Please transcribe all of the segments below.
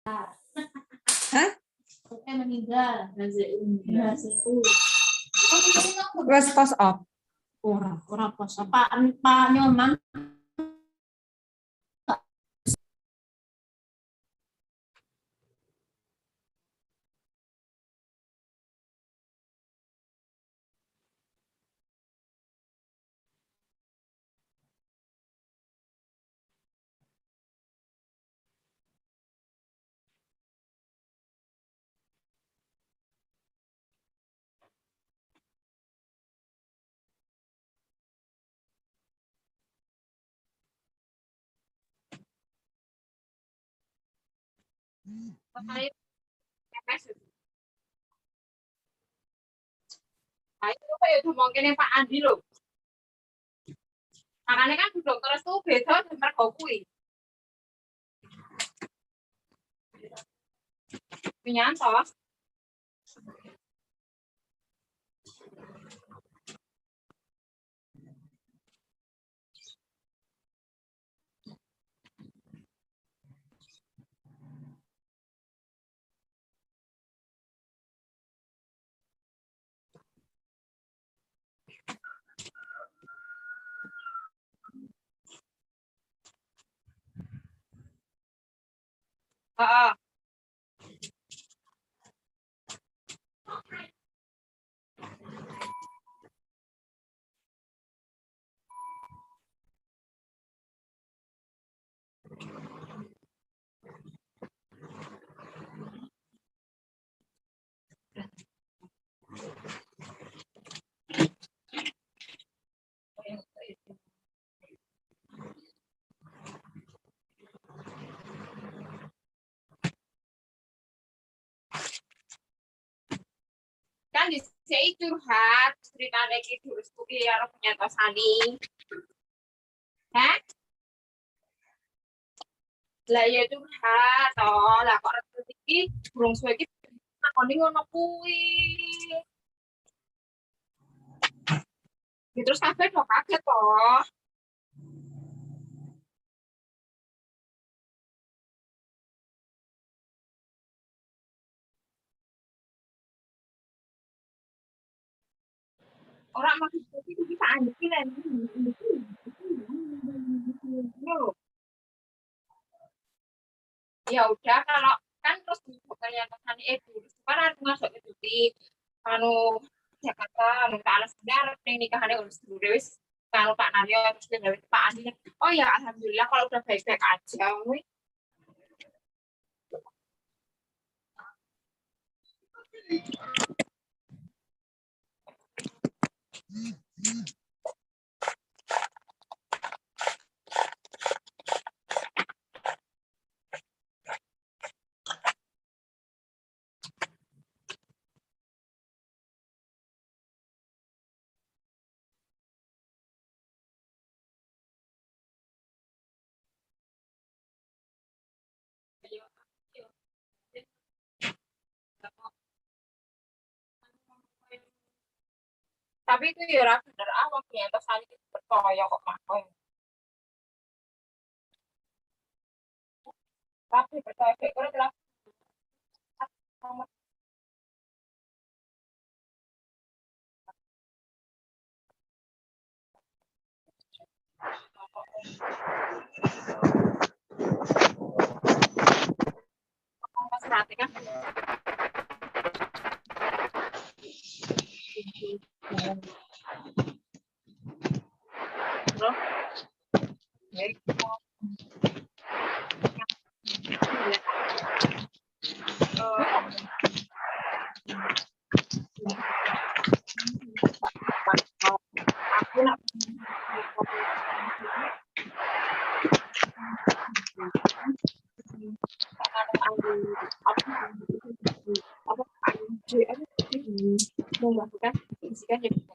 Hah? Meninggal. Wes post op. Orang pos Pak Nyoman. Itu kayak mungkin Pak Andi loh. Makanya kan dokter itu beda dengan mergokui. Pinyantos. Kan di sini curhat ceritanya gitu seperti yang punya tosani, hah? Lah ya curhat, oh lah kok orang ini burung suwe iki takoni ngono kuwi. Terus kabeh kok kaget toh. Orang makin itu kita anjing ya udah kalau kan terus bukannya tadi sekarang masuk ke titik anu Jakarta anu tak alas benar nikahannya urus dulu wis kalau Pak Naryo terus dari Pak Andi oh ya alhamdulillah kalau udah baik-baik aja wih. Tapi itu ya ora bener waktunya terus ali percaya kok makoi. Tapi percaya kok ora telah nanti kan bro Aku nak membutuhkan fisikan jadi gitu.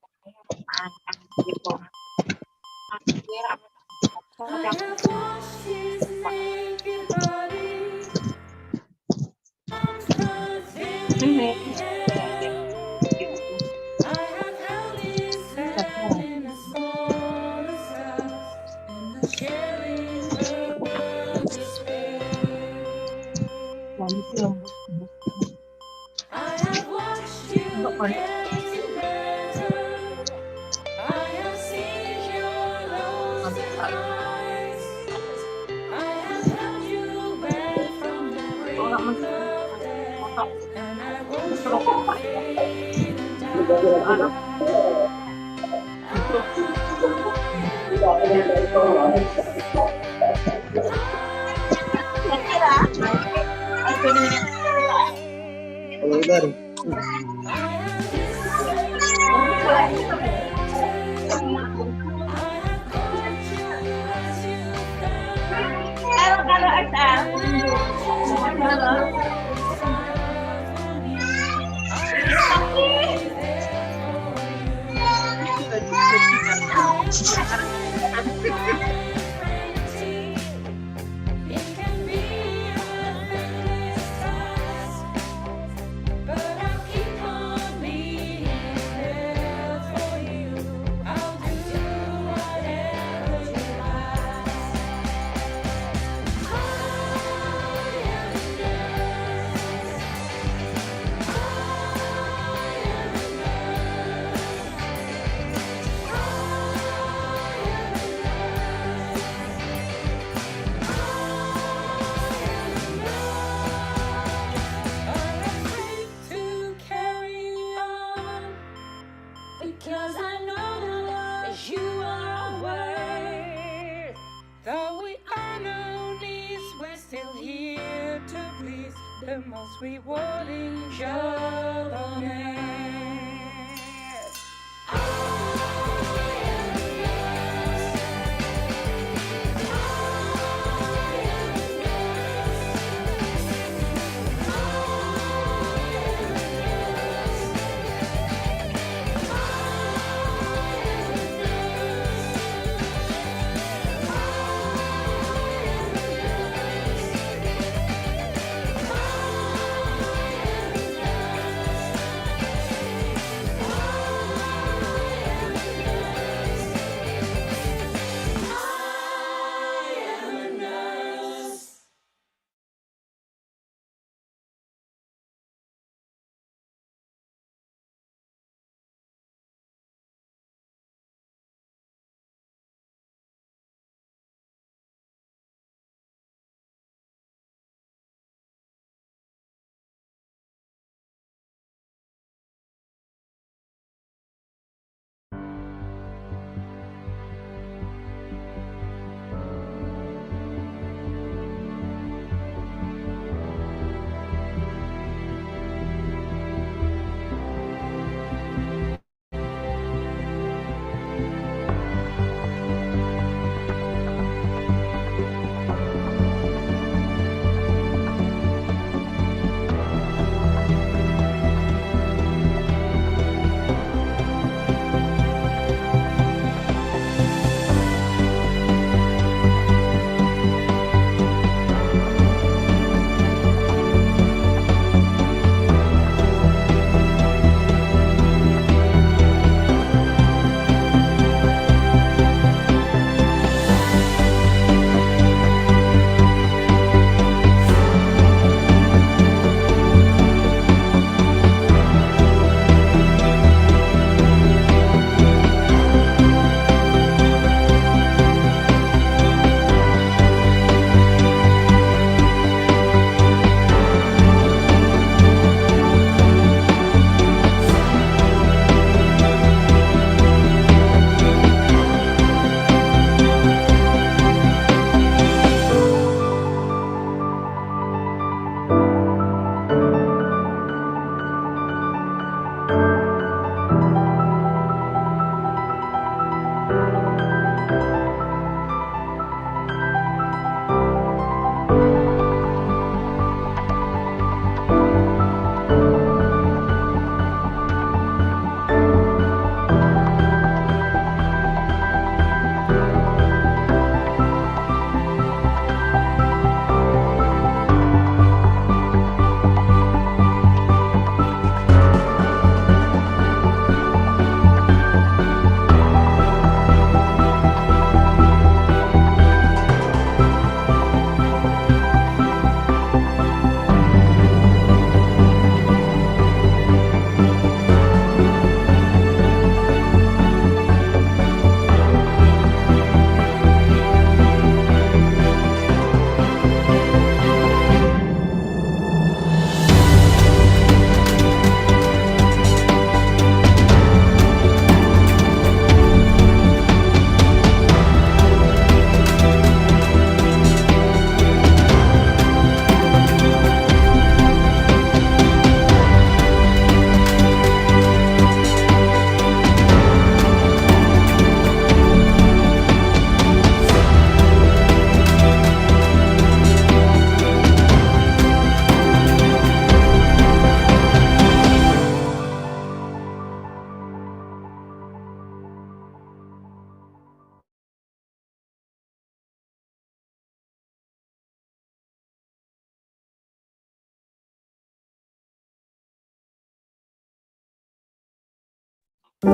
Never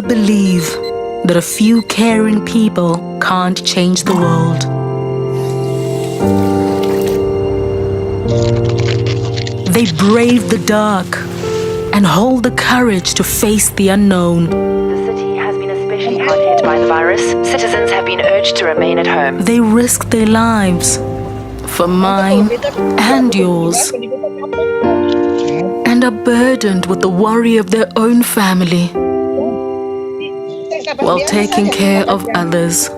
believe that a few caring people can't change the world. They brave the dark and hold the courage to face the unknown. The city has been especially hard hit by the virus. Citizens have been urged to remain at home. They risk their lives for mine and yours, and are burdened with the worry of their own family while taking care of others.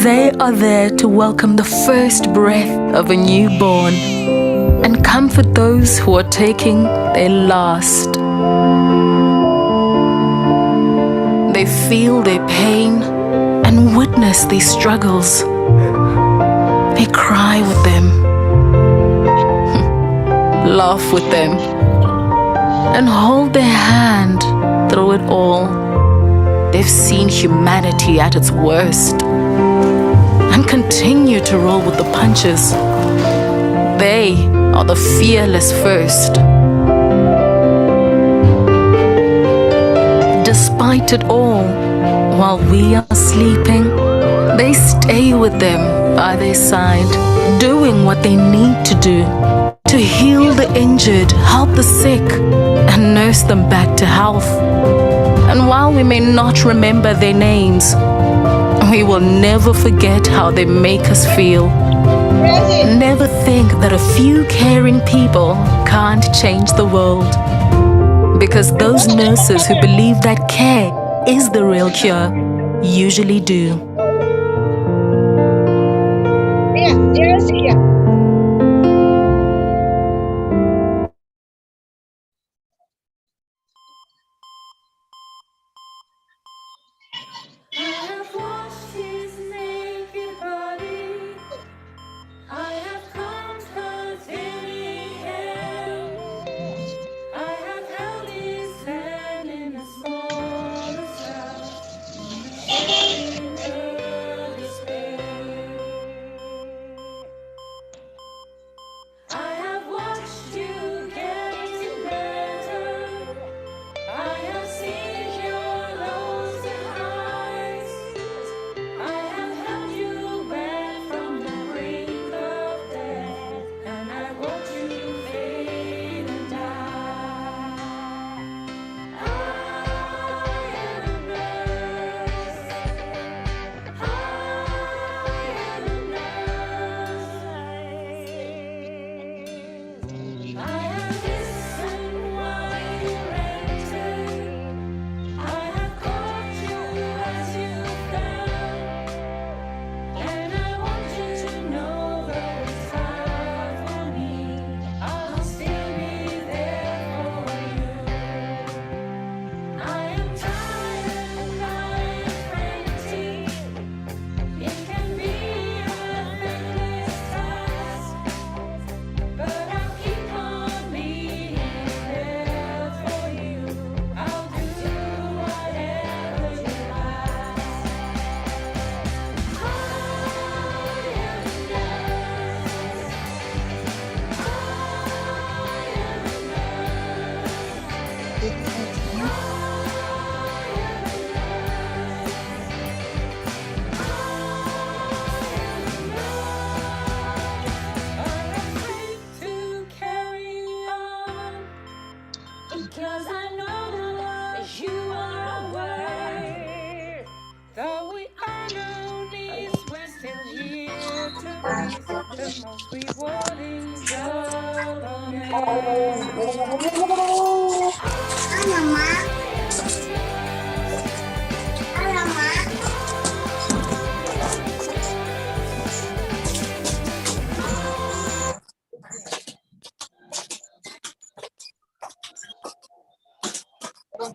They are there to welcome the first breath of a newborn and comfort those who are taking their last. They feel their pain and witness their struggles. They cry with them, laugh with them, and hold their hand through it all. They've seen humanity at its worst and continue to roll with the punches. They are the fearless first. Despite it all, while we are sleeping, they stay with them by their side, doing what they need to do to heal the injured, help the sick, and nurse them back to health. And while we may not remember their names, we will never forget how they make us feel. Never think that a few caring people can't change the world. Because those nurses who believe that care is the real cure usually do.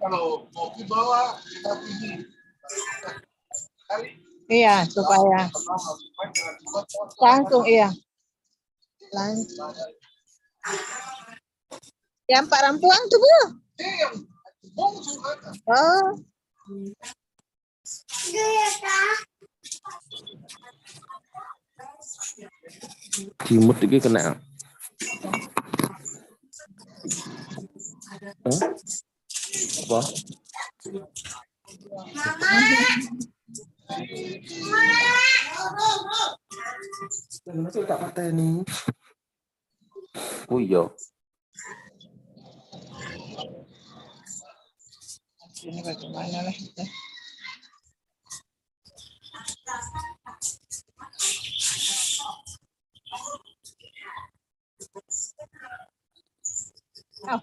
Kalau kopi bawa kita pergi. Iya, supaya langsung iya. Langsung. Yang Pak Rampuang tuh, Bu. Oh. Timur iki kena. Apa? Masuk tak pateni. Oh iya. Ini bagaimana lah kita. Oh.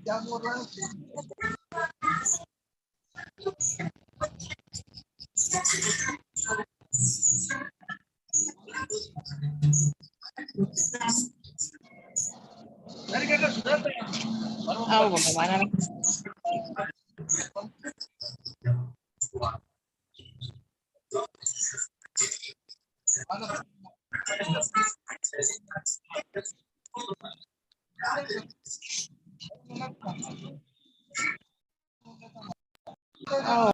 Jamur lagi. Oh, bagaimana nih? Oh.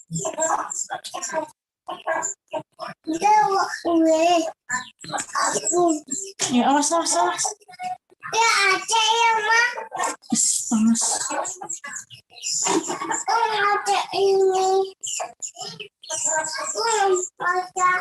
Ya, awas, awas, awas. Ya ada ya mak. Panas. Ada ini. Ada.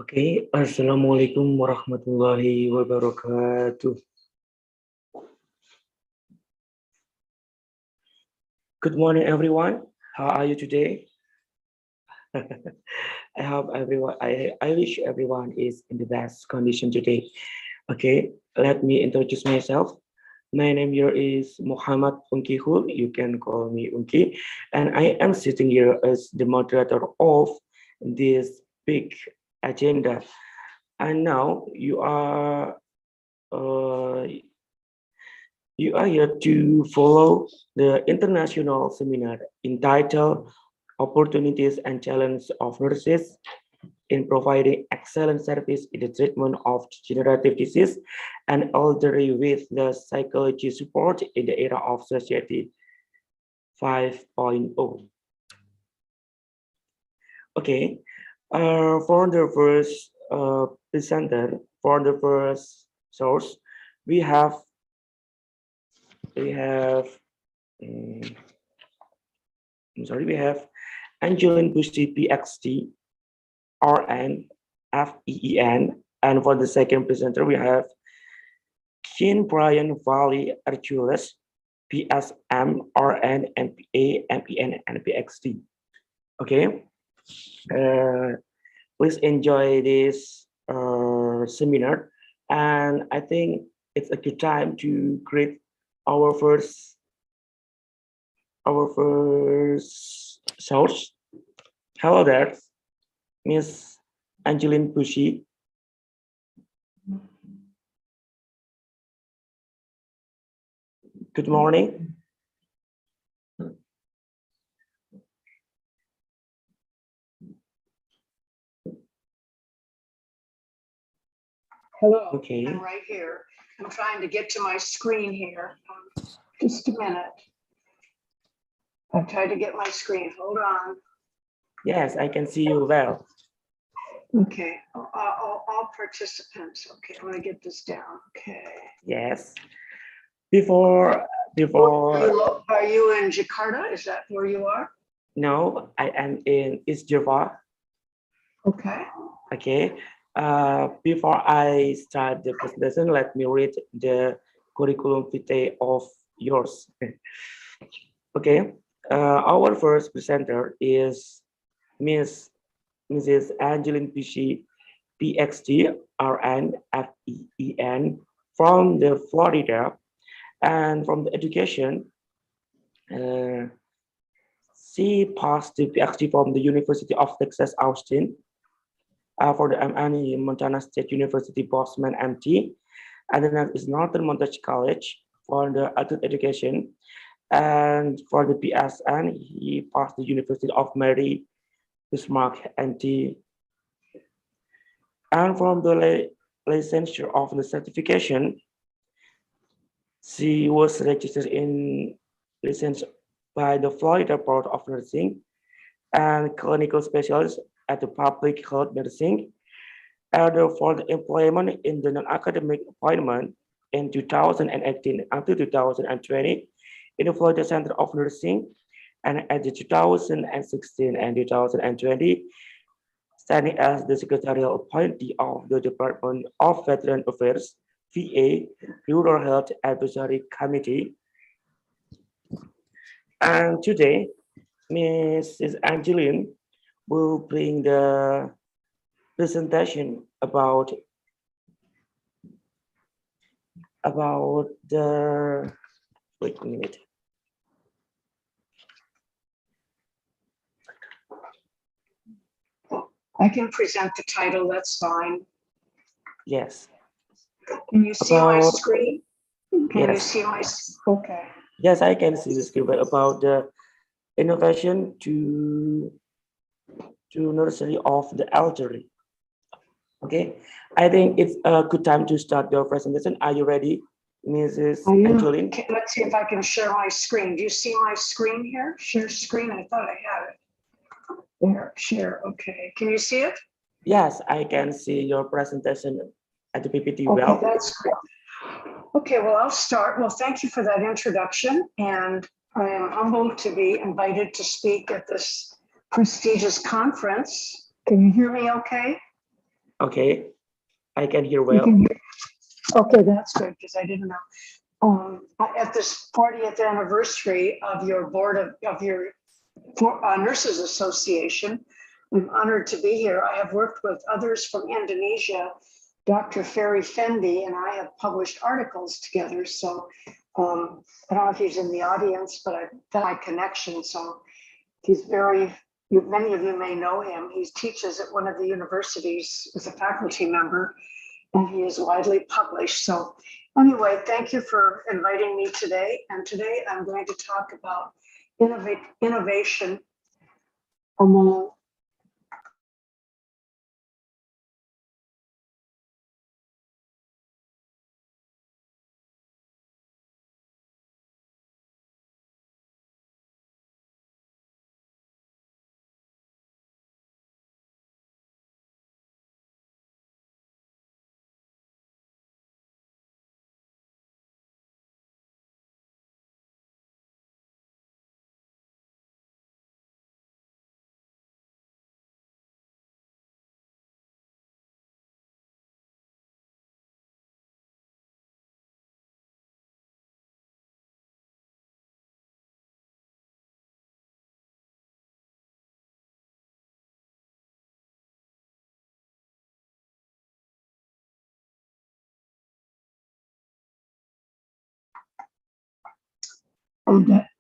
Okay, Assalamualaikum warahmatullahi wabarakatuh. Good morning, everyone. How are you today? I hope I wish everyone is in the best condition today. Okay, let me introduce myself. My name here is Muhammad Unkihul. You can call me Unki, and I am sitting here as the moderator of this big agenda. And now uh, you are here to follow the international seminar entitled Opportunities and Challenges of Nurses in Providing Excellent Service in the Treatment of Degenerative Disease and Elderly with the Psychology Support in the Era of Society 5.0. Okay, for the first presenter, for the first source, we have we have Angeline Bushy, PhD, RN, FEEN, and for the second presenter, we have Kin Brian Valle Arguelles, PSM, RN, MPA, MEN, and PhD. Okay, please enjoy this seminar, and I think it's a good time to create our first source. Hello there, Miss Angeline Bushy. Good morning. Hello, Okay. I'm right here. I'm trying to get to my screen here. Just a minute. I've tried to get my screen. Hold on. Yes, I can see you well. Okay, all participants. Okay, I'm gonna get this down. Okay. Yes. Before. Are you in Jakarta? Is that where you are? No, I am in East Java. Okay. Okay. Before I start the presentation, let me read the curriculum vitae of yours. Okay. Our first presenter is Mrs. Angeline Bushy, PhD, RN, FEEN from the Florida, and from the education, she passed the PhD from the University of Texas, Austin, for the MNE, Montana State University, Bosman, MT, and then next is Northern Montage College for the adult education, and for the PSN, he passed the University of Mary Bismarck, MT, and from the licensure of the certification, she was registered in license by the Florida Board of Nursing and clinical specialist at the public health nursing, and for the employment in the non-academic appointment in 2018 until 2020 in the Florida Center of Nursing, and at the 2016 and 2020 standing as the secretarial appointee of the Department of Veteran Affairs, VA, Rural Health Advisory Committee. And today, Mrs. Angeline will bring the presentation about the, wait a minute. I can present the title, that's fine. Yes. Can you see my About- screen? Can you Yes. see my, okay. Yes, I can see the screen, but about the innovation to nursery of the elderly. Okay, I think it's a good time to start your presentation. Are you ready, Mrs. Angeline? Okay, let's see if I can share my screen. Do you see my screen here? Share screen, I thought I had it. There, share, okay. Can you see it? Yes, I can see your presentation at the PPT Okay, well. that's great. Okay, well, I'll start. Well, thank you for that introduction. And I am humbled to be invited to speak at this prestigious conference. Can you hear me okay? Okay, I can hear You well. can hear- Okay, that's good, because I didn't know. At this 40th anniversary of your Nurses Association, I'm honored to be here. I have worked with others from Indonesia. Dr. Ferry Fendi and I have published articles together. So I don't know if he's in the audience, but I've done my connection. So he's many of you may know him. He teaches at one of the universities as a faculty member, and he is widely published. So anyway, thank you for inviting me today. And today I'm going to talk about innovation among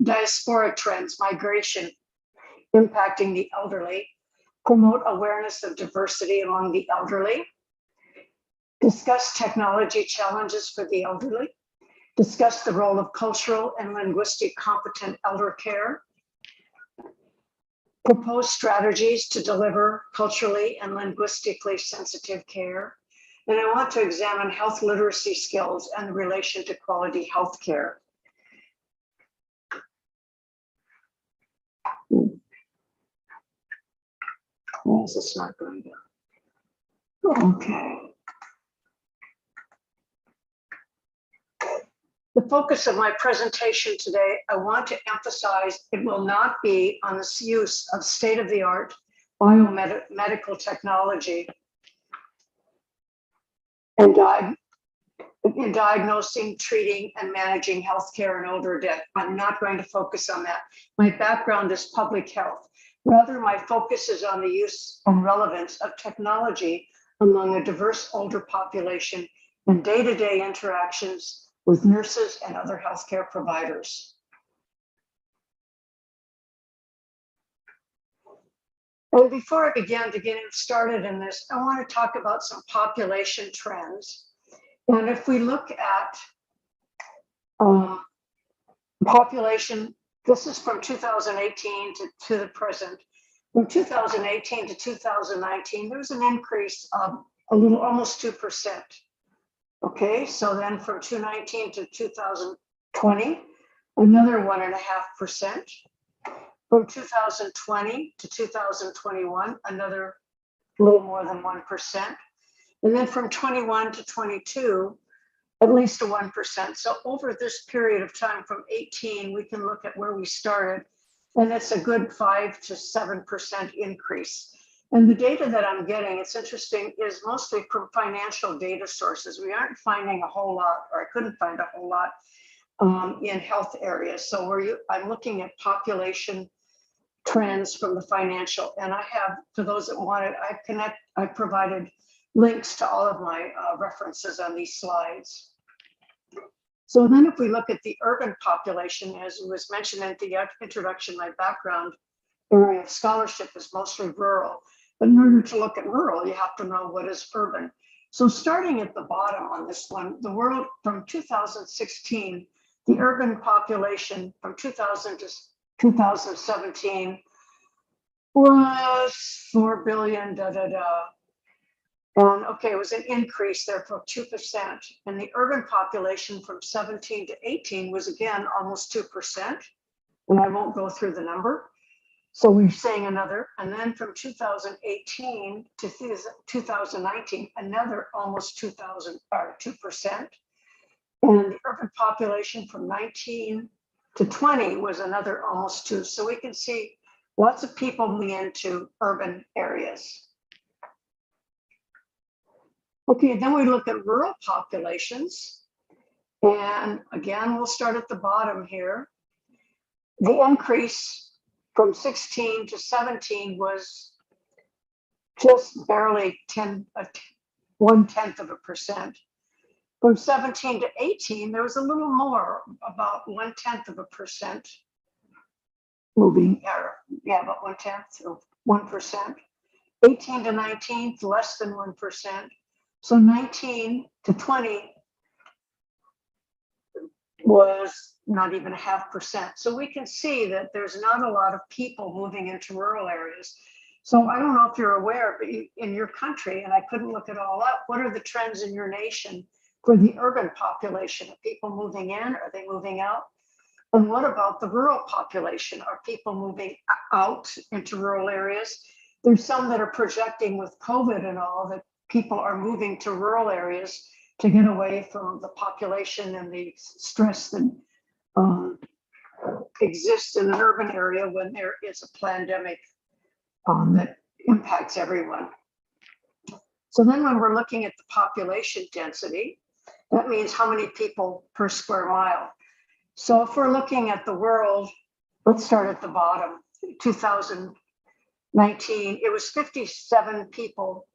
diaspora trends, migration impacting the elderly, promote awareness of diversity among the elderly, discuss technology challenges for the elderly, discuss the role of cultural and linguistic competent elder care, propose strategies to deliver culturally and linguistically sensitive care, and I want to examine health literacy skills and the relation to quality health care. Why is this not going down? Okay. The focus of my presentation today, I want to emphasize it will not be on the use of state-of-the-art biomedical technology in diagnosing, treating, and managing healthcare and older death. I'm not going to focus on that. My background is public health. Rather, my focus is on the use and relevance of technology among a diverse older population and day-to-day interactions with nurses and other healthcare providers. And before I begin to get started in this, I want to talk about some population trends. And if we look at population, this is from 2018 to the present. From 2018 to 2019, there was an increase of almost 2%. Okay, so then from 2019 to 2020, another 1.5%. From 2020 to 2021, another little more than 1%. And then from 21 to 22, at least a 1%. So over this period of time from 18, we can look at where we started, and it's a good 5 to 7% increase. And the data that I'm getting, it's interesting, is mostly from financial data sources. We aren't finding a whole lot, or I couldn't find a whole lot in health areas. So I'm looking at population trends from the financial, and I have, for those that want it, I provided links to all of my references on these slides. So then if we look at the urban population, as was mentioned in the introduction, my background area of scholarship is mostly rural. But in order to look at rural, you have to know what is urban. So starting at the bottom on this one, the world from 2016, the urban population from 2000 to 2017 was 4 billion, And okay, it was an increase there for 2%. And the urban population from 17 to 18 was again almost 2%. And I won't go through the number. So we're saying another, and then from 2018 to 2019, another almost 2%. And the urban population from 19 to 20 was another almost 2. So we can see lots of people moving into urban areas. Okay, then we look at rural populations. And again, we'll start at the bottom here. The increase from 16 to 17 was just barely 0.1%. From 17 to 18, there was a little more, about 0.1%. Moving, about 0.1 of 1%. 18 to 19, less than 1%. So 19 to 20 was not even 0.5%. So we can see that there's not a lot of people moving into rural areas. So I don't know if you're aware, but in your country, and I couldn't look it all up, what are the trends in your nation for the urban population? Are people moving in? Are they moving out? And what about the rural population? Are people moving out into rural areas? There's some that are projecting with COVID and all that people are moving to rural areas to get away from the population and the stress that exists in an urban area when there is a pandemic that impacts everyone. So then when we're looking at the population density, that means how many people per square mile. So if we're looking at the world, let's start at the bottom. 2019, it was 57 people,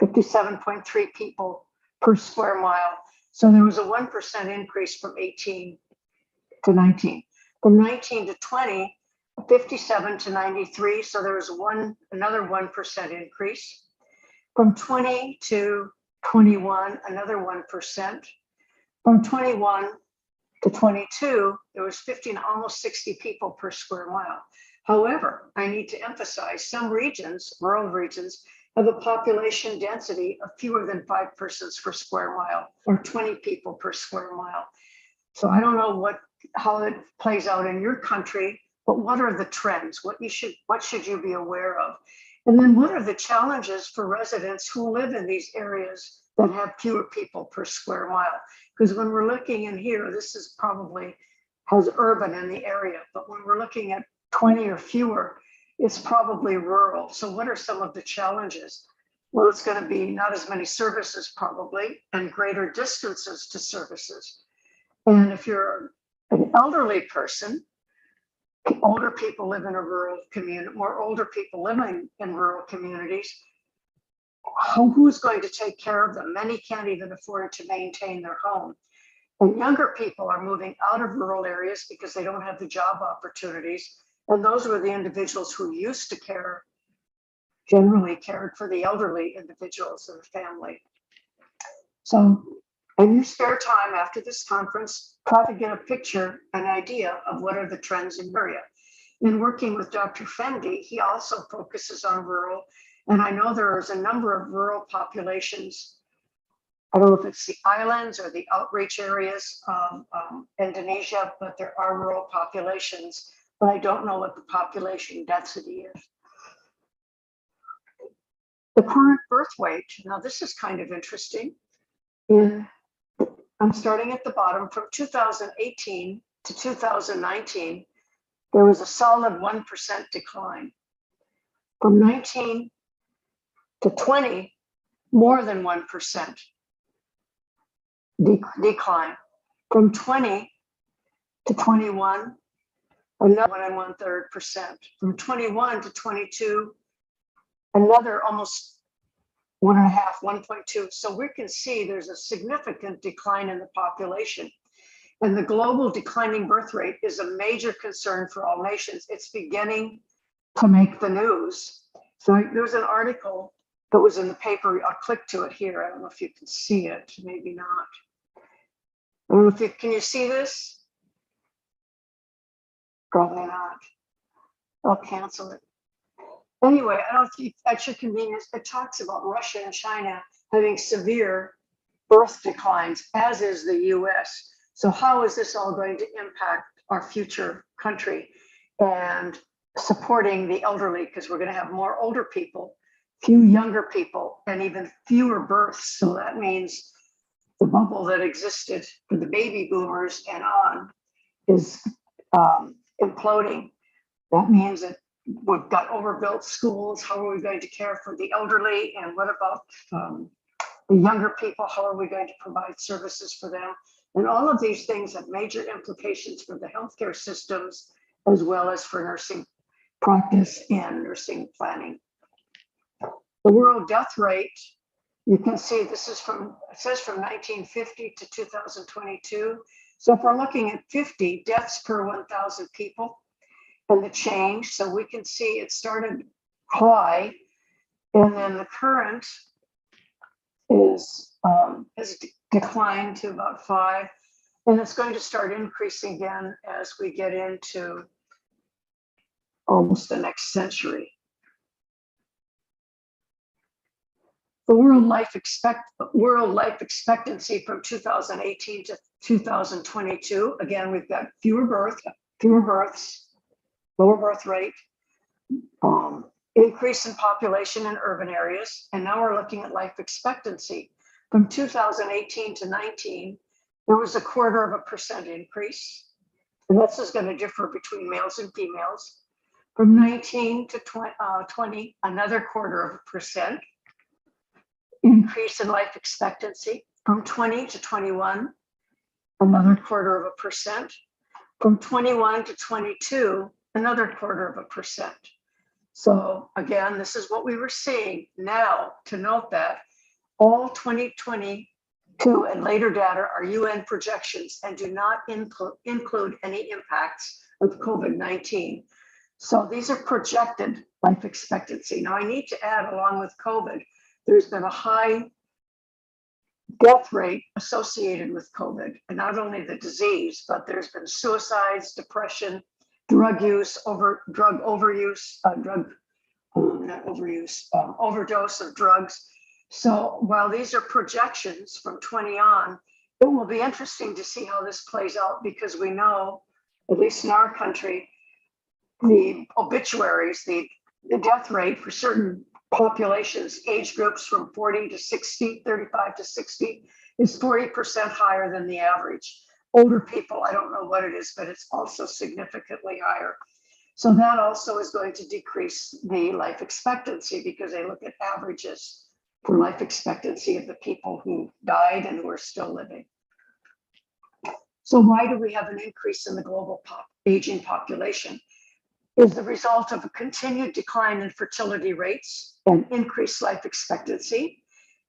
57.3 people per square mile. So there was a 1% increase from 18 to 19. From 19 to 20, 57 to 93. So there was another 1% increase. From 20 to 21, another 1%. From 21 to 22, there was 15, almost 60 people per square mile. However, I need to emphasize some regions, rural regions, have a population density of fewer than 5 persons per square mile or 20 people per square mile. So I don't know how it plays out in your country, but what are the trends? What should you be aware of? And then what are the challenges for residents who live in these areas that have fewer people per square mile? Because when we're looking in here, this is probably has urban in the area, but when we're looking at 20 or fewer, it's probably rural. So what are some of the challenges? Well, it's going to be not as many services probably, and greater distances to services. And if you're an elderly person, older people live in a rural community, more older people living in rural communities, who's going to take care of them? Many can't even afford to maintain their home. And younger people are moving out of rural areas because they don't have the job opportunities. And those were the individuals who used to generally cared for the elderly individuals in the family. So in your spare time after this conference, try to get a picture, an idea of what are the trends in the area. In working with Dr. Fendi, he also focuses on rural. And I know there is a number of rural populations. I don't know if it's the islands or the outreach areas of Indonesia, but there are rural populations, but I don't know what the population density is. The current birth weight, now this is kind of interesting. I'm starting at the bottom. From 2018 to 2019, there was a solid 1% decline. From 19 to 20, more than 1% decline. From 20 to 21, another 1.33%. From 21 to 22, another almost 1.2. So we can see there's a significant decline in the population. And the global declining birth rate is a major concern for all nations. It's beginning to make the news. So there's an article that was in the paper. I'll click to it here. I don't know if you can see it, maybe not. I don't know if you, can you see this? Probably not. I'll cancel it. Anyway, I don't know if you, at your convenience, it talks about Russia and China having severe birth declines, as is the US. So how is this all going to impact our future country and supporting the elderly? Because we're going to have more older people, few younger people, and even fewer births. So that means the bubble that existed for the baby boomers and on is imploding. That means that we've got overbuilt schools. How are we going to care for the elderly? And what about The younger people, how are we going to provide services for them? And all of these things have major implications for the healthcare systems, as well as for nursing practice and nursing planning. The world death rate, you can see this is from, it says from 1950 to 2022. So if we're looking at 50 deaths per 1,000 people and the change, so we can see it started high, and then the current is has declined to about 5, and it's going to start increasing again as we get into almost the next century. The world life expectancy from 2018 to 2022. Again, we've got fewer births, lower birth rate, increase in population in urban areas, and now we're looking at life expectancy. From 2018 to 19, there was a 0.25% increase, and this is going to differ between males and females. From 19 to 20, another 0.25% increase in life expectancy. From 20 to 21, another 0.25%. From 21 to 22, another 0.25%. So again, this is what we were seeing. Now, to note that all 2022 and later data are UN projections and do not include any impacts of COVID-19. So these are projected life expectancy. Now I need to add, along with COVID, there's been a high death rate associated with COVID, and not only the disease, but there's been suicides, depression, drug use, overdose of drugs. So while these are projections from 20 on, it will be interesting to see how this plays out, because we know, at least in our country, the obituaries, the death rate for certain populations, age groups from 40 to 60, 35 to 60, is 40% higher than the average. Older people, I don't know what it is, but it's also significantly higher. So that also is going to decrease the life expectancy, because they look at averages for life expectancy of the people who died and who are still living. So why do we have an increase in the global aging population? Is the result of a continued decline in fertility rates and increased life expectancy.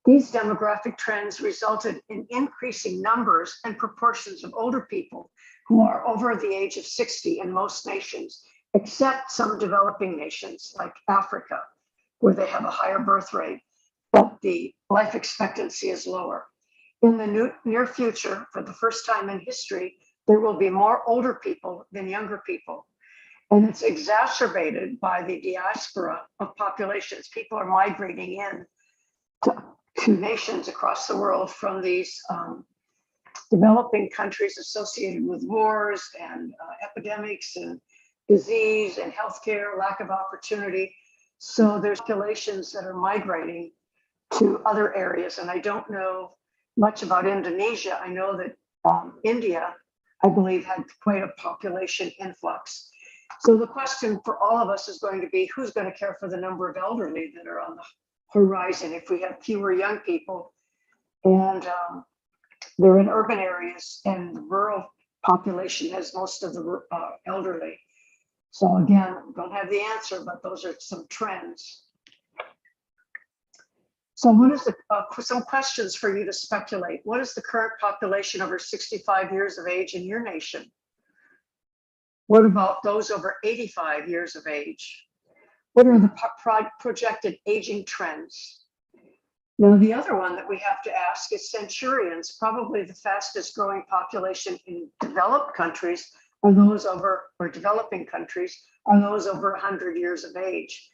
These demographic trends resulted in increasing numbers and proportions of older people who are over the age of 60 in most nations, except some developing nations like Africa, where they have a higher birth rate, but the life expectancy is lower. In the near future, for the first time in history, there will be more older people than younger people. And it's exacerbated by the diaspora of populations. People are migrating in to nations across the world from these developing countries associated with wars and epidemics and disease and healthcare, lack of opportunity. So there's populations that are migrating to other areas. And I don't know much about Indonesia. I know that India, I believe, had quite a population influx. So the question for all of us is going to be, who's going to care for the number of elderly that are on the horizon if we have fewer young people and they're in urban areas, and the rural population has most of the elderly. So again, don't have the answer, but those are some trends. So what is the, some questions for you to speculate. What is the current population over 65 years of age in your nation? What about those over 85 years of age? What are the projected aging trends? Now, the other one that we have to ask is centurions. Probably the fastest growing population in developed countries are those over, or developing countries, are those over 100 years of age.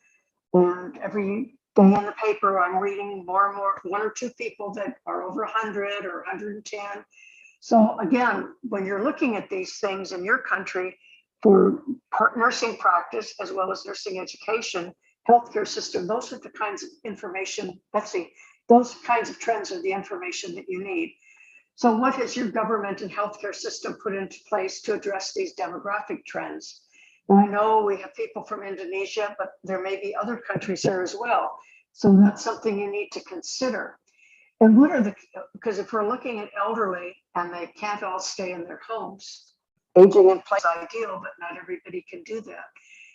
And every day in the paper, I'm reading more and more, 1 or 2 people that are over 100 or 110. So again, when you're looking at these things in your country, for nursing practice, as well as nursing education, healthcare system, those are the kinds of information, those kinds of trends are the information that you need. So what has your government and healthcare system put into place to address these demographic trends? Now, I know we have people from Indonesia, but there may be other countries there as well. So that's something you need to consider. And what are the, because if we're looking at elderly and they can't all stay in their homes, aging in place is ideal, but not everybody can do that.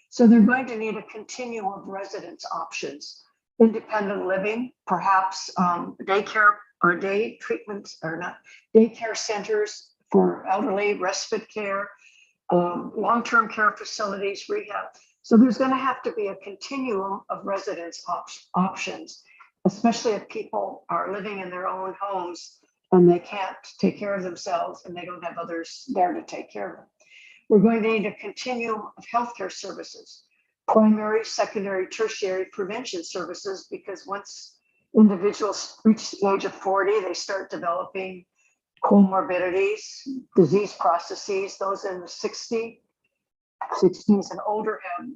So they're going to need a continuum of residence options, independent living, perhaps daycare or day treatments or not, daycare centers for elderly, respite care, long-term care facilities, rehab. So there's going to have to be a continuum of residence options, especially if people are living in their own homes and they can't take care of themselves and they don't have others there to take care of them. We're going to need a continuum of healthcare services, primary, secondary, tertiary prevention services, because once individuals reach the age of 40, they start developing comorbidities, disease processes. Those in the 60s and older have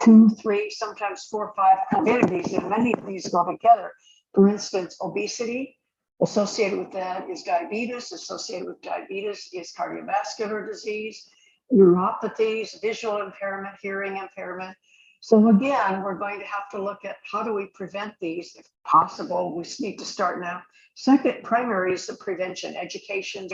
2, 3, sometimes 4, 5 comorbidities, and many of these go together. For instance, obesity, associated with that is diabetes, associated with diabetes is cardiovascular disease, neuropathies, visual impairment, hearing impairment. So again, we're going to have to look at how do we prevent these if possible. We need to start now. Second, primary is the prevention, education,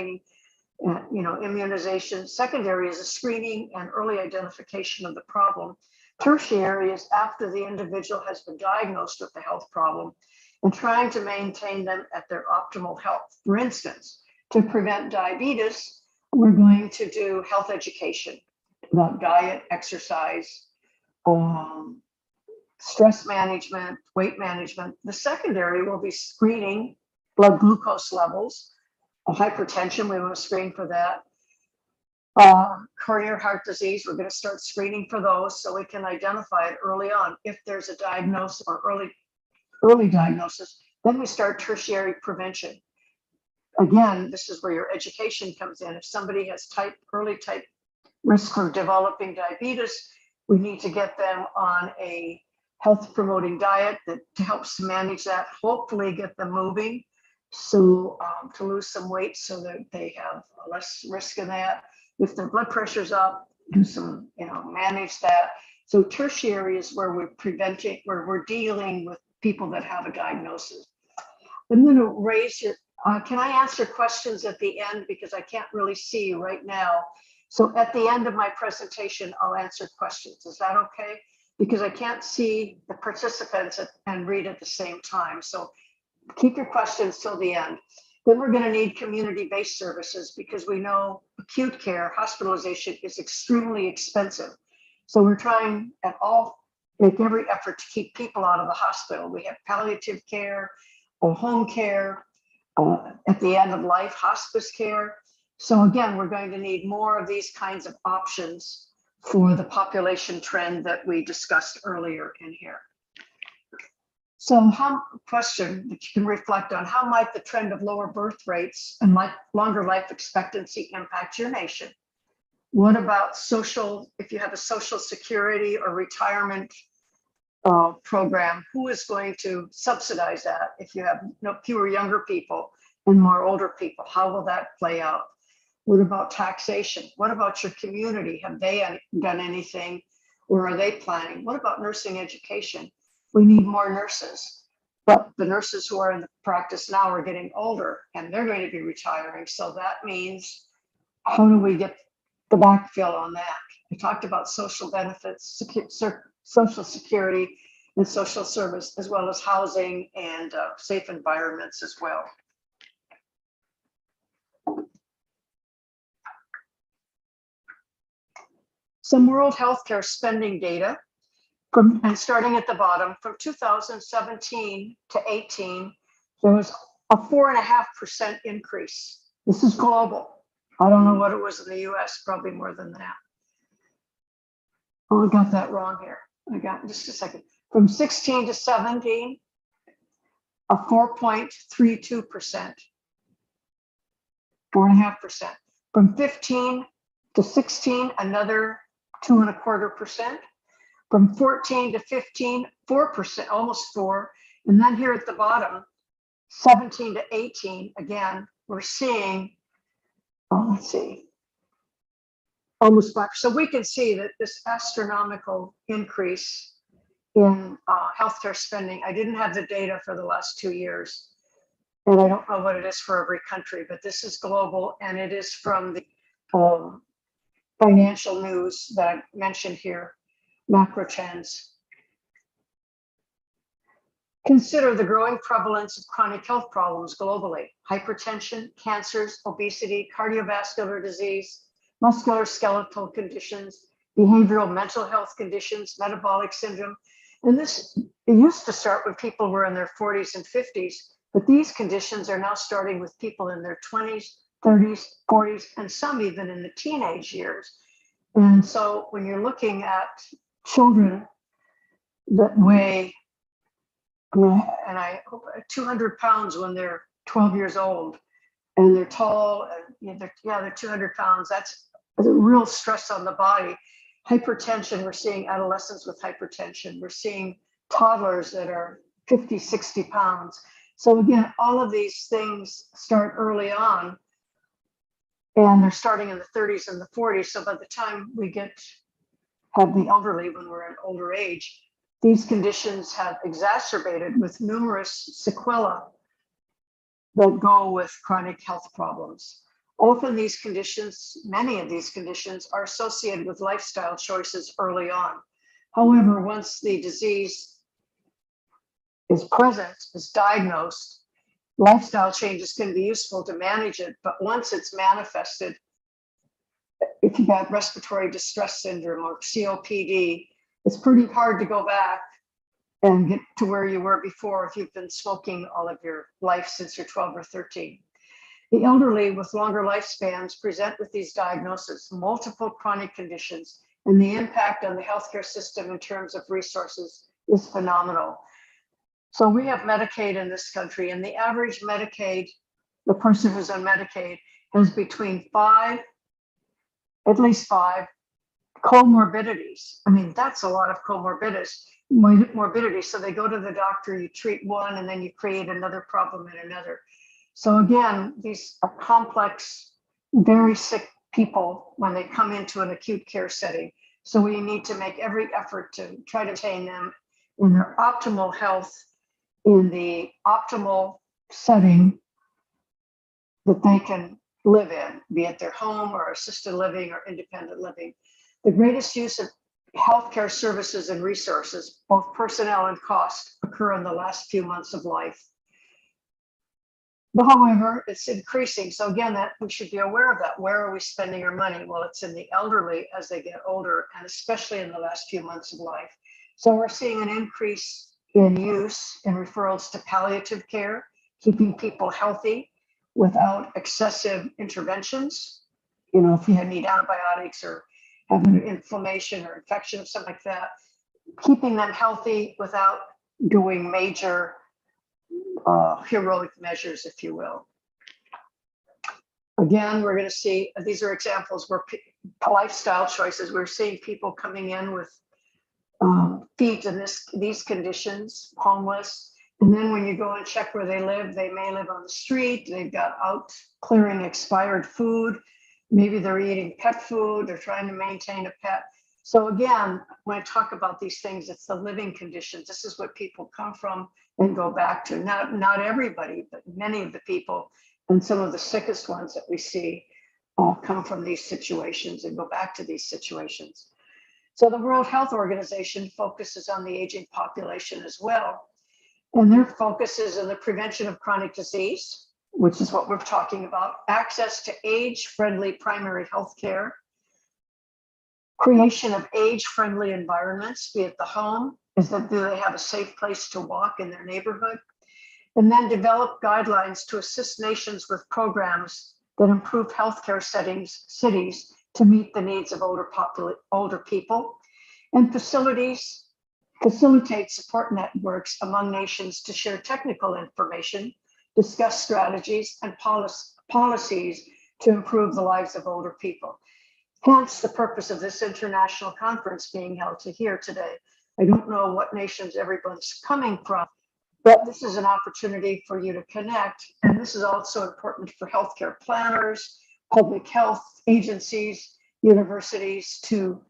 immunization. Secondary is the screening and early identification of the problem. Tertiary is after the individual has been diagnosed with the health problem and trying to maintain them at their optimal health. For instance, to prevent diabetes, we're going to do health education about diet, exercise, stress management, weight management. The secondary will be screening blood glucose levels, hypertension, we want to screen for that. Coronary heart disease, we're going to start screening for those so we can identify it early on. If there's a diagnosis or early diagnosis, then we start tertiary prevention. Again, this is where your education comes in. If somebody has early type risk for developing diabetes, we need to get them on a health promoting diet that helps to manage that, hopefully get them moving. So to lose some weight so that they have less risk of that. If their blood pressure's up, do some, manage that. So tertiary is where we're preventing, where we're dealing with people that have a diagnosis. I'm going to raise your, can I answer questions at the end because I can't really see you right now. So at the end of my presentation, I'll answer questions. Is that okay? Because I can't see the participants and read at the same time. So keep your questions till the end. Then we're going to need community-based services because we know acute care, hospitalization is extremely expensive. So we're trying make every effort to keep people out of the hospital. We have palliative care or home care, at the end of life, hospice care. So again, we're going to need more of these kinds of options for the population trend that we discussed earlier in here. So question that you can reflect on, how might the trend of lower birth rates and longer life expectancy impact your nation? What about if you have a social security or retirement program, who is going to subsidize that? If you have fewer younger people and more older people, how will that play out? What about taxation? What about your community? Have they done anything or are they planning? What about nursing education? We need more nurses, but the nurses who are in the practice now are getting older and they're going to be retiring. So that means, how do we get the backfill on that? We talked about social benefits, social security and social service, as well as housing and safe environments as well. Some world healthcare spending data. And starting at the bottom, from 2017 to 18, there was a 4.5% increase. This is global. I don't know what it was in the US, probably more than that. Oh, I got that wrong here. Just a second. From 16 to 17, a 4.32%, 4.5%. From 15 to 16, another 2.25%. From 14 to 15, 4%, almost 4. And then here at the bottom, 17 to 18, again, we're seeing, let's see, almost 5. So we can see that this astronomical increase in healthcare spending. I didn't have the data for the last 2 years, And I don't know what it is for every country, but this is global, and it is from the financial news that I mentioned here, macro trends. Consider the growing prevalence of chronic health problems globally: hypertension, cancers, obesity, cardiovascular disease, musculoskeletal conditions, behavioral mental health conditions, metabolic syndrome. And this, it used to start when people were in their 40s and 50s, but these conditions are now starting with people in their 20s, 30s, 40s, and some even in the teenage years. And so when you're looking at children that weigh, and I hope 200 pounds when they're 12 years old, and they're tall, and they're 200 pounds, that's a real stress on the body. Hypertension, we're seeing adolescents with hypertension. We're seeing toddlers that are 50, 60 pounds. So again, all of these things start early on, and they're starting in the 30s and the 40s. So by the time we have the elderly, when we're in older age, these conditions have exacerbated with numerous sequelae that go with chronic health problems. Often these conditions, many of these conditions, are associated with lifestyle choices early on. However, once the disease is present, is diagnosed, lifestyle changes can be useful to manage it, but once it's manifested, if you've got respiratory distress syndrome or COPD, it's pretty hard to go back and get to where you were before if you've been smoking all of your life since you're 12 or 13. The elderly with longer lifespans present with these diagnoses, multiple chronic conditions, and the impact on the healthcare system in terms of resources is phenomenal. So we have Medicaid in this country, and the average Medicaid, the person who's on Medicaid, has between at least five comorbidities. I mean, that's a lot of morbidity. So they go to the doctor, you treat one, and then you create another problem in another. So again, these are complex, very sick people when they come into an acute care setting. So we need to make every effort to try to maintain them in their optimal health, in the optimal setting that they can live in, be it their home or assisted living or independent living. The greatest use of healthcare services and resources, both personnel and cost, occur in the last few months of life. But however, it's increasing. So again, that we should be aware of that. Where are we spending our money? Well, it's in the elderly as they get older, and especially in the last few months of life. So we're seeing an increase in use and referrals to palliative care, keeping people healthy without excessive interventions. You know, if you need antibiotics or have an inflammation or infection or something like that, keeping them healthy without doing major heroic measures, if you will. Again, we're going to see, these are examples where lifestyle choices, we're seeing people coming in with feet in these conditions, homeless. And then when you go and check where they may live on the street, they've got out clearing expired food. Maybe they're eating pet food, they're trying to maintain a pet. So again, when I talk about these things, it's the living conditions. This is what people come from and go back to. Not everybody, but many of the people, and some of the sickest ones that we see come from these situations and go back to these situations. So the World Health Organization focuses on the aging population as well. And their focus is on the prevention of chronic disease, which is what we're talking about, access to age-friendly primary health care, creation of age-friendly environments, be it the home, do they have a safe place to walk in their neighborhood? And then develop guidelines to assist nations with programs that improve healthcare cities to meet the needs of older people, and facilitate support networks among nations to share technical information, discuss strategies and policies to improve the lives of older people. Hence the purpose of this international conference being held here today. I don't know what nations everyone's coming from, but this is an opportunity for you to connect. And this is also important for healthcare planners, public health agencies, universities to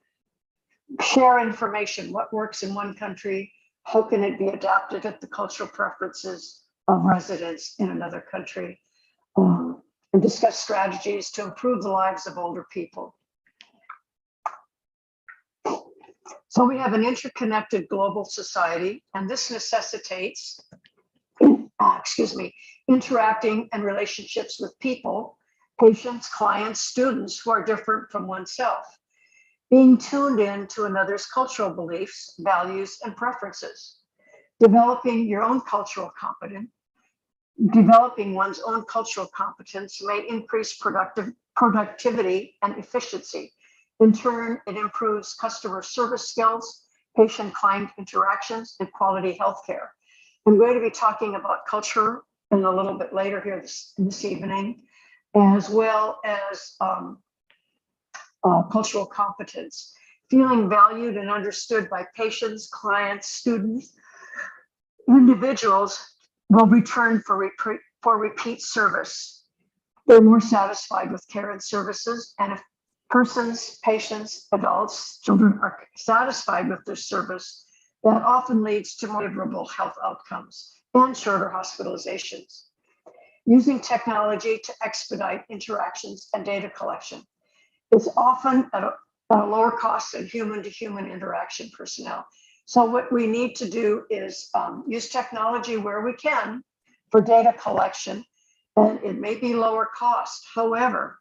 share information. What works in one country? How can it be adapted at the cultural preferences of residents in another country, and discuss strategies to improve the lives of older people. So we have an interconnected global society, and this necessitates, interacting and relationships with people, patients, clients, students who are different from oneself, being tuned in to another's cultural beliefs, values, and preferences, developing your own cultural competence. Developing one's own cultural competence may increase productivity and efficiency. In turn, it improves customer service skills, patient-client interactions, and quality healthcare. I'm going to be talking about culture and a little bit later here this evening, as well as cultural competence. Feeling valued and understood by patients, clients, students, individuals will return for repeat service. They're more satisfied with care and services, and if persons, patients, adults, children are satisfied with their service, that often leads to more favorable health outcomes and shorter hospitalizations. Using technology to expedite interactions and data collection is often at a lower cost than human-to-human interaction personnel. So what we need to do is use technology where we can for data collection, and it may be lower cost. However,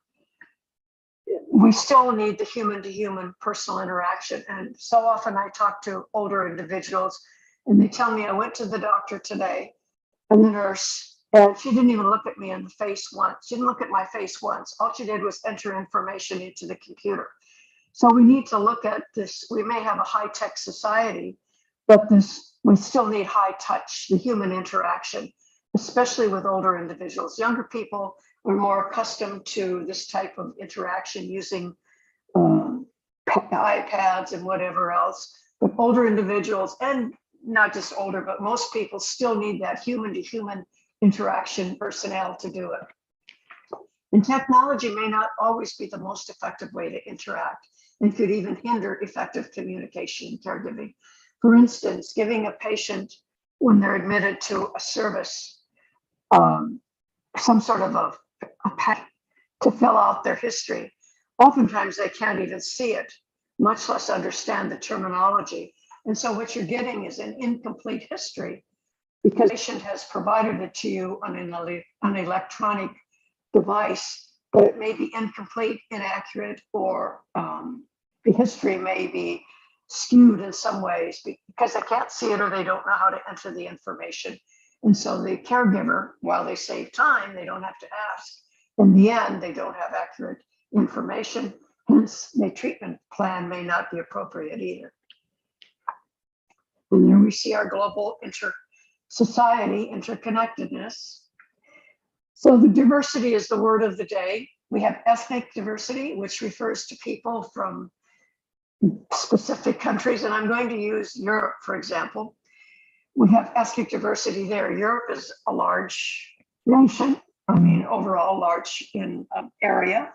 we still need the human-to-human personal interaction. And so often I talk to older individuals and they tell me, I went to the doctor today and the nurse, and she didn't even look at me in the face once. She didn't look at my face once. All she did was enter information into the computer. So we need to look at this. We may have a high-tech society, but we still need high touch, the human interaction, especially with older individuals. Younger people are more accustomed to this type of interaction using iPads and whatever else. But older individuals, and not just older, but most people still need that human-to-human interaction personnel to do it. And technology may not always be the most effective way to interact and could even hinder effective communication and caregiving. For instance, giving a patient, when they're admitted to a service, some sort of a packet to fill out their history. Oftentimes they can't even see it, much less understand the terminology. And so what you're getting is an incomplete history because the patient has provided it to you on an electronic device, but it may be incomplete, inaccurate, or the history may be skewed in some ways because they can't see it or they don't know how to enter the information. And so the caregiver, while they save time, they don't have to ask. In the end, they don't have accurate information. Hence, the treatment plan may not be appropriate either. And there we see our global society interconnectedness. So the diversity is the word of the day. We have ethnic diversity, which refers to people from specific countries. And I'm going to use Europe, for example. We have ethnic diversity there. Europe is a large nation. I mean, overall large in area.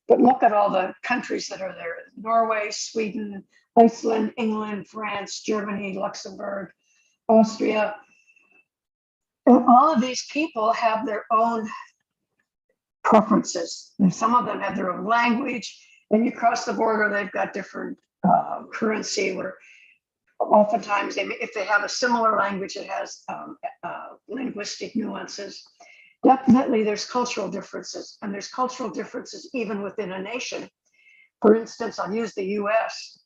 But look at all the countries that are there. Norway, Sweden, Iceland, England, France, Germany, Luxembourg, Austria. And all of these people have their own preferences. And some of them have their own language. And you cross the border, they've got different currency where oftentimes if they have a similar language, it has linguistic nuances. Definitely there's cultural differences, and there's cultural differences even within a nation. For instance, I'll use the US.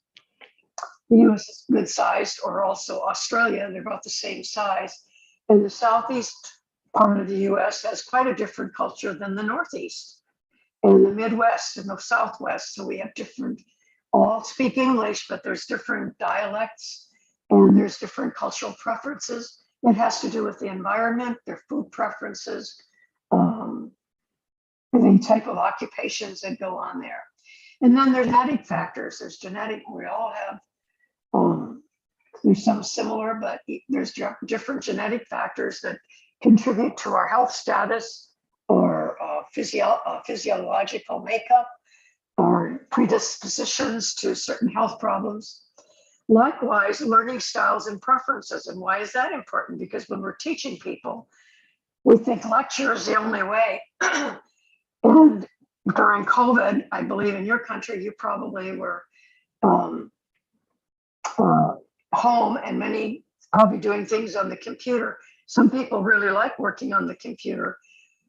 The US is good sized, or also Australia, they're about the same size. And the southeast part of the US has quite a different culture than the northeast and the Midwest and the Southwest. So we have different, all speak English, but there's different dialects and there's different cultural preferences. It has to do with the environment, their food preferences, the type of occupations that go on there. And then there's genetic factors. There's genetic, we all have, there's some similar, but there's different genetic factors that contribute to our health status or physiological makeup or predispositions to certain health problems. Likewise, learning styles and preferences. And why is that important? Because when we're teaching people, We think lecture is the only way. And during COVID, I believe in your country, you probably were home and many probably doing things on the computer. Some people really like working on the computer,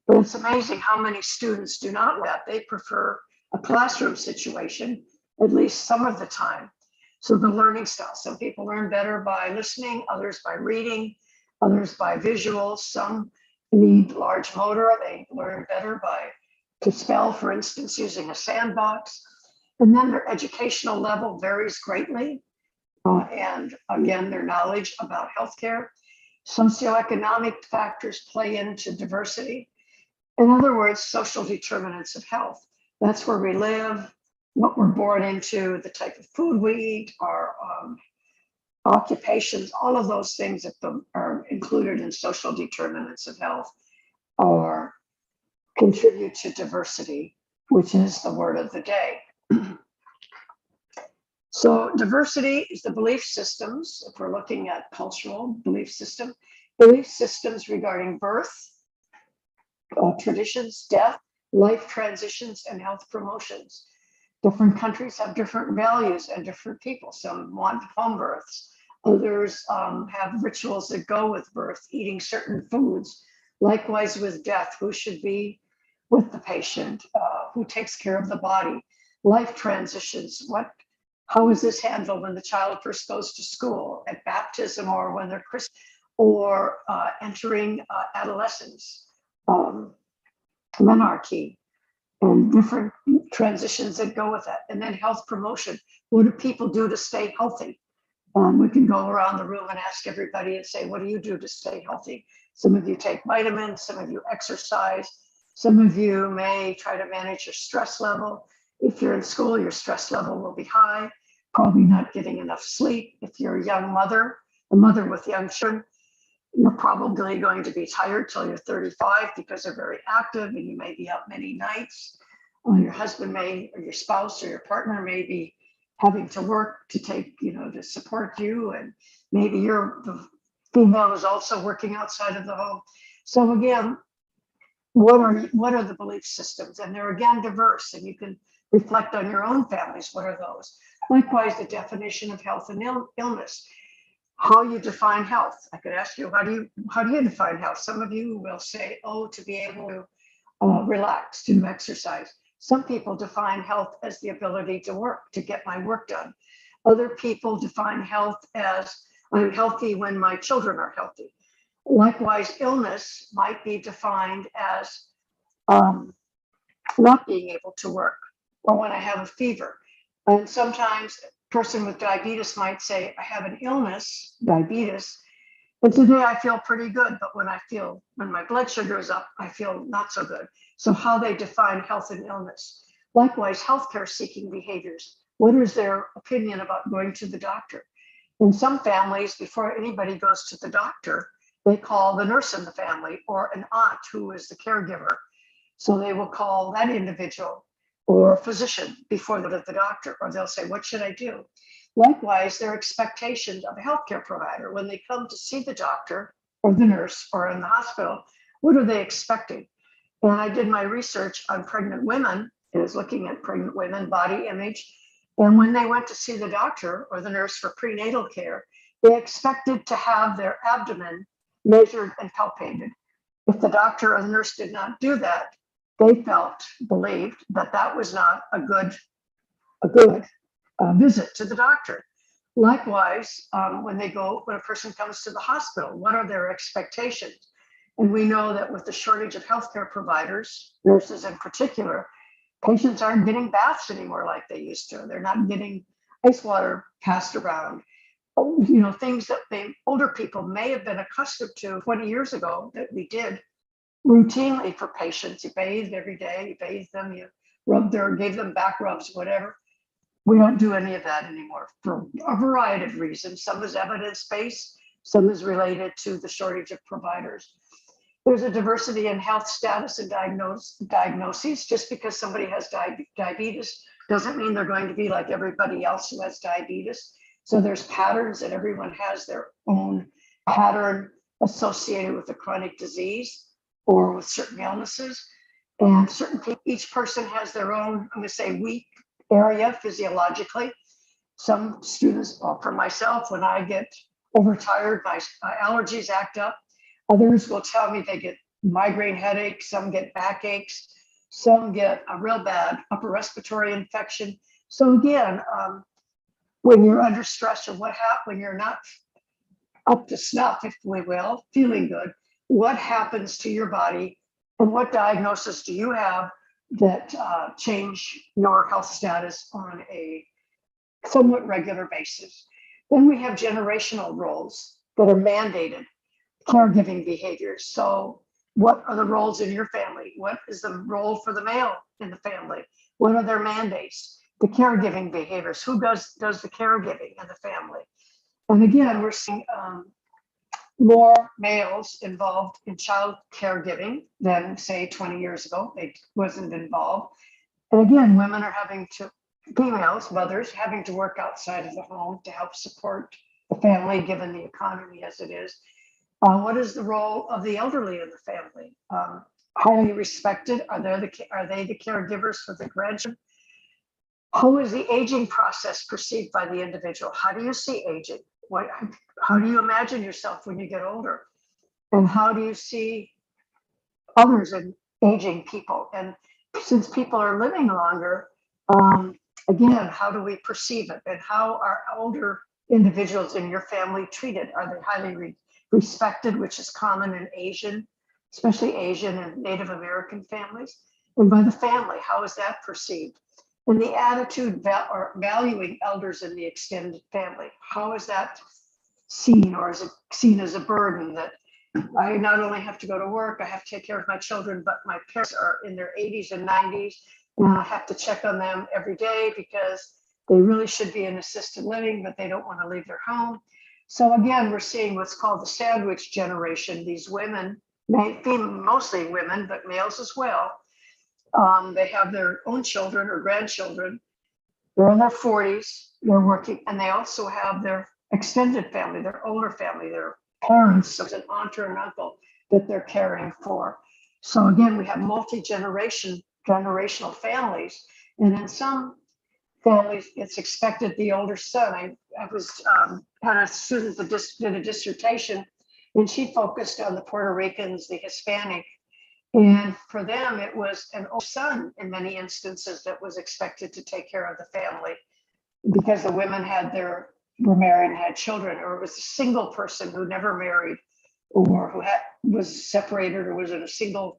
but it's amazing how many students do not like that. They prefer a classroom situation, at least some of the time. So the learning style, some people learn better by listening, others by reading, others by visuals. Some need large motor, they learn better by to spell, for instance, using a sandbox. And then their educational level varies greatly. And again, their knowledge about healthcare. Socioeconomic factors play into diversity. In other words, social determinants of health. That's where we live, what we're born into, the type of food we eat, our occupations, all of those things that are included in social determinants of health or contribute to diversity, which is the word of the day. So diversity is the belief systems, if we're looking at cultural belief systems regarding birth, traditions, death, life transitions, and health promotions. Different countries have different values and different people. Some want home births. Others have rituals that go with birth, eating certain foods. Likewise with death, who should be with the patient, who takes care of the body. Life transitions, how is this handled when the child first goes to school, at baptism, or when they're christened, or entering adolescence, menarche, and different transitions that go with that. And then health promotion. What do people do to stay healthy? We can go around the room and ask everybody and say, what do you do to stay healthy? Some of you take vitamins, some of you exercise, some of you may try to manage your stress level. If you're in school, your stress level will be high, probably not getting enough sleep. If you're a young mother, a mother with young children, you're probably going to be tired till you're 35 because they're very active and you may be up many nights. Your husband may, or your spouse or your partner may be having to work to to support you. And maybe the female is also working outside of the home. So again, what are the belief systems? And they're again diverse, and you can reflect on your own families. What are those? Likewise, the definition of health and illness. How you define health. I could ask you, how do you define health? Some of you will say, to be able to relax, to exercise. Some people define health as the ability to work, to get my work done. Other people define health as I'm healthy when my children are healthy. Likewise, illness might be defined as not being able to work, or when I have a fever. And sometimes a person with diabetes might say, I have an illness, diabetes, and today I feel pretty good, but when my blood sugar is up, I feel not so good. So how they define health and illness. Likewise, healthcare seeking behaviors. What is their opinion about going to the doctor? In some families, before anybody goes to the doctor, they call the nurse in the family or an aunt who is the caregiver. So they will call that individual or a physician before they go to the doctor, or they'll say, what should I do? Likewise, their expectations of a healthcare provider when they come to see the doctor or the nurse or in the hospital, what are they expecting? And I did my research on pregnant women. I was looking at pregnant women, body image. And when they went to see the doctor or the nurse for prenatal care, they expected to have their abdomen measured and palpated. If the doctor or the nurse did not do that, they believed that was not a good visit to the doctor. Likewise, when a person comes to the hospital, what are their expectations? And we know that with the shortage of healthcare providers, nurses in particular, patients aren't getting baths anymore like they used to. They're not getting ice water passed around. Things that older people may have been accustomed to 20 years ago that we did routinely for patients. You bathed every day, you bathed them, you gave them back rubs, whatever. We don't do any of that anymore for a variety of reasons. Some is evidence-based, some is related to the shortage of providers. There's a diversity in health status and diagnoses. Just because somebody has diabetes doesn't mean they're going to be like everybody else who has diabetes. So there's patterns, and everyone has their own pattern associated with a chronic disease. or with certain illnesses. And each person has their own, I'm going to say, weak area physiologically. Some students, well, for myself, when I get overtired, my allergies act up. Others will tell me they get migraine headaches, some get backaches, some get a real bad upper respiratory infection. So again, when you're under stress or when you're not up to snuff, if we will, feeling good, what happens to your body and what diagnosis do you have that change your health status on a somewhat regular basis? Then we have generational roles that are mandated, caregiving behaviors. So what are the roles in your family? What is the role for the male in the family? What are their mandates? The caregiving behaviors. Who does the caregiving in the family? And again, we're seeing more males involved in child caregiving than, say, 20 years ago. They wasn't involved. And again, women are females, mothers, having to work outside of the home to help support the family, given the economy as it is. What is the role of the elderly in the family? Highly respected? Are they the caregivers for the grandchildren? How is the aging process perceived by the individual? How do you see aging? How do you imagine yourself when you get older? And how do you see others in aging people? And since people are living longer, again, how do we perceive it? And how are older individuals in your family treated? Are they highly respected, which is common in Asian, especially Asian and Native American families? And by the family, how is that perceived? And the attitude or valuing elders in the extended family, how is that seen, or is it seen as a burden that I not only have to go to work, I have to take care of my children, but my parents are in their 80s and 90s, and I have to check on them every day because they really should be in assisted living, but they don't want to leave their home. So again, we're seeing what's called the sandwich generation. These women, mostly women, but males as well. They have their own children or grandchildren. They're in their 40s, they're working, and they also have their extended family, their older family, their parents, so an aunt or an uncle that they're caring for. So again, we have generational families. And in some families, it's expected the older son. I had a student that just did a dissertation, and she focused on the Puerto Ricans, the Hispanic. And for them, it was an old son in many instances that was expected to take care of the family because the women were married and had children, or it was a single person who never married or who was separated or was in a single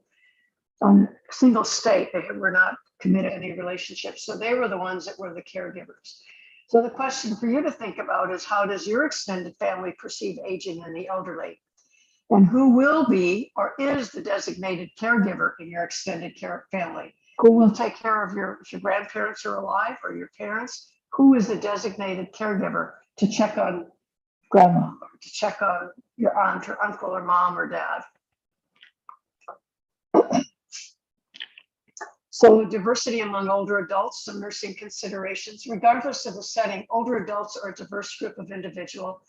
state. They were not committed to any relationships. So they were the ones that were the caregivers. So the question for you to think about is, how does your extended family perceive aging and the elderly? And who will be or is the designated caregiver in your extended care family? Who will take care of if your grandparents are alive or your parents? Who is the designated caregiver to check on grandma, or to check on your aunt or uncle or mom or dad? So diversity among older adults, some nursing considerations. Regardless of the setting, older adults are a diverse group of individuals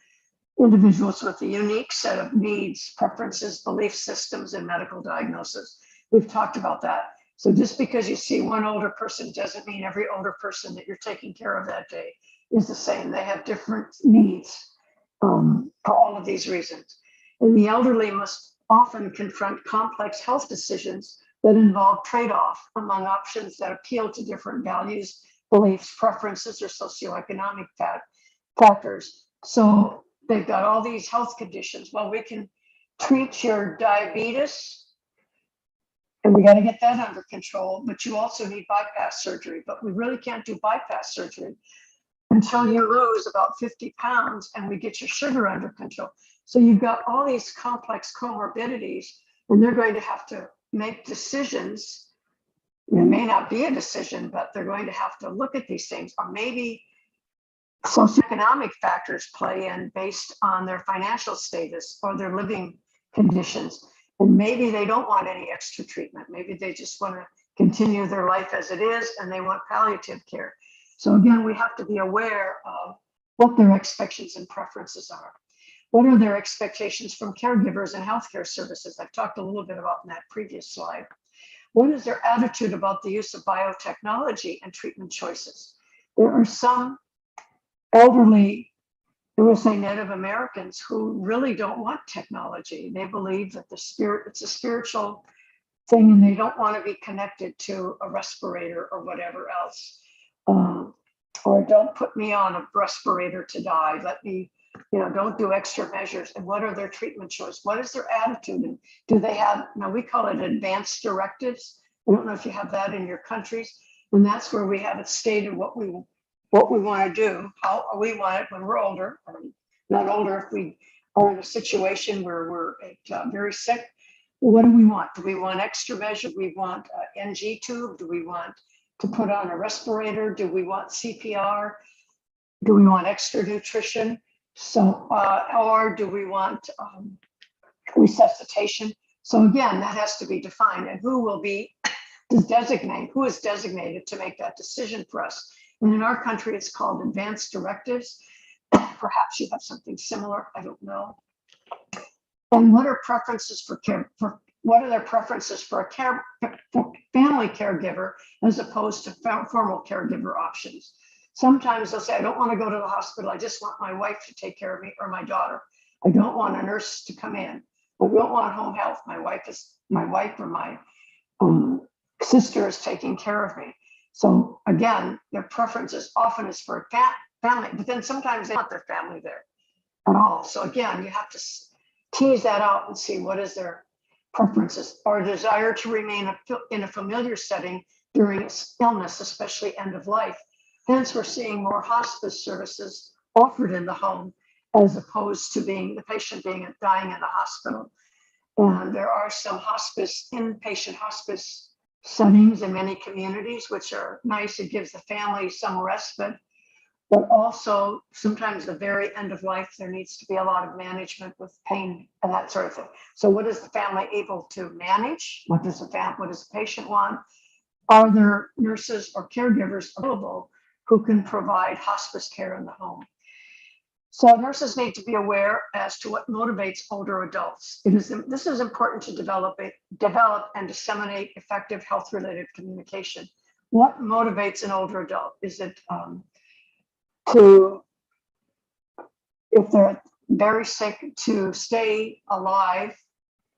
with a unique set of needs, preferences, belief systems, and medical diagnosis. We've talked about that. So just because you see one older person doesn't mean every older person that you're taking care of that day is the same. They have different needs for all of these reasons. And the elderly must often confront complex health decisions that involve trade-off among options that appeal to different values, beliefs, preferences, or socioeconomic factors. So they've got all these health conditions. Well, we can treat your diabetes, and we got to get that under control, but you also need bypass surgery. But we really can't do bypass surgery until you lose about 50 pounds and we get your sugar under control. So you've got all these complex comorbidities, and they're going to have to make decisions. It may not be a decision, but they're going to have to look at these things, or maybe socioeconomic factors play in based on their financial status or their living conditions. And maybe they don't want any extra treatment. Maybe they just want to continue their life as it is, and they want palliative care. So again, we have to be aware of what their expectations and preferences are. What are their expectations from caregivers and healthcare services? I've talked a little bit about in that previous slide. What is their attitude about the use of biotechnology and treatment choices? There are some elderly, I would say Native Americans, who really don't want technology. They believe that it's a spiritual thing and they don't want to be connected to a respirator or whatever else. Or don't put me on a respirator to die. Let me, don't do extra measures. And what are their treatment choices? What is their attitude? And do they have, now we call it advanced directives. I don't know if you have that in your countries. And that's where we have it stated what we want to do, how we want it when we're older, or not older, if we are in a situation where we're very sick. What do we want? Do we want extra measure? Do we want an NG tube? Do we want to put on a respirator? Do we want CPR? Do we want extra nutrition? So, or do we want resuscitation? So again, that has to be defined, and who is designated to make that decision for us. And in our country, it's called advanced directives. Perhaps you have something similar, I don't know. And what are preferences what are their preferences for family caregiver as opposed to formal caregiver options? Sometimes they'll say, I don't want to go to the hospital. I just want my wife to take care of me, or my daughter. I don't want a nurse to come in. I don't want home health. My wife or my sister is taking care of me. So again, their preferences often is for a family, but then sometimes they want their family there at all. So again, you have to tease that out and see what is their preferences, or desire to remain in a familiar setting during illness, especially end of life. Hence, we're seeing more hospice services offered in the home as opposed to the patient dying in the hospital. And there are some inpatient hospice settings in many communities, which are nice. It gives the family some respite, but also sometimes the very end of life, there needs to be a lot of management with pain and that sort of thing. So what is the family able to manage? What does the patient want? Are there nurses or caregivers available who can provide hospice care in the home? So nurses need to be aware as to what motivates older adults. This is important to develop and disseminate effective health-related communication. What motivates an older adult? Is it if they're very sick, to stay alive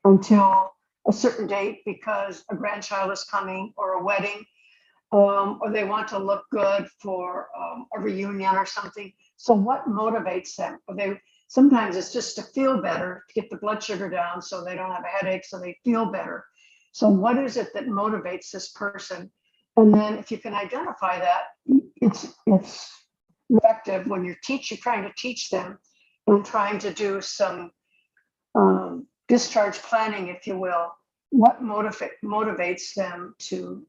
until a certain date because a grandchild is coming or a wedding, or they want to look good for a reunion or something? So what motivates them? Sometimes it's just to feel better, to get the blood sugar down so they don't have a headache, so they feel better. So what is it that motivates this person? And then if you can identify that, it's effective when you're trying to teach them and trying to do some discharge planning, if you will. What motivates them to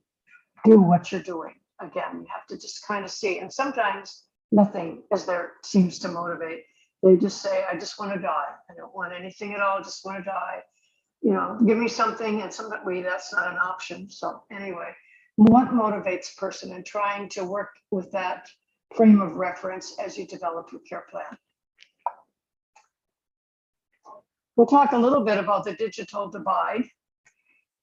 do what you're doing? Again, you have to just kind of see. And sometimes nothing seems to motivate. They just say, I just want to die. I don't want anything at all. I just want to die. Give me something, and that's not an option. So anyway, what motivates a person, and trying to work with that frame of reference as you develop your care plan. We'll talk a little bit about the digital divide.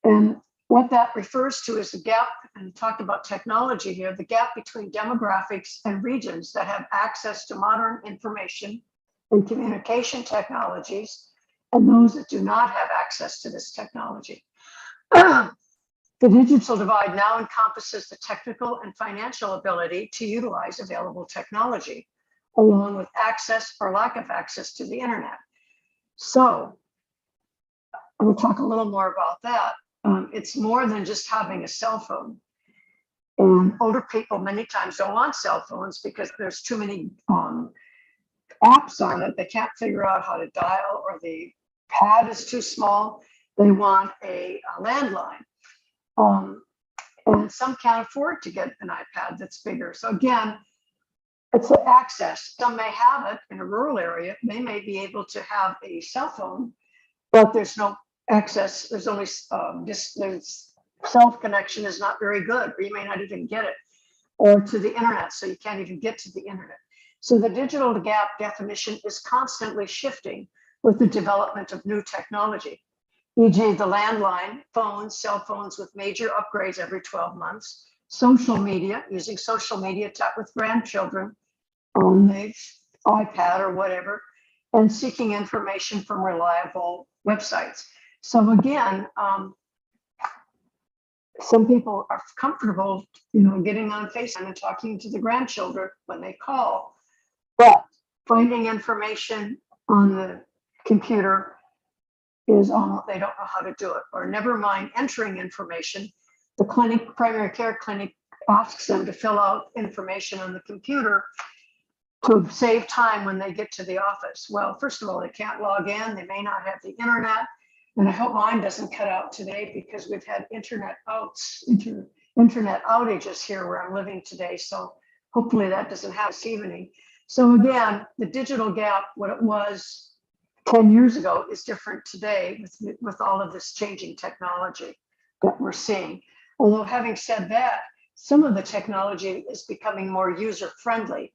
And what that refers to is the gap, and talked about technology here, the gap between demographics and regions that have access to modern information and communication technologies and those that do not have access to this technology. The digital divide now encompasses the technical and financial ability to utilize available technology, along with access or lack of access to the internet. So we'll talk a little more about that. It's more than just having a cell phone. And older people many times don't want cell phones because there's too many apps on it. They can't figure out how to dial, or the pad is too small. They want a landline. And some can't afford to get an iPad that's bigger. So again, it's access. Some may have it in a rural area. They may be able to have a cell phone, but there's no access. There's only cell connection is not very good, or you may not even get it, or to the internet. So you can't even get to the internet. So the digital gap definition is constantly shifting with the development of new technology, e.g. the landline, phones, cell phones with major upgrades every 12 months, social media, using social media to chat with grandchildren on the iPad or whatever, and seeking information from reliable websites. So again, some people are comfortable, getting on FaceTime and talking to the grandchildren when they call, but finding information on the computer is almost, they don't know how to do it, or never mind entering information. The primary care clinic asks them to fill out information on the computer to save time when they get to the office. Well, first of all, they can't log in. They may not have the internet. And I hope mine doesn't cut out today because we've had internet outages here where I'm living today. So hopefully that doesn't happen this evening. So again, the digital gap, what it was 10 years ago, is different today with all of this changing technology that we're seeing. Although having said that, some of the technology is becoming more user-friendly.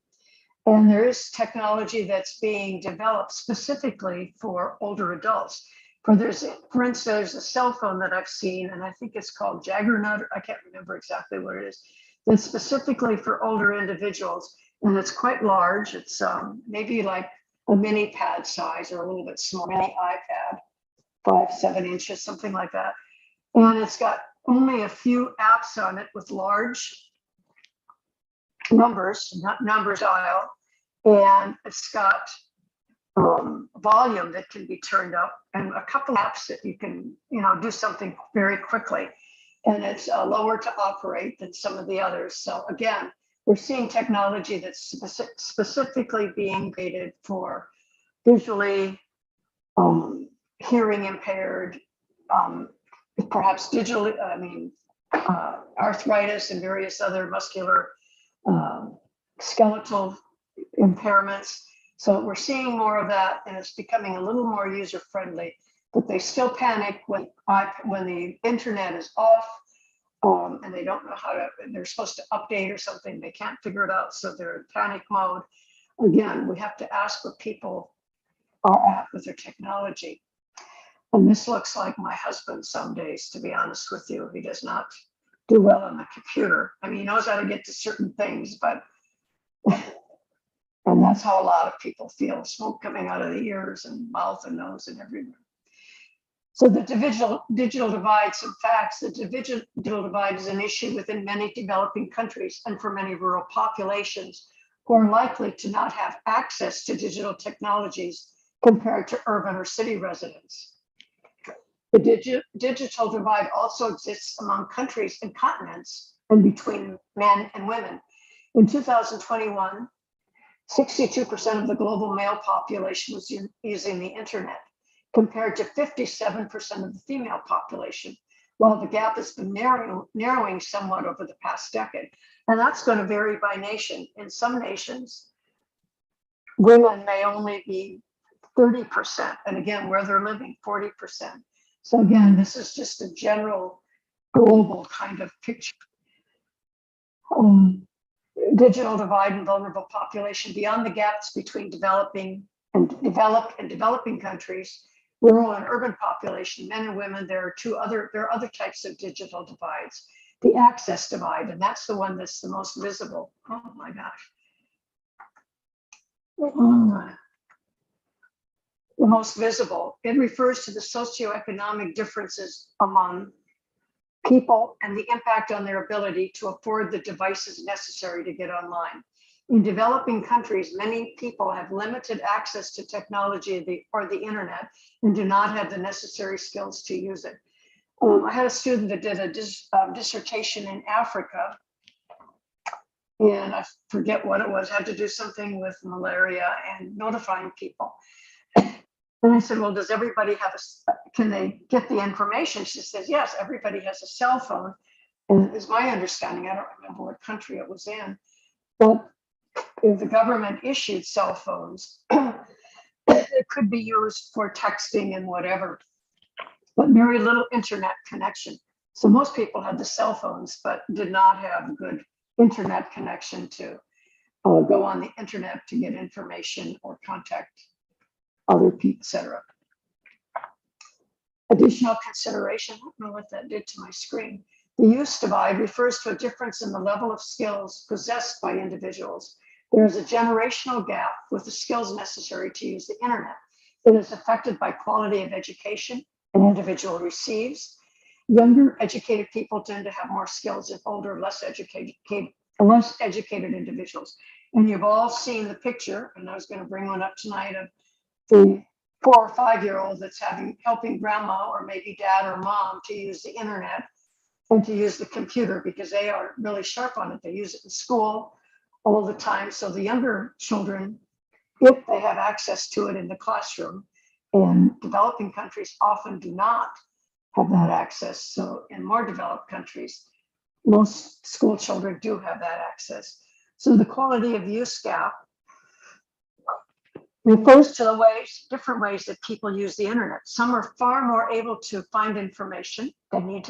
And there is technology that's being developed specifically for older adults. For instance, there's a cell phone that I've seen, and I think it's called Jaggernaut. I can't remember exactly what it is. That's specifically for older individuals, and it's quite large. It's maybe like a mini pad size or a little bit smaller, mini iPad, 5-7 inches, something like that. And it's got only a few apps on it with large numbers, not number dial, and it's got volume that can be turned up, and a couple apps that you can, do something very quickly. And it's lower to operate than some of the others. So again, we're seeing technology that's specifically being created for visually, hearing impaired, perhaps arthritis and various other muscular, skeletal impairments. So we're seeing more of that, and it's becoming a little more user-friendly, but they still panic when the internet is off, and they don't know how to, they're supposed to update or something, they can't figure it out, so they're in panic mode. Again, we have to ask what people are at with their technology. And this looks like my husband some days, to be honest with you. He does not do well on the computer. I mean, he knows how to get to certain things, but and that's how a lot of people feel, smoke coming out of the ears and mouth and nose and everywhere. So the digital divide, some facts, the digital divide is an issue within many developing countries and for many rural populations who are likely to not have access to digital technologies compared to urban or city residents. The digital divide also exists among countries and continents and between men and women. In 2021, 62% of the global male population was using the internet, compared to 57% of the female population, while the gap has been narrowing somewhat over the past decade. And that's going to vary by nation. In some nations, women may only be 30%, and again, where they're living, 40%. So again, this is just a general global kind of picture. Digital divide and vulnerable population beyond the gaps between developed and developing countries, rural and urban population, men and women. There are other types of digital divides. The access divide, and that's the one that's the most visible. Oh my gosh. The most visible. It refers to the socioeconomic differences among people and the impact on their ability to afford the devices necessary to get online. In developing countries, many people have limited access to technology or the internet and do not have the necessary skills to use it. I had a student that did a dissertation in Africa, and I forget what it was, had to do something with malaria and notifying people. And I said, well, does everybody have can they get the information? She says, yes, everybody has a cell phone. And it is my understanding, I don't remember what country it was in, but if the government issued cell phones, it could be used for texting and whatever, but very little internet connection. So most people had the cell phones, but did not have good internet connection to go on the internet to get information or contact other people, etc. Additional consideration, I don't know what that did to my screen. The use divide refers to a difference in the level of skills possessed by individuals. There is a generational gap with the skills necessary to use the internet. It is affected by quality of education an individual receives. Younger educated people tend to have more skills than older, less educated individuals. And you've all seen the picture, and I was going to bring one up tonight, of the 4 or 5-year-old that's helping grandma or maybe dad or mom to use the internet and to use the computer, because they are really sharp on it. They use it in school all the time. So the younger children, if they have access to it in the classroom, and developing countries often do not have that access. So in more developed countries, most school children do have that access. So the quality of use gap refers to the different ways that people use the internet. Some are far more able to find information they need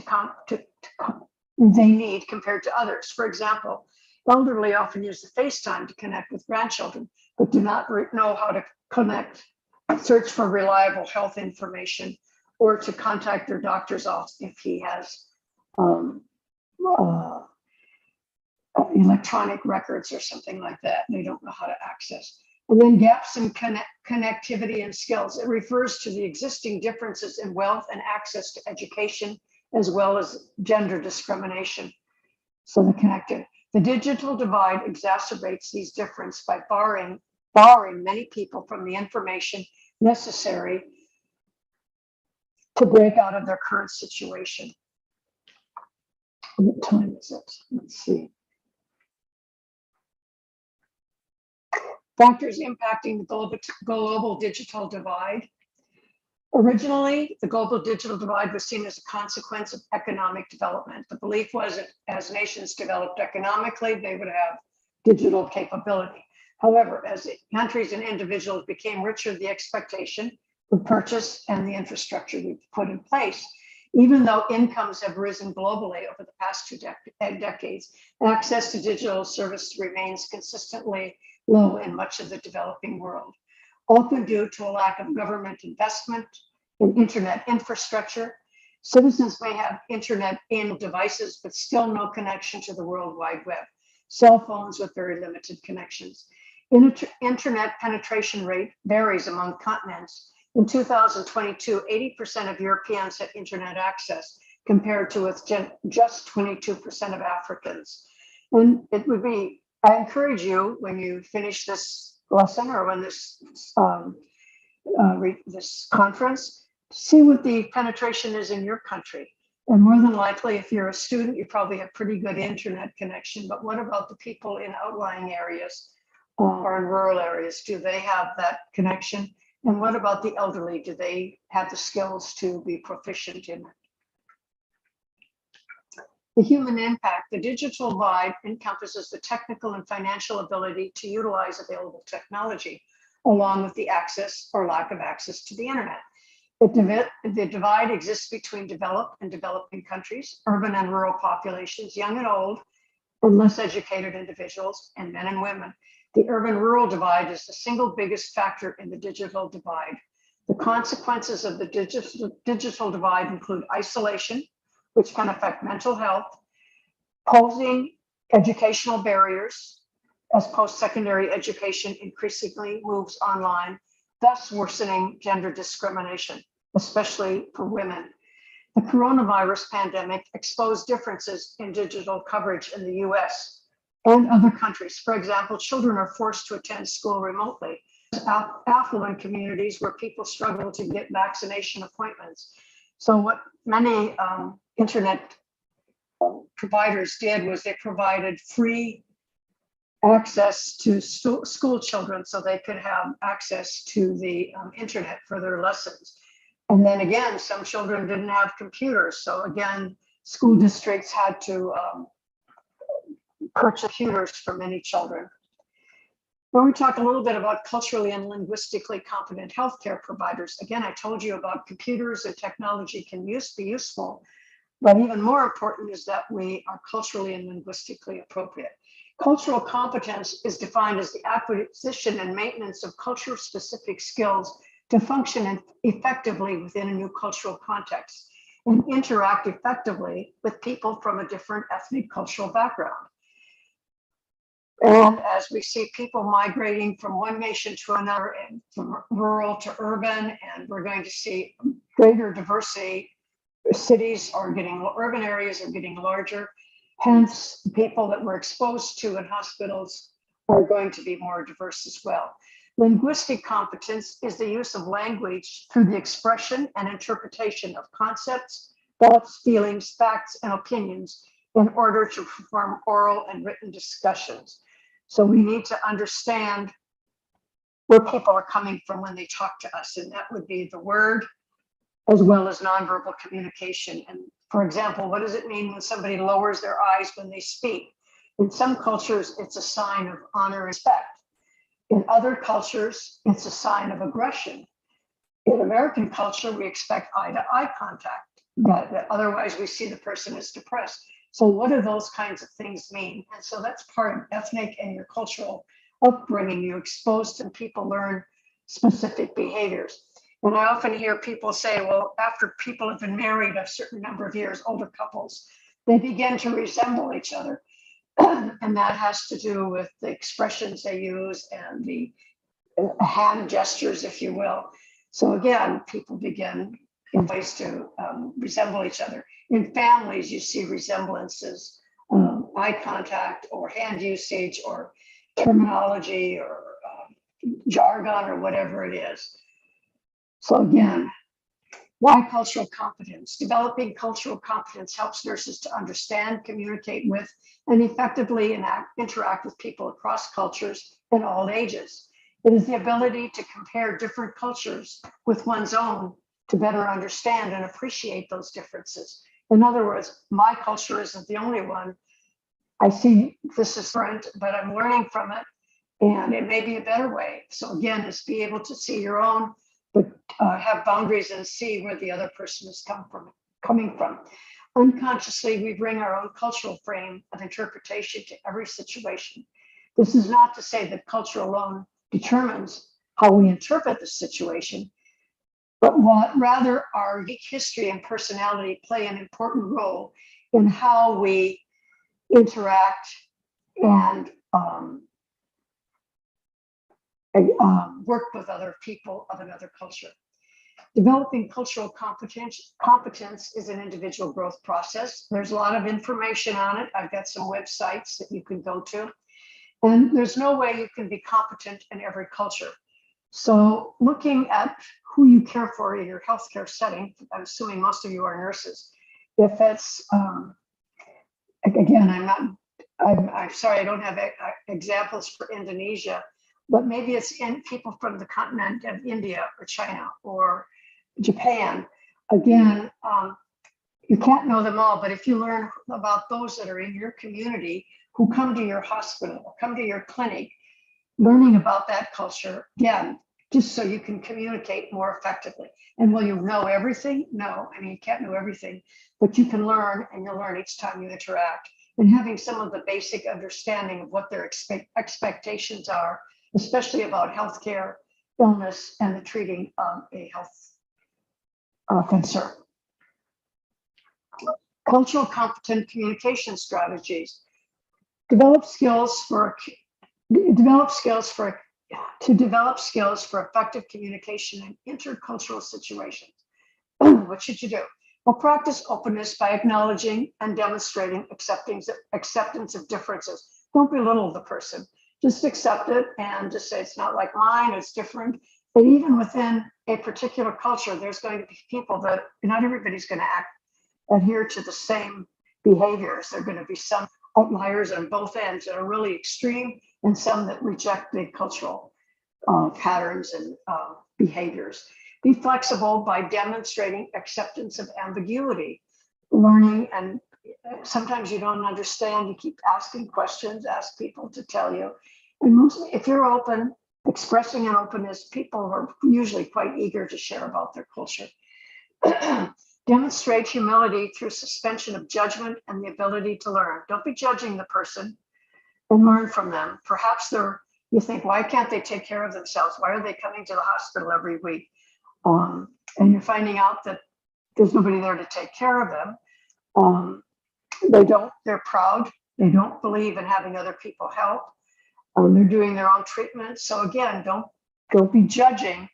compared to others. For example, elderly often use the FaceTime to connect with grandchildren, but do not know how to search for reliable health information, or to contact their doctor's office if he has electronic records or something like that. They don't know how to access. And then gaps in connectivity and skills. It refers to the existing differences in wealth and access to education, as well as gender discrimination. So the digital divide exacerbates these differences by barring many people from the information necessary to break out of their current situation. What time is it? Let's see. Factors impacting the global digital divide. Originally, the global digital divide was seen as a consequence of economic development. The belief was that as nations developed economically, they would have digital capability. However, as countries and individuals became richer, the expectation would purchase and the infrastructure we put in place. Even though incomes have risen globally over the past 2 decades, access to digital service remains consistently low in much of the developing world, often due to a lack of government investment in internet infrastructure. Citizens may have internet-enabled devices, but still no connection to the World Wide Web. Cell phones with very limited connections. Internet penetration rate varies among continents. In 2022, 80% of Europeans had internet access, compared to with just 22% of Africans. And it would be, I encourage you, when you finish this lesson or when this conference, see what the penetration is in your country. And more than likely, if you're a student, you probably have pretty good internet connection. But what about the people in outlying areas or in rural areas? Do they have that connection? And what about the elderly? Do they have the skills to be proficient in it? The human impact. The digital divide encompasses the technical and financial ability to utilize available technology, along with the access or lack of access to the internet. The divide exists between developed and developing countries, urban and rural populations, young and old, and less educated individuals, and men and women. The urban-rural divide is the single biggest factor in the digital divide. The consequences of the digital divide include isolation, which can affect mental health, posing educational barriers as post-secondary education increasingly moves online, thus worsening gender discrimination, especially for women. The coronavirus pandemic exposed differences in digital coverage in the US and other countries. For example, children are forced to attend school remotely. Affluent communities where people struggle to get vaccination appointments. So what many internet providers did was they provided free access to school children so they could have access to the internet for their lessons. And then again, some children didn't have computers. So again, school districts had to purchase computers for many children. When we talk a little bit about culturally and linguistically competent healthcare providers, again, I told you about computers and technology can be useful, but even more important is that we are culturally and linguistically appropriate. Cultural competence is defined as the acquisition and maintenance of culture-specific skills to function effectively within a new cultural context and interact effectively with people from a different ethnic cultural background. And as we see people migrating from one nation to another and from rural to urban, and we're going to see greater diversity, cities are getting, urban areas are getting larger. Hence, people that we're exposed to in hospitals are going to be more diverse as well. Linguistic competence is the use of language through the expression and interpretation of concepts, thoughts, feelings, facts, and opinions in order to perform oral and written discussions. So we need to understand where people are coming from when they talk to us, and that would be the word as well as nonverbal communication. And for example, what does it mean when somebody lowers their eyes when they speak? In some cultures, it's a sign of honor and respect. In other cultures, it's a sign of aggression. In American culture, we expect eye-to-eye contact, but otherwise we see the person as depressed. So what do those kinds of things mean? And so that's part of ethnic and your cultural upbringing. You're exposed and people learn specific behaviors. And I often hear people say, well, after people have been married a certain number of years, older couples, they begin to resemble each other. And that has to do with the expressions they use and the hand gestures, if you will. So again, people begin in ways to resemble each other. In families, you see resemblances, eye contact or hand usage or terminology or jargon or whatever it is. So again, why cultural competence? Developing cultural competence helps nurses to understand, communicate with, and effectively interact with people across cultures and all ages. It is the ability to compare different cultures with one's own to better understand and appreciate those differences. In other words, my culture isn't the only one. I see this is different, but I'm learning from it, and it may be a better way. So again, is be able to see your own, but have boundaries and see where the other person is coming from. Unconsciously, we bring our own cultural frame of interpretation to every situation. This is not to say that culture alone determines how we interpret the situation, but what rather our unique history and personality play an important role in how we interact and work with other people of another culture. Developing cultural competence is an individual growth process. There's a lot of information on it. I've got some websites that you can go to. And there's no way you can be competent in every culture. So looking at who you care for in your healthcare setting, I'm assuming most of you are nurses. If it's, again, I'm sorry, I don't have examples for Indonesia, but maybe it's in people from the continent of India or China or Japan. Again, you can't know them all, but if you learn about those that are in your community who come to your hospital or come to your clinic, learning about that culture, again, just so you can communicate more effectively. And will you know everything? No, I mean, you can't know everything, but you can learn, and you'll learn each time you interact. And having some of the basic understanding of what their expectations are, especially about healthcare, illness, and the treating of a health concern. Cultural competent communication strategies. Develop skills for effective communication in intercultural situations. What should you do? Well, practice openness by acknowledging and demonstrating acceptance of differences. Don't belittle the person. Just accept it and just say it's not like mine, it's different. But even within a particular culture, there's going to be people that not everybody's going to adhere to the same behaviors. There are going to be some outliers on both ends that are really extreme and some that reject the cultural patterns and behaviors. Be flexible by demonstrating acceptance of ambiguity, learning, and sometimes you don't understand, you keep asking questions, ask people to tell you. And mostly, if you're open, expressing an openness, people are usually quite eager to share about their culture. Demonstrate humility through suspension of judgment and the ability to learn. Don't be judging the person. and learn from them. Perhaps you think, why can't they take care of themselves? Why are they coming to the hospital every week? And you're finding out that there's nobody there to take care of them. They're proud. They don't believe in having other people help. They're doing their own treatment. So again, don't be judging,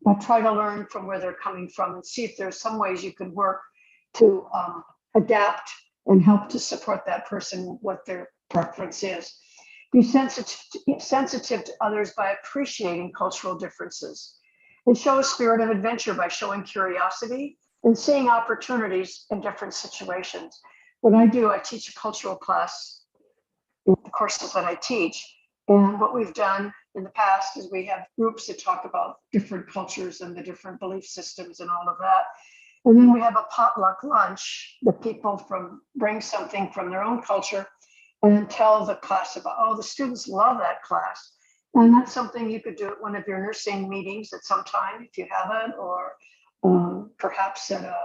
but try to learn from where they're coming from and see if there's some ways you could work to adapt and help to support that person, what their preference is. Be sensitive to others by appreciating cultural differences, and show a spirit of adventure by showing curiosity and seeing opportunities in different situations. What I do, I teach a cultural class in the courses that I teach. And what we've done in the past is we have groups that talk about different cultures and the different belief systems and all of that. And then we have a potluck lunch that people bring something from their own culture and tell the class about. Oh, the students love that class. And that's something you could do at one of your nursing meetings at some time if you haven't, or perhaps at a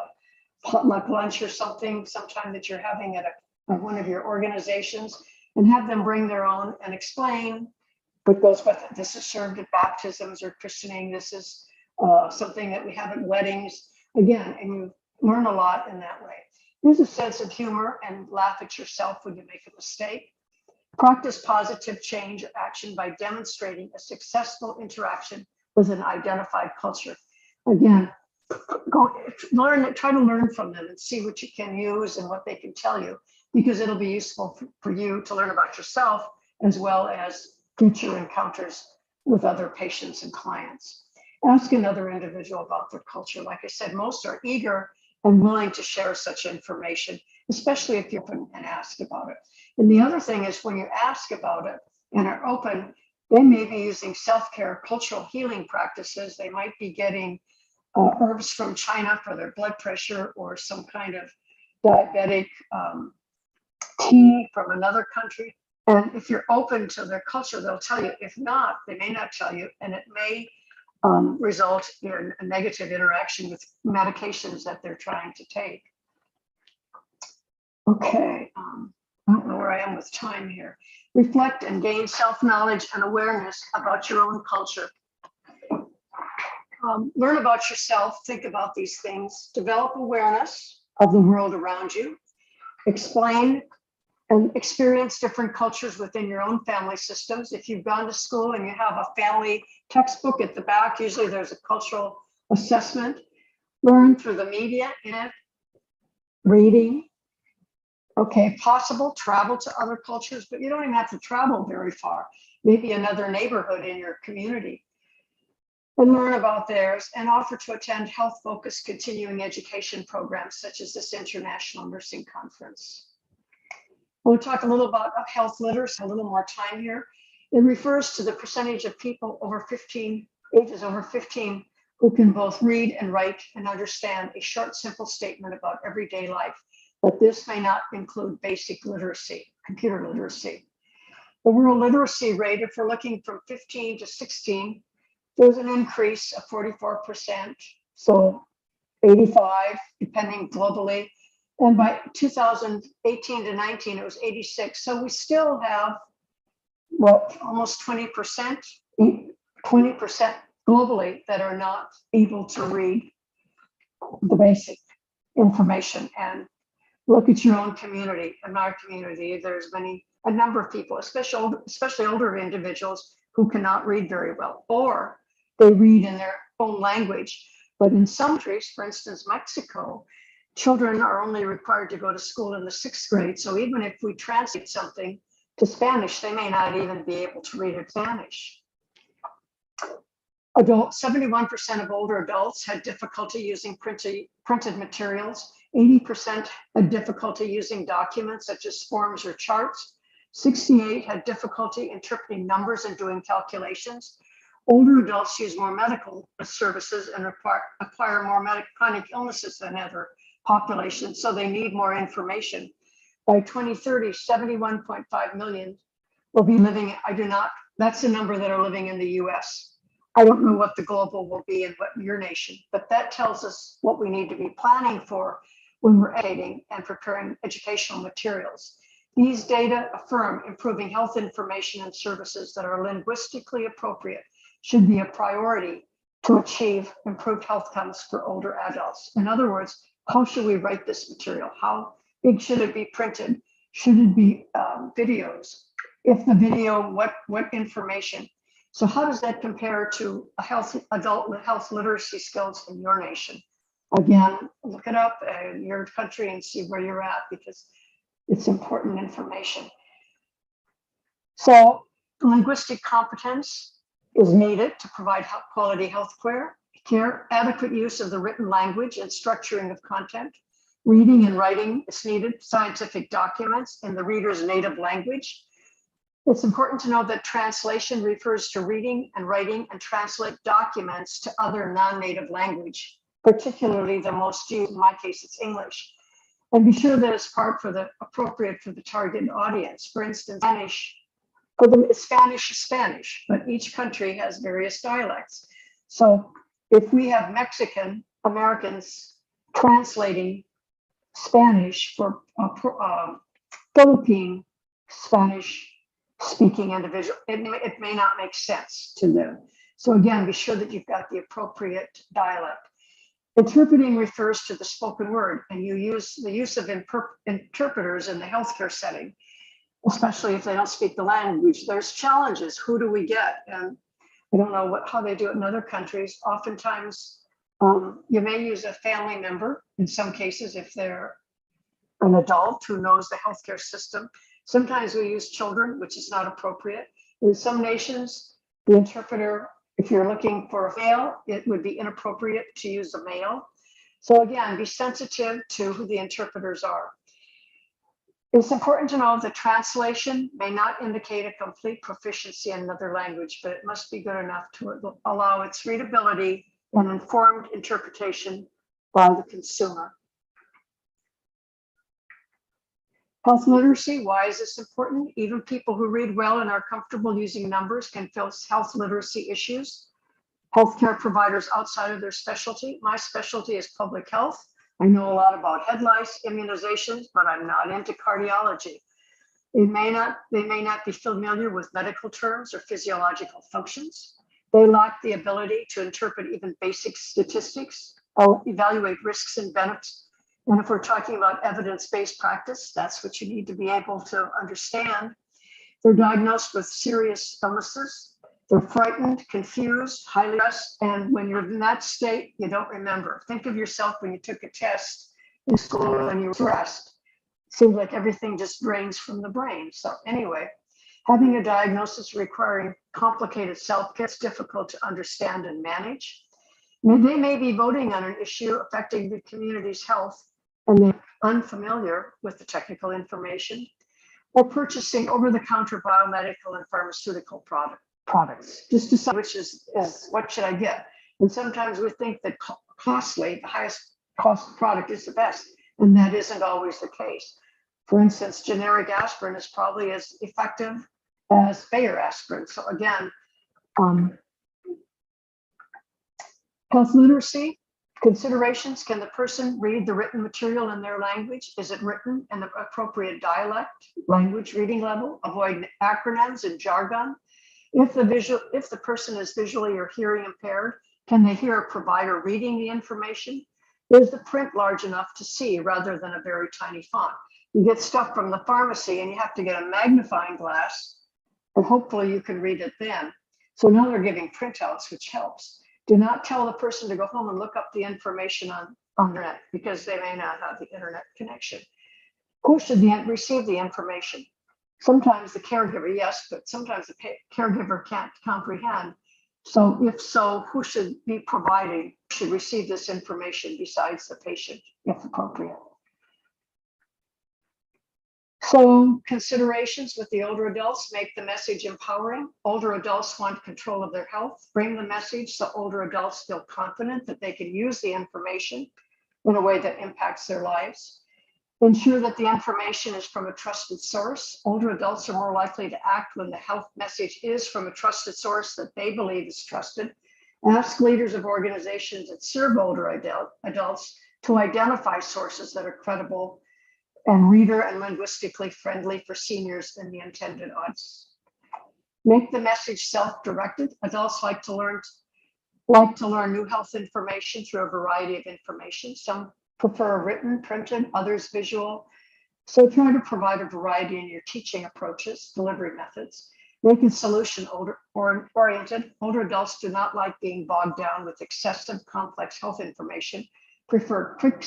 potluck lunch or something sometime that you're having at one of your organizations, and have them bring their own and explain what goes with it. This is served at baptisms or christening. This is something that we have at weddings. Again, and you learn a lot in that way. Use a sense of humor and laugh at yourself when you make a mistake. Practice positive change or action by demonstrating a successful interaction with an identified culture. Again, try to learn from them and see what you can use and what they can tell you, because it'll be useful for you to learn about yourself as well as future encounters with other patients and clients. Ask another individual about their culture. Like I said, most are eager and willing to share such information, especially if you're open and ask about it. And the other thing is, when you ask about it and are open, they may be using self-care, cultural healing practices. They might be getting herbs from China for their blood pressure, or some kind of diabetic tea from another country. And if you're open to their culture, they'll tell you. If not, they may not tell you, and it may result in a negative interaction with medications that they're trying to take. Okay, I don't know where I am with time here. Reflect and gain self-knowledge and awareness about your own culture. Learn about yourself, think about these things, develop awareness of the world around you, explain and experience different cultures within your own family systems. If you've gone to school and you have a family textbook at the back, usually there's a cultural assessment. Learn through the media, reading. Okay, possible, travel to other cultures, but you don't even have to travel very far. Maybe another neighborhood in your community. And learn about theirs, and offer to attend health-focused continuing education programs such as this International Nursing Conference. We'll talk a little about health literacy, a little more time here. It refers to the percentage of people ages over 15, who can both read and write and understand a short, simple statement about everyday life. But this may not include basic literacy, computer literacy. The world literacy rate, if we're looking from 15 to 16, there's an increase of 44%, so 85, depending globally. And by 2018 to 19, it was 86. So we still have, well, almost 20% globally that are not able to read the basic information. And look at your own community. In our community, there's a number of people, especially older individuals, who cannot read very well, or they read in their own language. But in some countries, for instance, Mexico, children are only required to go to school in the 6th grade. So even if we translate something to Spanish, they may not even be able to read in Spanish. 71% of older adults had difficulty using printed materials. 80% had difficulty using documents such as forms or charts. 68% had difficulty interpreting numbers and doing calculations. Older adults use more medical services and acquire more chronic illnesses than other populations, so they need more information. By 2030, 71.5 million will be living, that's the number that are living in the US. I don't know what the global will be in your nation, but that tells us what we need to be planning for when we're educating and preparing educational materials. These data affirm improving health information and services that are linguistically appropriate should be a priority to achieve improved health outcomes for older adults. In other words, how should we write this material? How big should it be printed? Should it be videos? If the video, what information? So how does that compare to adult health literacy skills in your nation? Again, look it up in your country and see where you're at, because it's important information. So linguistic competence is needed to provide quality health care, adequate use of the written language and structuring of content. Reading and writing is needed, scientific documents in the reader's native language. It's important to know that translation refers to reading and writing and translate documents to other non-native language, particularly the most used, in my case, it's English. And be sure that it's appropriate for the target audience. For instance, Spanish is Spanish, but each country has various dialects. So if we have Mexican Americans translating Spanish for Philippine Spanish speaking individual, it may not make sense to them. So again, be sure that you've got the appropriate dialect. Interpreting refers to the spoken word, and the use of interpreters in the healthcare setting, especially if they don't speak the language. There's challenges. Who do we get? And I don't know how they do it in other countries. Oftentimes, you may use a family member in some cases if they're an adult who knows the healthcare system. Sometimes we use children, which is not appropriate. In some nations, the interpreter, if you're looking for a male, it would be inappropriate to use a male. So again, be sensitive to who the interpreters are. It's important to know that translation may not indicate a complete proficiency in another language, but it must be good enough to allow its readability and informed interpretation by the consumer. Health literacy, why is this important? Even people who read well and are comfortable using numbers can face health literacy issues. Healthcare providers outside of their specialty. My specialty is public health. I know a lot about head lice, immunizations, but I'm not into cardiology. They may not be familiar with medical terms or physiological functions. They lack the ability to interpret even basic statistics or evaluate risks and benefits. And if we're talking about evidence-based practice, that's what you need to be able to understand. They're diagnosed with serious illnesses. They're frightened, confused, highly stressed, and when you're in that state, you don't remember. Think of yourself when you took a test in school and you were stressed. Seems like everything just drains from the brain. So anyway, having a diagnosis requiring complicated self-care is difficult to understand and manage. They may be voting on an issue affecting the community's health, and they're unfamiliar with the technical information, or purchasing over-the-counter biomedical and pharmaceutical products, just decide which is what should I get. And sometimes we think that costly, the highest cost product is the best, and that isn't always the case. For instance, generic aspirin is probably as effective as Bayer aspirin. So again, health literacy considerations. Can the person read the written material in their language? Is it written in the appropriate dialect, language reading level? Avoid acronyms and jargon. If the person is visually or hearing impaired, can they hear a provider reading the information? Is the print large enough to see rather than a very tiny font? You get stuff from the pharmacy and you have to get a magnifying glass, and hopefully you can read it then. So now they're giving printouts, which helps. Do not tell the person to go home and look up the information on the internet, because they may not have the internet connection. Who should receive the information? Sometimes the caregiver, yes, but sometimes the caregiver can't comprehend. So if so, who should receive this information besides the patient, if appropriate? So considerations with the older adults: make the message empowering. Older adults want control of their health. Bring the message so older adults feel confident that they can use the information in a way that impacts their lives. Ensure that the information is from a trusted source. Older adults are more likely to act when the health message is from a trusted source that they believe is trusted. Ask leaders of organizations that serve older adults to identify sources that are credible and reader and linguistically friendly for seniors in the intended audience. Make the message self-directed. Adults like to learn new health information through a variety of information. Some prefer written, printed, others visual. So try to provide a variety in your teaching approaches, delivery methods. Make it solution-oriented. Older adults do not like being bogged down with excessive complex health information, prefer quick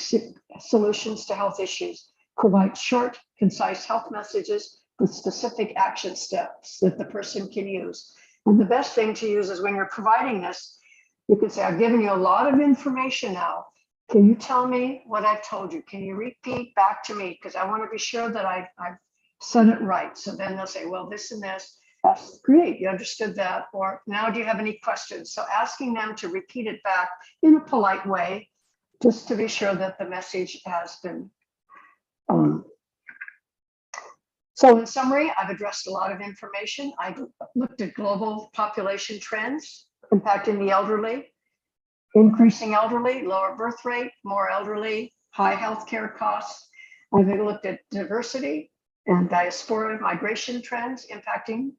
solutions to health issues. Provide short, concise health messages with specific action steps that the person can use. And the best thing to use is when you're providing this, you can say, I've given you a lot of information now. Can you tell me what I've told you? Can you repeat back to me? Because I want to be sure that I've said it right. So then they'll say, well, this and this. That's great, you understood that. Or now do you have any questions? So asking them to repeat it back in a polite way, just to be sure that the message has been. So in summary, I've addressed a lot of information. I looked at global population trends impacting the elderly, increasing elderly, lower birth rate, more elderly, high healthcare costs. I've looked at diversity and diaspora migration trends impacting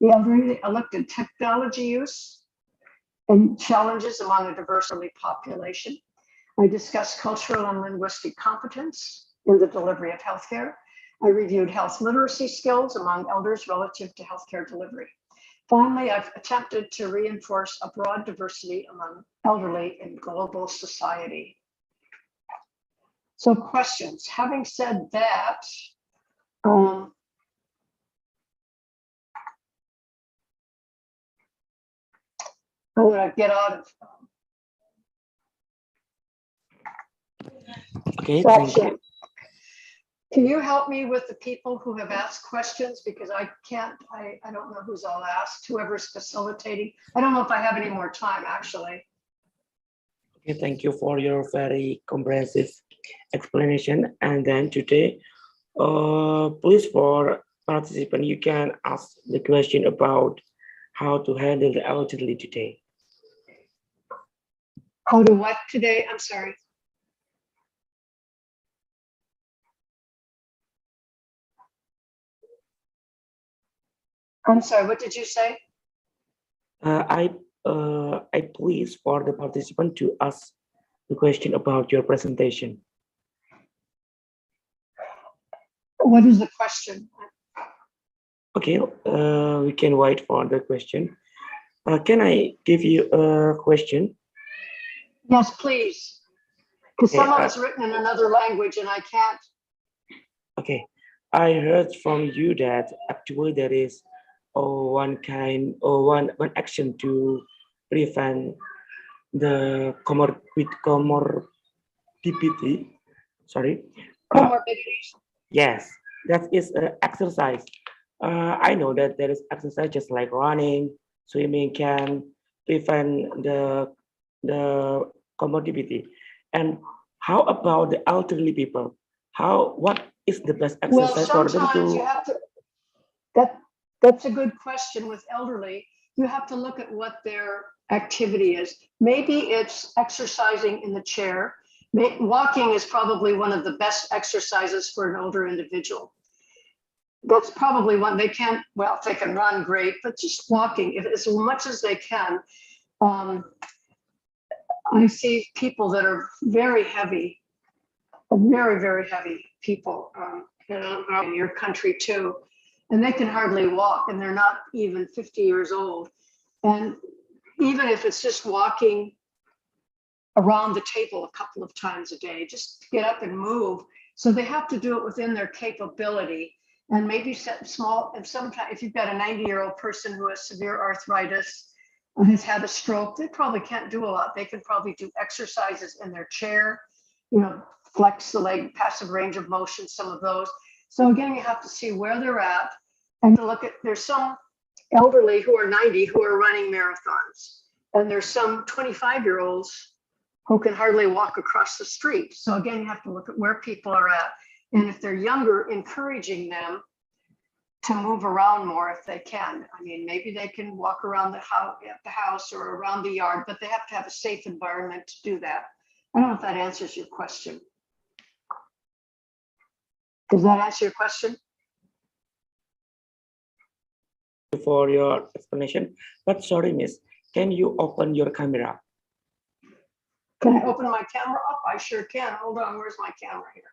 the elderly. I looked at technology use and challenges among a diverse elderly population. I discussed cultural and linguistic competence in the delivery of healthcare. I reviewed health literacy skills among elders relative to healthcare delivery. Finally, I've attempted to reinforce a broad diversity among elderly in global society. So questions. Having said that, how would I get out of Okay, thank you. Can you help me with the people who have asked questions? Because I don't know who's all asked, whoever's facilitating. I don't know if I have any more time, actually. Okay, thank you for your very comprehensive explanation. And then today, please for participant, you can ask the question about how to handle the elderly today. How to what today? I'm sorry. I'm sorry, what did you say? I please for the participant to ask the question about your presentation. What is the question? Okay, we can wait for the question. Can I give you a question? Yes, please. Because Okay, some of it's written in another language and I can't. Okay, I heard from you that actually there is one action to prevent the comorbidity. Sorry. Comorbidities. Yes, that is exercise. I know that there is exercise just like running, swimming can prevent the comorbidity. And how about the elderly people? What is the best Well, exercise for them sometimes you to? have to, that's a good question with elderly. You have to look at what their activity is. Maybe it's exercising in the chair. Walking is probably one of the best exercises for an older individual. That's probably one they can't, well, if they can run, great, but just walking as much as they can. I see people that are very heavy, very, very heavy people in your country too, and they can hardly walk and they're not even 50 years old. And even if it's just walking around the table a couple of times a day, just to get up and move. So they have to do it within their capability and maybe set small. And sometimes if you've got a 90-year-old person who has severe arthritis, has had a stroke, they probably can't do a lot. They can probably do exercises in their chair, flex the leg, passive range of motion, some of those. So again, you have to see where they're at and to look at, there's some elderly who are 90 who are running marathons. And there's some 25-year-olds who can hardly walk across the street. So again, you have to look at where people are at. And if they're younger, encouraging them to move around more if they can. I mean, maybe they can walk around the house or around the yard, but they have to have a safe environment to do that. I don't know if that answers your question. Does that answer your question? For your explanation, but sorry, Miss, can you open your camera? Can I open my camera up? I sure can. Hold on, where's my camera here?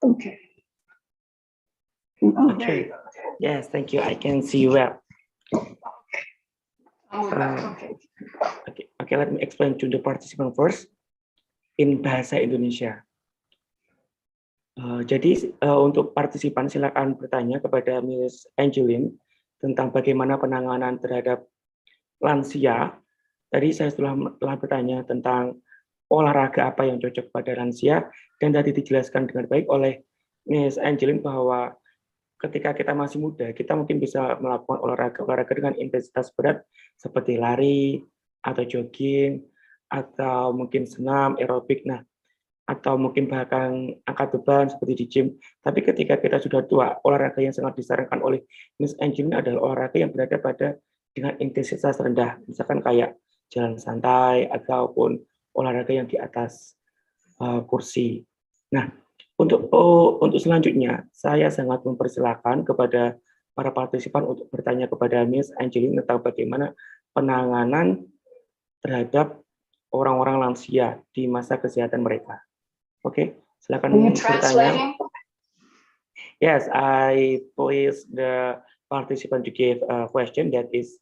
Okay. Oh, there you go. Okay. Yes, thank you. I can see you well. I'll move back. Okay. Okay, let me explain to the participant first in bahasa Indonesia. Jadi untuk partisipan silakan bertanya kepada Miss Angeline tentang bagaimana penanganan terhadap lansia. Tadi saya telah bertanya tentang olahraga apa yang cocok pada lansia, dan tadi dijelaskan dengan baik oleh Miss Angeline bahwa ketika kita masih muda, kita mungkin bisa melakukan olahraga dengan intensitas berat seperti lari atau jogging atau mungkin senam, aerobik, atau mungkin bahkan angkat beban seperti di gym. Tapi ketika kita sudah tua, olahraga yang sangat disarankan oleh Miss Angeline adalah olahraga yang berada pada dengan intensitas rendah, misalkan kayak jalan santai ataupun olahraga yang di atas kursi. Nah, untuk selanjutnya, saya sangat mempersilahkan kepada para partisipan untuk bertanya kepada Miss Angeline tentang bagaimana penanganan terhadap orang-orang lansia di masa kesehatan mereka. Oke, silakan bertanya. Yes, I please the participant to give a question that is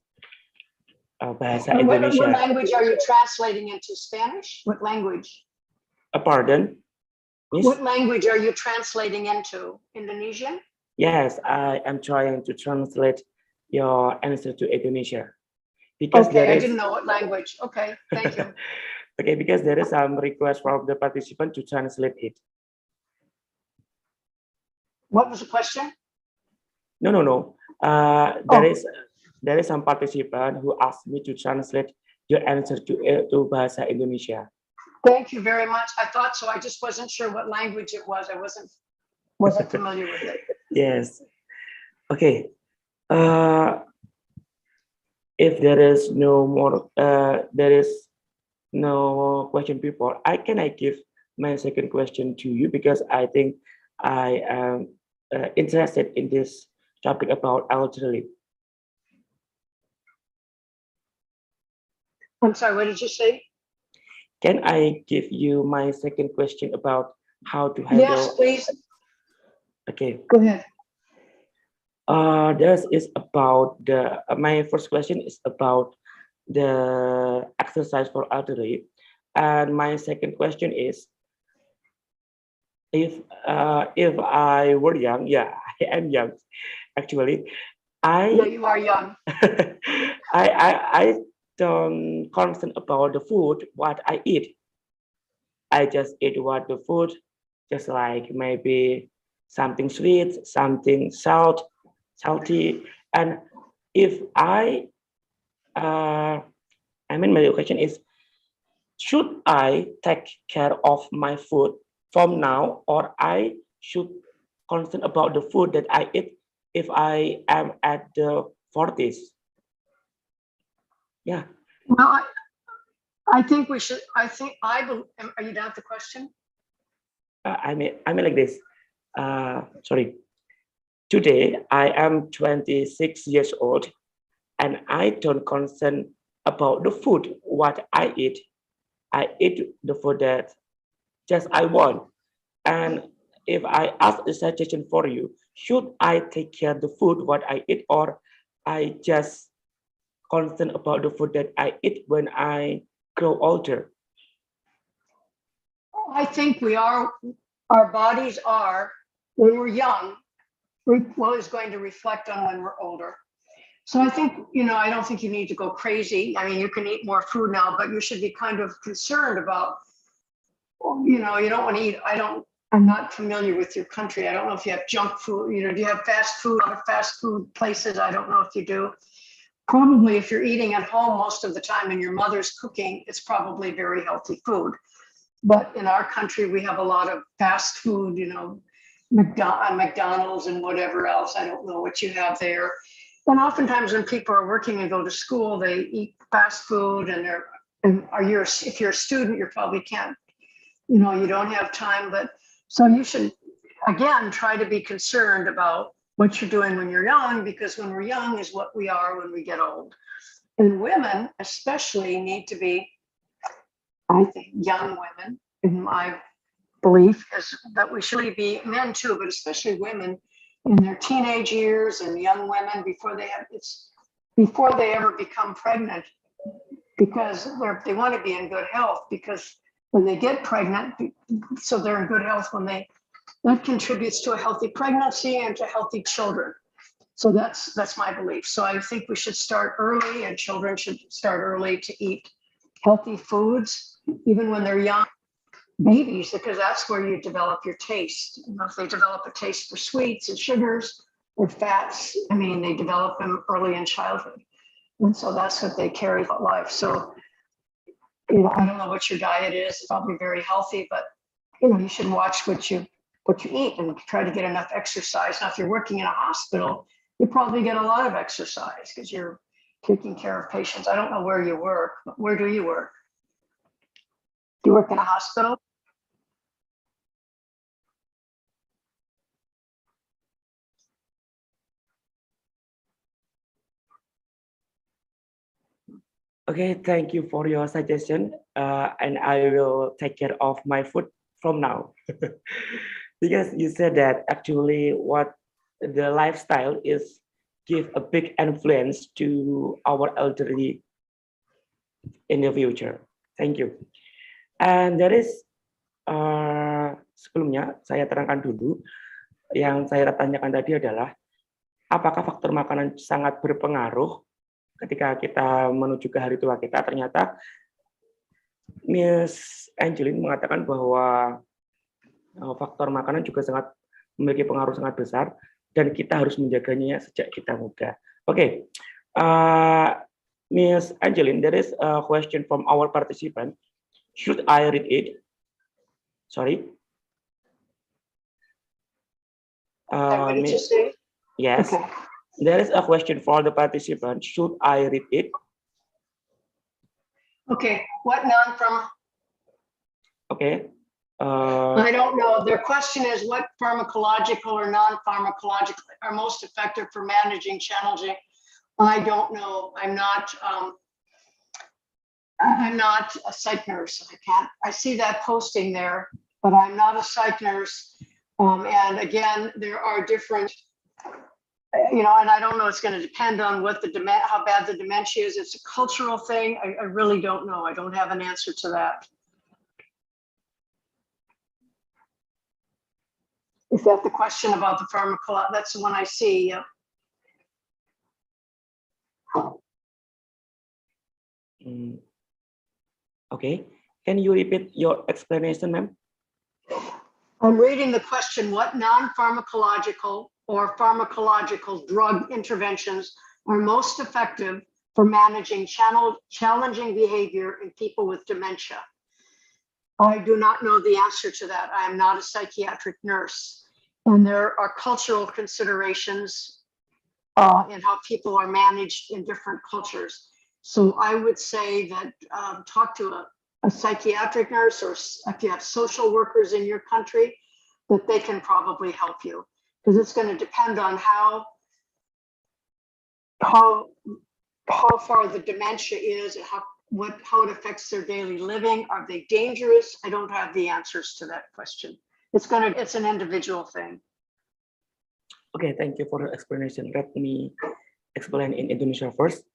bahasa Indonesia. What language are you translating into? Spanish? What language? Pardon? Miss? What language are you translating into? Indonesian? Yes, I am trying to translate your answer to Indonesia. Because okay, I didn't know what language. Okay, thank you. Okay, because there is some request from the participant to translate it. What was the question? No. There is some participant who asked me to translate your answer to bahasa Indonesia. Thank you very much. I thought so. I just wasn't sure what language it was. I wasn't familiar with it. Yes. Okay. If there is no more, there is no question before, I give my second question to you, because I think I am interested in this topic about elderly. I'm sorry, what did you say? Can I give you my second question about how to handle? Yes, please. Okay. Go ahead. This is about my first question is about the exercise for elderly, and my second question is, if I were young, yeah, I am young, actually. Yeah, you are young. I don't concern about the food what I eat. I just eat what the food, just like maybe something sweet, something salty, and if my question is, should I take care of my food from now, or I should concern about the food that I eat if I am at the 40s? Yeah. Well, I think we should. Are you done with the question? I mean like this. Sorry. Today I am 26 years old, and I don't concern about the food what I eat. I eat the food that just I want. And if I ask a suggestion for you, should I take care of the food what I eat, or I just concern about the food that I eat when I grow older? I think our bodies are, when we're young, is going to reflect on when we're older. So I think, I don't think you need to go crazy. I mean, you can eat more food now, but you should be kind of concerned about, you don't want to eat. I'm not familiar with your country. I don't know if you have junk food, do you have fast food, other fast food places? I don't know if you do. Probably if you're eating at home most of the time and your mother's cooking, it's probably very healthy food. But in our country, we have a lot of fast food, McDonald's and whatever else. I don't know what you have there. And oftentimes when people are working and go to school, they eat fast food, and if you're a student, you probably can't, you don't have time. But so you should, again, try to be concerned about what you're doing when you're young, because when we're young is what we are when we get old. And women especially need to be, I think, young women, in my belief, is that we should be men too, but especially women in their teenage years and young women before they ever become pregnant, because they want to be in good health, because when they get pregnant, so they're in good health that contributes to a healthy pregnancy and to healthy children. So that's my belief. So I think we should start early, and children should start early to eat healthy foods, even when they're young babies, because that's where you develop your taste. If they develop a taste for sweets and sugars or fats, they develop them early in childhood. And so that's what they carry throughout life. So, I don't know what your diet is. It's probably very healthy, but, you should watch what you eat and try to get enough exercise. Now, if you're working in a hospital, you probably get a lot of exercise because you're taking care of patients. I don't know where you work, but where do you work? Do you work in a hospital? Okay, thank you for your suggestion, and I will take care of my food from now. Because you said that actually what the lifestyle is give a big influence to our elderly in the future. Thank you. And there is sebelumnya saya terangkan dulu, yang saya tanyakan tadi adalah apakah faktor makanan sangat berpengaruh ketika kita menuju ke hari tua kita. Ternyata Miss Angeline mengatakan bahwa faktor makanan juga sangat memiliki pengaruh sangat besar dan kita harus menjaganya sejak kita muda. Oke, Miss Angeline, there is a question from our participant. Should I read it? Sorry. What did you say? Yes. Okay. There is a question for the participant. Should I read it? Okay. What non-pharma? Okay. I don't know. Their question is what pharmacological or non-pharmacological are most effective for managing challenging. I don't know. I'm not a psych nurse. I see that posting there, but I'm not a psych nurse. And again, there are different, and I don't know, it's going to depend on how bad the dementia is. It's a cultural thing. I really don't know. I don't have an answer to that. Is that the question about the pharmacology? That's the one I see. Yeah. Okay. Can you repeat your explanation, ma'am? I'm reading the question, what non-pharmacological or pharmacological drug interventions are most effective for managing challenging behavior in people with dementia? I do not know the answer to that. I am not a psychiatric nurse. And there are cultural considerations in how people are managed in different cultures. So I would say that talk to a psychiatric nurse, or if you have social workers in your country, that they can probably help you, because it's going to depend on how far the dementia is and how it affects their daily living. Are they dangerous? I don't have the answers to that question. It's an individual thing. Okay, thank you for the explanation. Let me explain in Indonesia first.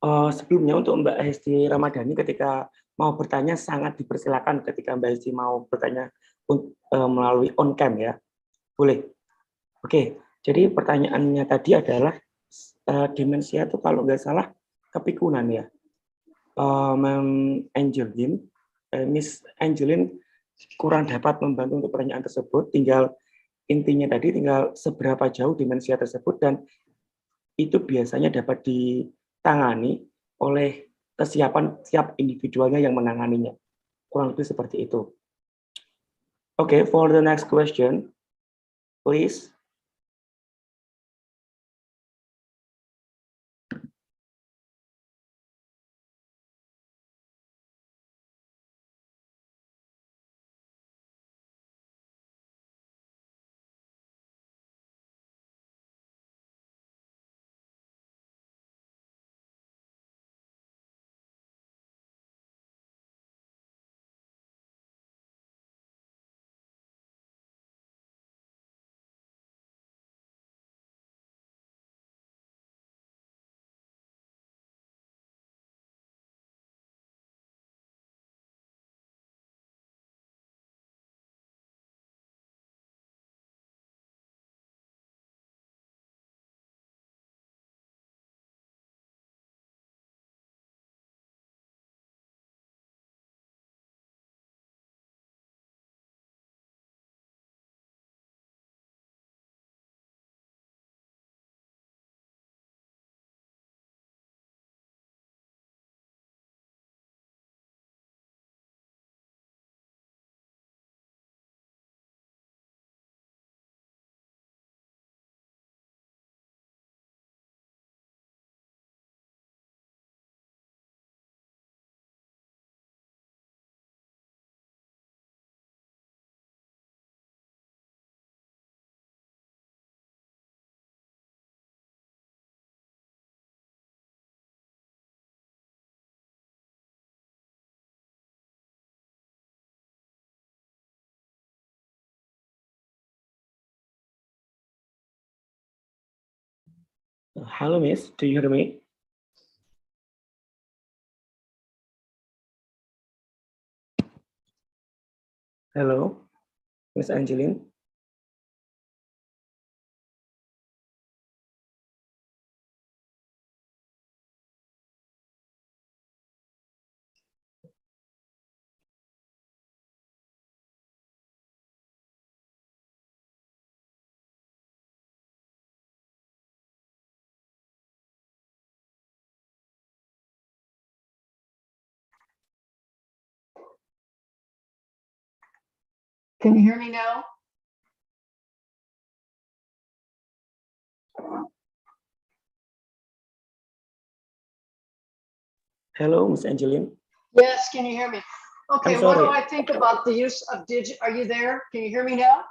Sebelumnya untuk Mbak Hesti Ramadhani, ketika mau bertanya sangat dipersilakan ketika Mbak Hesti mau bertanya melalui on cam ya, boleh. Oke, jadi pertanyaannya tadi adalah demensia itu kalau nggak salah kepikunan ya. Angeline, Miss Angeline kurang dapat membantu untuk pertanyaan tersebut. Intinya tadi tinggal seberapa jauh demensia tersebut, dan itu biasanya dapat ditangani oleh kesiapan tiap individualnya yang menanganinya. Kurang lebih seperti itu. Okay, for the next question, please. Hello, Miss. Do you hear me? Hello, Miss Angeline. Can you hear me now? Hello, Miss Angeline. Yes, can you hear me? Okay, I'm what do sorry. I think about the use of are you there? Can you hear me now?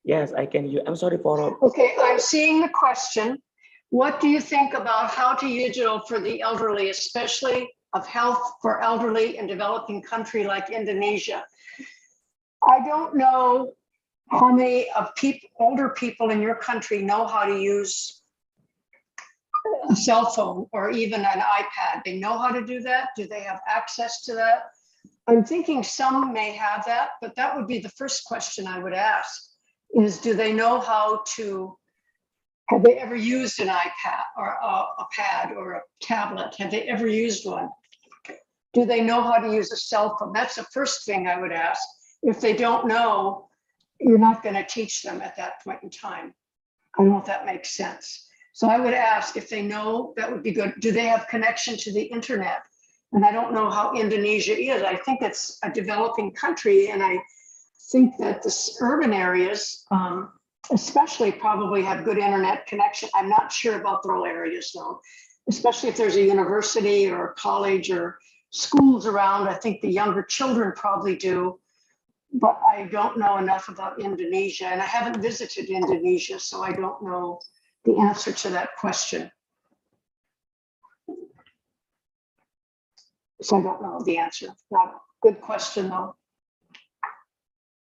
Yes, I can. I'm sorry for. Okay, I'm seeing the question. What do you think about how to use digital for the elderly, especially of health for elderly in developing country like Indonesia? I don't know how many of older people in your country know how to use a cell phone or even an iPad. They know how to do that? Do they have access to that? I'm thinking some may have that, but that would be the first question I would ask is, do they know how to, have they ever used an iPad or a pad or a tablet? Have they ever used one? Do they know how to use a cell phone? That's the first thing I would ask. If they don't know, you're not going to teach them at that point in time. I don't know if that makes sense. So I would ask if they know, that would be good. Do they have connection to the internet? And I don't know how Indonesia is. I think it's a developing country. And I think that the urban areas, especially probably have good internet connection. I'm not sure about the rural areas though, especially if there's a university or a college or schools around. I think the younger children probably do, but I don't know enough about Indonesia and I haven't visited Indonesia, so I don't know the answer to that question. So I don't know the answer. Not a good question though.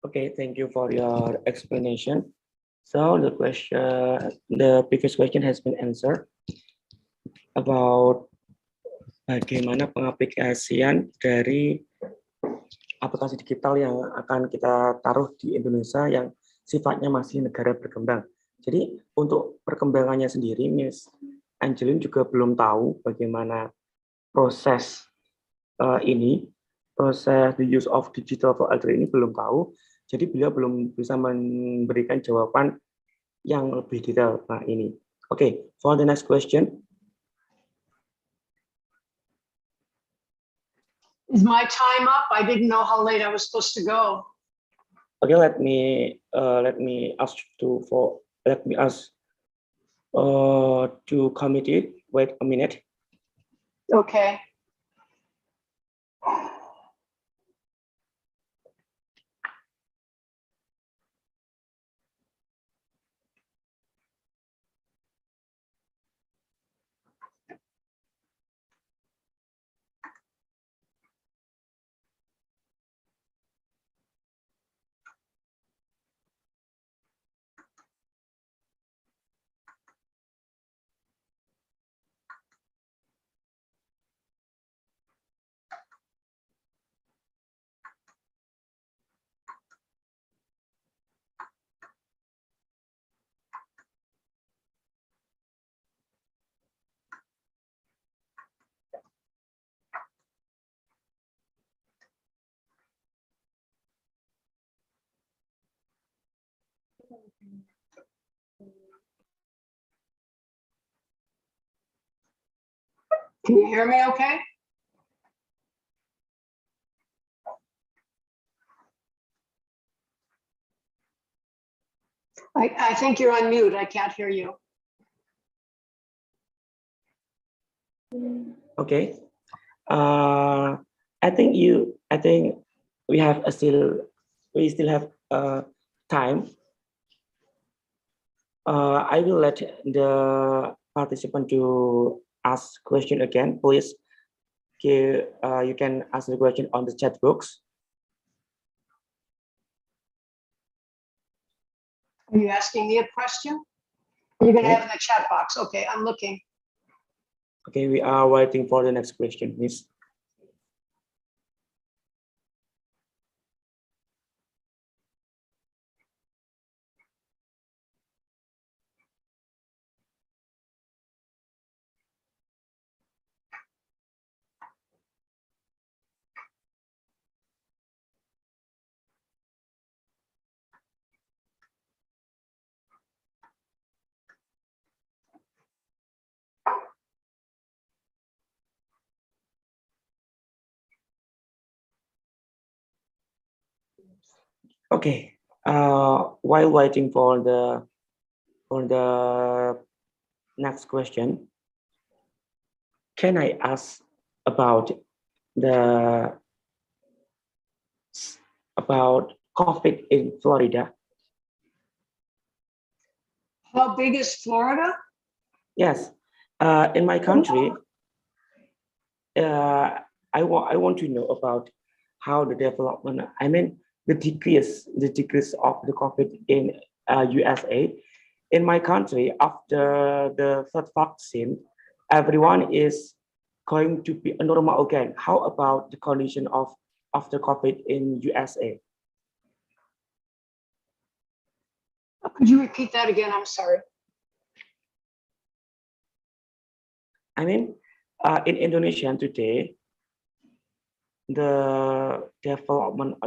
Okay, thank you for your explanation. So the previous question has been answered about bagaimana pengaplikasian dari aplikasi digital yang akan kita taruh di Indonesia yang sifatnya masih negara berkembang. Jadi untuk perkembangannya sendiri, Miss Angeline juga belum tahu bagaimana proses proses the use of digital for elderly ini belum tahu. Jadi beliau belum bisa memberikan jawaban yang lebih detail. Nah ini. Okay, for the next question. Is my time up? I didn't know how late I was supposed to go. Okay, let me ask to committee. Wait a minute. Okay. Can you hear me okay? I think you're on mute. I can't hear you. Okay. I think we still have time. I will let the participant to ask question again. Please, you can ask the question on the chat box. Are you asking me a question? You're gonna Okay. have in the chat box. Okay, I'm looking. Okay, we are waiting for the next question, please. Okay, while waiting for the next question, can I ask about the about COVID in Florida? How big is Florida? Yes, in my country, I want to know about how the development. I mean, the decrease of the COVID in USA. In my country, after the third vaccine, everyone is going to be normal again. How about the condition of after COVID in USA? Could you repeat that again? I'm sorry. I mean, in Indonesia today, the development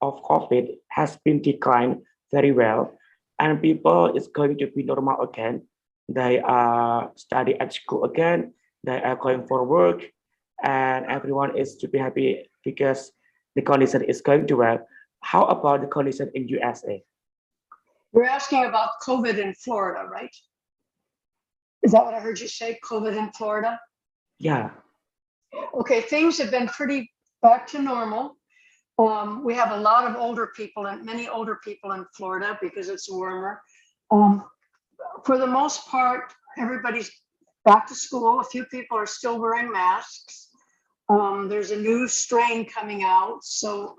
of COVID has been declined very well, and people is going to be normal again. They are study at school again. They are going for work, and everyone is to be happy because the condition is going to well. How about the condition in USA? You're asking about COVID in Florida, right? Is that what I heard you say? COVID in Florida? Yeah. Okay, things have been pretty back to normal. We have a lot of older people and many older people in Florida because it's warmer. For the most part, everybody's back to school. A few people are still wearing masks. There's a new strain coming out. So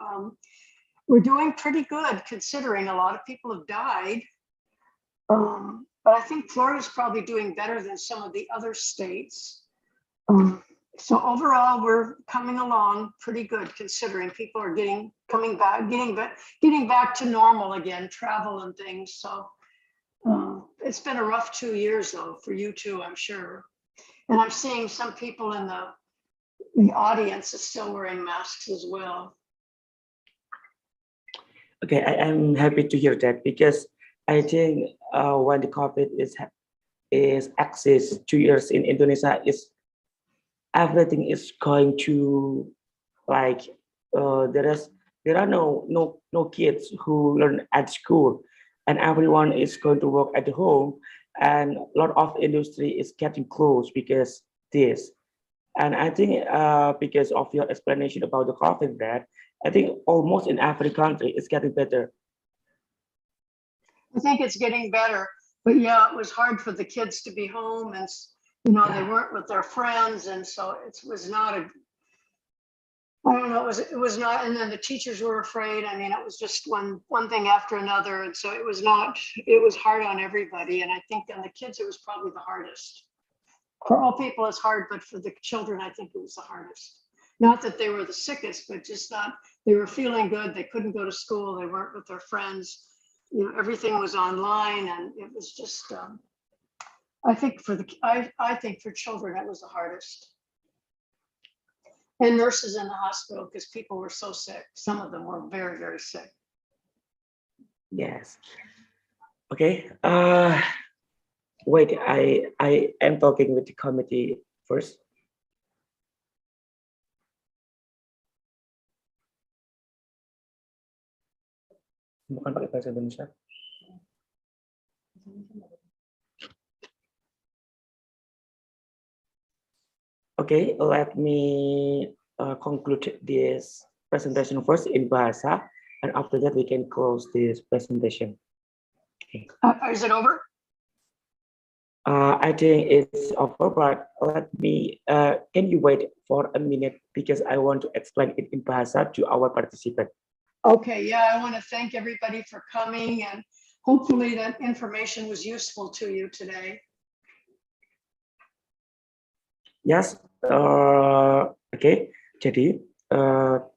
we're doing pretty good considering a lot of people have died. But I think Florida's probably doing better than some of the other states. So overall, we're coming along pretty good considering people are getting back to normal again, travel and things. So it's been a rough 2 years though, for you too, I'm sure. And I'm seeing some people in the audience is still wearing masks as well. Okay, I am happy to hear that because I think when the COVID is exists 2 years in Indonesia, is everything is going to like there are no kids who learn at school, and everyone is going to work at home, and a lot of industry is getting closed because this. And I think because of your explanation about the COVID, that I think almost in every country it's getting better. I think it's getting better, but yeah, it was hard for the kids to be home and, you know, they weren't with their friends. And so it was not I don't know, it was not, and then the teachers were afraid. I mean, it was just one thing after another. And so it was hard on everybody. And I think on the kids, it was probably the hardest. For all people, it's hard, but for the children, I think it was the hardest. Not that they were the sickest, but just not, they were feeling good. They couldn't go to school. They weren't with their friends. You know, everything was online, and it was just, I think for children, it was the hardest. And nurses in the hospital, because people were so sick. Some of them were very, very sick. Yes. Okay. Wait, I am talking with the committee first. Bukan pakai bahasa Indonesia. Okay, let me conclude this presentation first in Bahasa, and after that we can close this presentation. Okay. Is it over? I think it's over, but let me, can you wait for a minute because I want to explain it in Bahasa to our participant. Okay, yeah, I want to thank everybody for coming, and Hopefully that information was useful to you today. Yes, oke. Jadi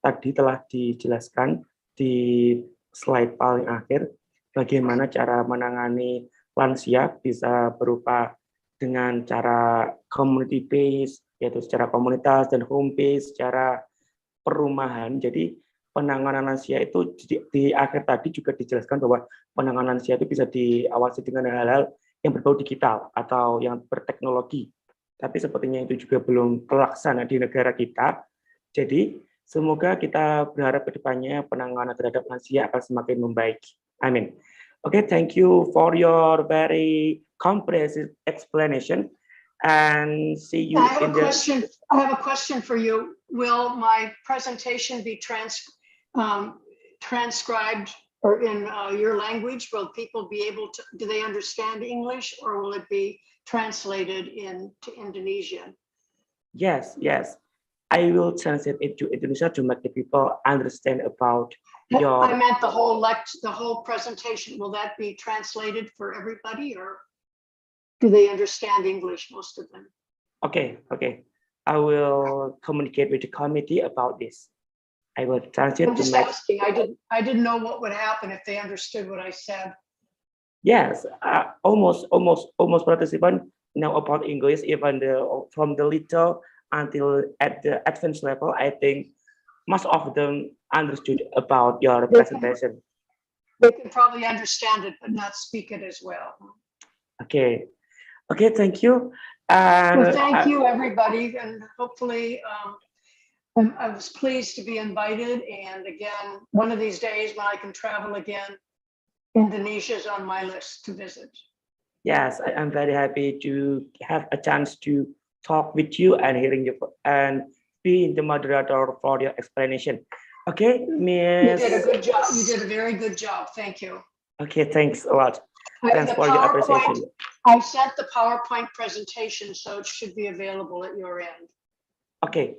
tadi telah dijelaskan di slide paling akhir bagaimana cara menangani lansia bisa berupa dengan cara community based, yaitu secara komunitas, dan home based secara perumahan. Jadi penanganan lansia itu di akhir tadi juga dijelaskan bahwa penanganan lansia itu bisa diawasi dengan hal-hal yang berbau digital atau yang berteknologi. Tapi sepertinya itu juga belum terlaksana di negara kita. Jadi semoga kita berharap ke depannya penanganan terhadap lansia akan semakin membaik. Amin. Okay, thank you for your very comprehensive explanation, and see you I in have a question for you. Will my presentation be transcribed or in your language? Will people be able to, do they understand English, or will it be translated into Indonesian? Yes. I will translate it to Indonesia to make the people understand about your. I meant the whole presentation. Will that be translated for everybody, or do they understand English, most of them? Okay. I will communicate with the committee about this. I will translate I'm to just make. asking. I didn't know what would happen if they understood what I said. Yes, almost participants know about English, even from the little until at the advanced level. I think most of them understood about your presentation. They can probably understand it, but not speak it as well. Okay, thank you. Well, thank you, everybody, and hopefully I was pleased to be invited. And again, one of these days when I can travel again, Indonesia is on my list to visit. Yes, I am very happy to have a chance to talk with you and hearing you and being the moderator for your explanation. Okay, Miss. You did a good job. You did a very good job. Thank you. Okay, thanks a lot. Thanks for your appreciation. I sent the PowerPoint presentation, so it should be available at your end. Okay,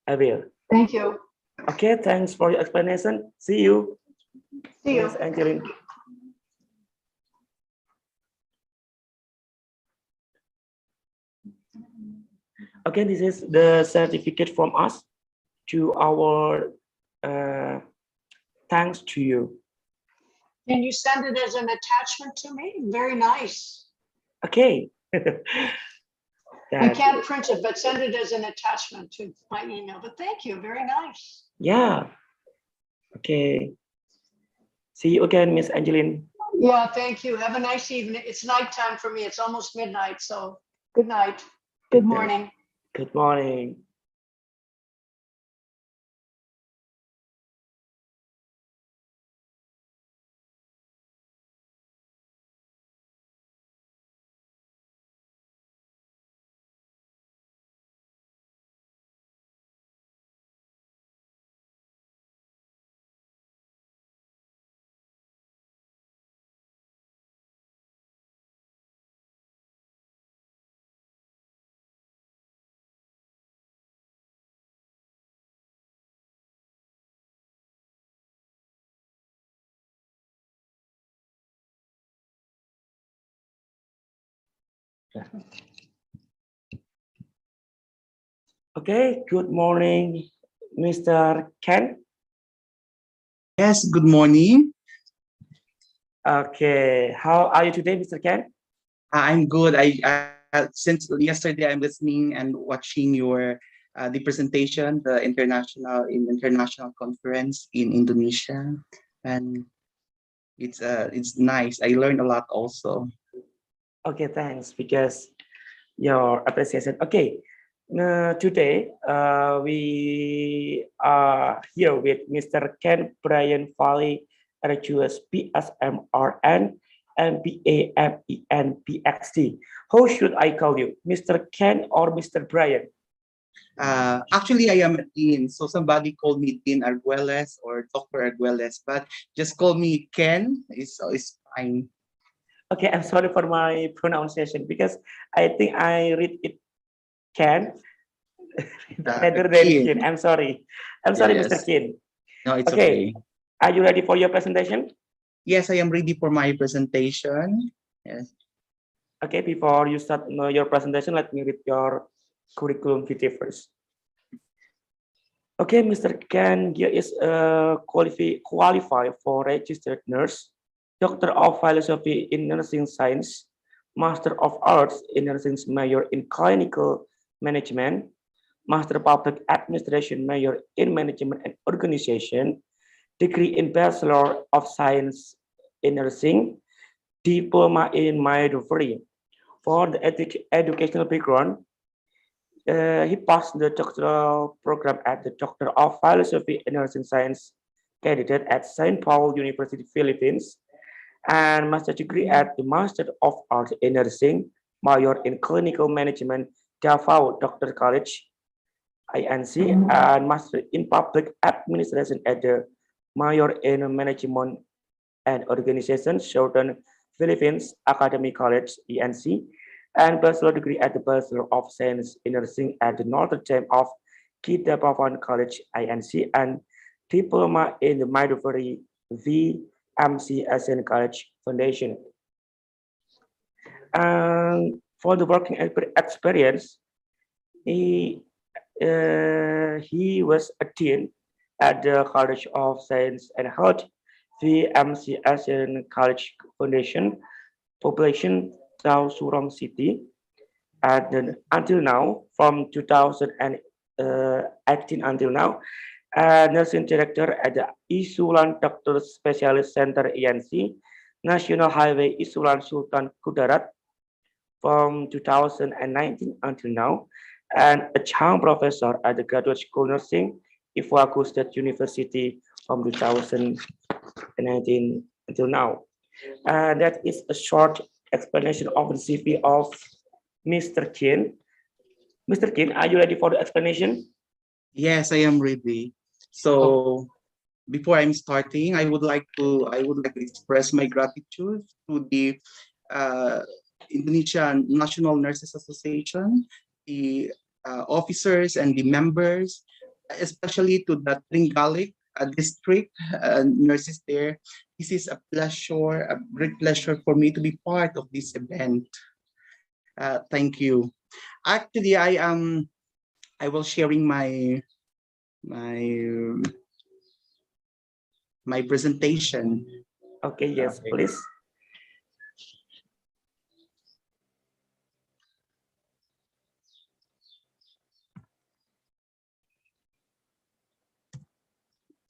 I will. Thank you. Okay, thanks for your explanation. See you. See you. Miss Angeline. Okay, this is the certificate from us to our thanks to you. Can you send it as an attachment to me? Very nice. Okay. I can't print it, but send it as an attachment to my email. But thank you, very nice. Yeah. Okay. See you again, Miss Angeline. Yeah, thank you. Have a nice evening. It's nighttime for me. It's almost midnight, so good night. Good morning. Good morning. Okay, good morning, Mr. Ken. Yes, good morning. Okay, how are you today, Mr. Ken? I'm good. Since yesterday I'm listening and watching your the presentation, the international conference in Indonesia, and it's nice. I learned a lot also. Okay, thanks because your appreciation. Okay, today we are here with Mr. Ken Brian Valle, Arguelles PSMRN, MPAFEN PXD. How should I call you, Mr. Ken or Mr. Brian? Actually, I am a dean, so somebody called me Dean Arguelles or Dr. Arguelles, but just call me Ken. It's fine. Okay, I'm sorry for my pronunciation because I think I read it Ken rather than Ken. Ken. I'm sorry, Yes. Mr. Ken. No, it's okay. Are you ready for your presentation? Yes, I am ready for my presentation. Yes. Okay, before you start your presentation, let me read your curriculum vitae first. Okay, Mr. Ken here is qualified for registered nurse, Doctor of Philosophy in Nursing Science, Master of Arts in Nursing Major in Clinical Management, Master Public Administration Major in Management and Organization, degree in Bachelor of Science in Nursing, diploma in midwifery. For the educational background, he passed the doctoral program at the Doctor of Philosophy and Nursing Science candidate at St. Paul University, Philippines, and master degree at the Master of Arts in Nursing, Major in Clinical Management, Davao Doctor College, INC, and Master in Public Administration at the Major in Management and Organization, Southern Philippines Academy College, ENC, and bachelor degree at the Bachelor of Science in Nursing at the Northern Dame of Ketua College, INC, and diploma in the midwifery, V.M.C.S. College Foundation. And for the working experience, he was a dean at the College of Science and Health, V.M.C.S. College Foundation, population South Surong City, and until now, from 2018 until now, nursing director at the Isulan Doctor Specialist Center ENC, National Highway Isulan Sultan Kudarat, from 2019 until now, and a Chang Professor at the Graduate School Nursing, Ifuaku State University, from 2019 until now. And that is a short explanation of the CV of Mr. Kin. Mr. Kin, are you ready for the explanation? Yes, I am ready. So before I'm starting, I would like to express my gratitude to the Indonesian National Nurses Association, the officers and the members, especially to the Trenggalek district nurses there. This is a pleasure, a great pleasure for me to be part of this event. Thank you. Actually, I will sharing my presentation. Okay, yes, please.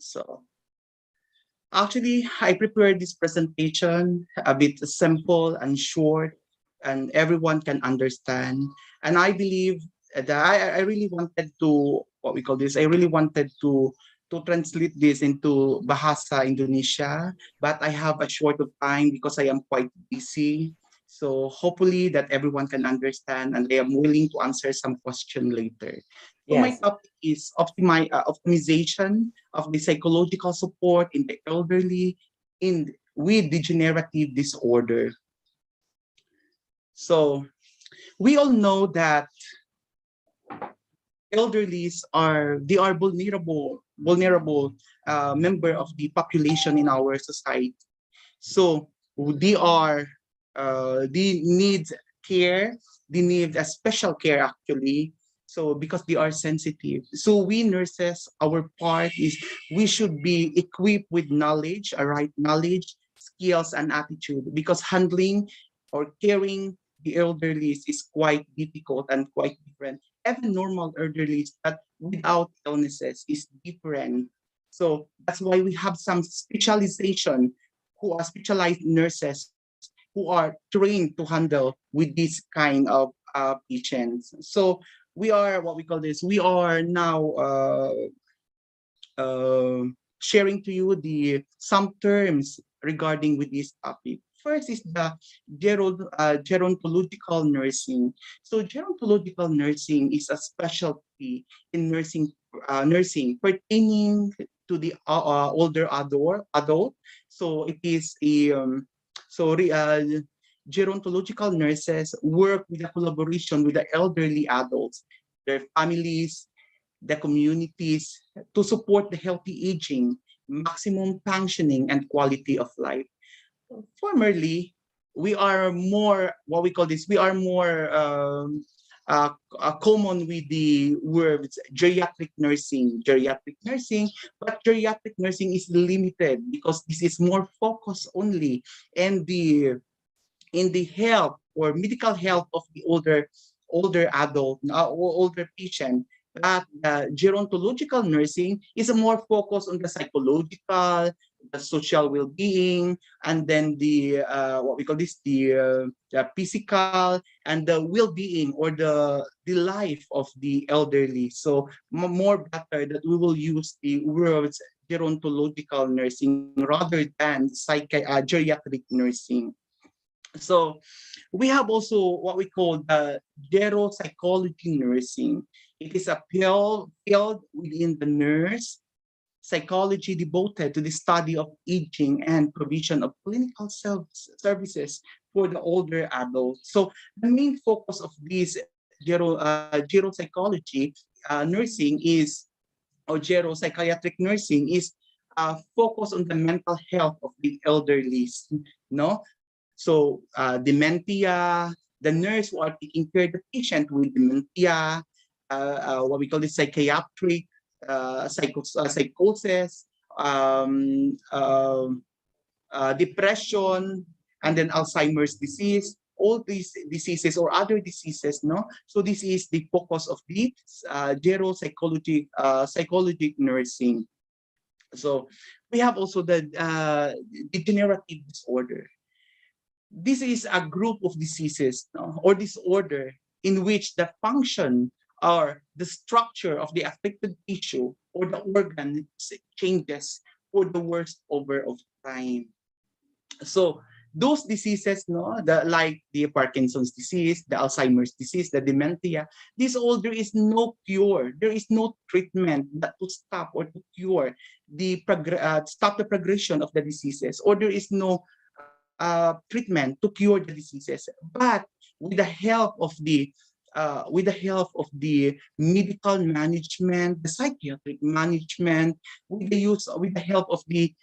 So actually, I prepared this presentation a bit simple and short, and everyone can understand. And I believe that I really wanted to, what we call this, I really wanted to translate this into Bahasa Indonesia, but I have a short of time because I am quite busy. So hopefully that everyone can understand, and I am willing to answer some question later. So my Yes. topic is optimization of the psychological support in the elderly with degenerative disorder. So we all know that elderlies are vulnerable member of the population in our society. So they need care, they need a special care actually. So because they are sensitive. So we nurses, our part is we should be equipped with knowledge, a right knowledge, skills, and attitude, because handling or caring the elderly is quite difficult and quite different. Even normal elderly that without illnesses is different. So that's why we have some specialization who are specialized nurses who are trained to handle with this kind of patients. So we are what we call this. We are now sharing to you some terms regarding with this topic. First is the gerontological nursing. So gerontological nursing is a specialty in nursing pertaining to the older adult. So it is a gerontological nurses work with a collaboration with the elderly adults, their families, the communities to support the healthy aging, maximum functioning, and quality of life. formerly, we are more, what we call this, we are more common with the words geriatric nursing, but geriatric nursing is limited because this is more focused only in the health or medical health of the older adult or older patient. That gerontological nursing is a more focused on the psychological, the social well-being, and then the what we call this, the physical and the well-being or the life of the elderly. So more better that we will use the words gerontological nursing rather than geriatric nursing. So we have also what we call the geropsychology nursing. It is a field within the nurse psychology devoted to the study of aging and provision of clinical services for the older adults. So the main focus of this geropsychology nursing is, or geropsychiatric nursing is focus on the mental health of the elderly. No, so dementia, the nurse who are taking care of the patient with dementia, what we call the psychiatric psychosis, depression, and then Alzheimer's disease, all these diseases or other diseases, no? So this is the focus of the psychology nursing. So we have also the degenerative disorder. This is a group of diseases, no, or disorder in which the function or the structure of the affected tissue or the organ changes for the worst over of time. So those diseases, no, like the Parkinson's disease, the Alzheimer's disease, the dementia, this all, there is no cure, there is no treatment that to stop or to cure the stop the progression of the diseases, or there is no treatment to cure the diseases. But with the help of the medical management, the psychiatric management, with the help of the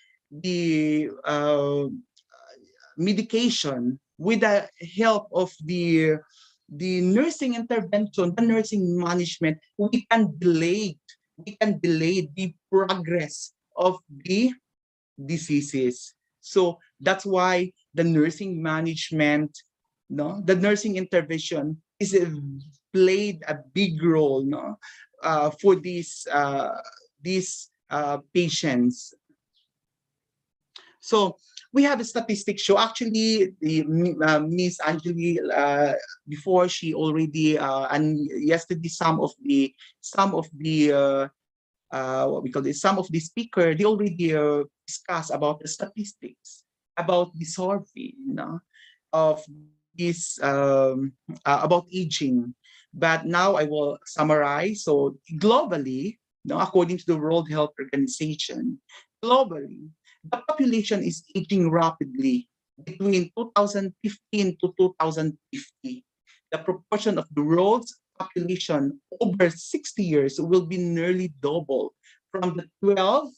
medication, with the help of the nursing intervention, the nursing management, we can delay the progress of the diseases. So that's why the nursing management, no, the nursing intervention is played a big role, no, for these patients. So we have a statistic show. Actually, the Miss Angeline, before she already and yesterday some of the what we call this, some of the speaker, they already discussed about the statistics about the survey, you know, of this about aging. But now I will summarize. So globally, no, according to the World Health Organization, globally, the population is aging rapidly. Between 2015 to 2050, the proportion of the world's population over 60 years will be nearly double, from the 12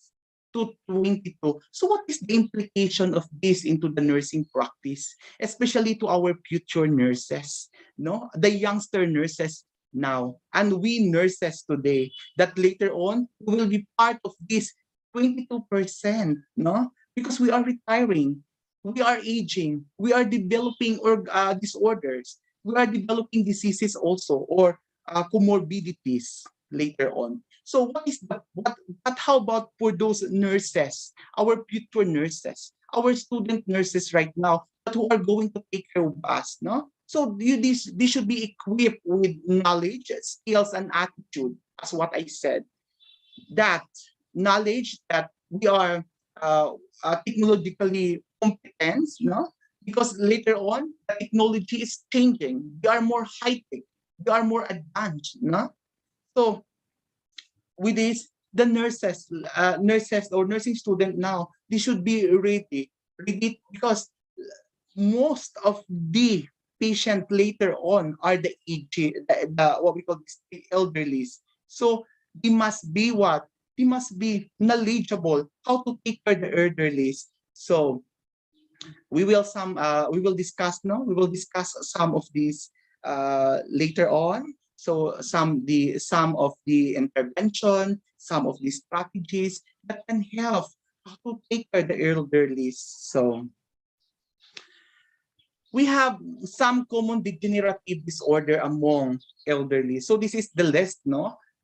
to 22. So what is the implication of this into the nursing practice, especially to our future nurses, no, the youngster nurses now, and we nurses today, that later on will be part of this 22%, no, because we are retiring, we are aging, we are developing disorders, we are developing diseases also, or comorbidities later on. So what is but how about for those nurses, our future nurses, our student nurses right now, but who are going to take care of us, no? So these should be equipped with knowledge, skills, and attitude, as what I said. That knowledge that we are technologically competent, no? Because later on, the technology is changing. We are more high-tech, we are more advanced, no? So with this, the nurses or nursing student now, they should be ready because most of the patient later on are the what we call the elderly. So they must be what? They must be knowledgeable how to take care of the elderly. So We will discuss some of these later on. So some of the intervention, some of the strategies that can help to take care of the elderly. So we have some common degenerative disorder among elderly. So this is the list,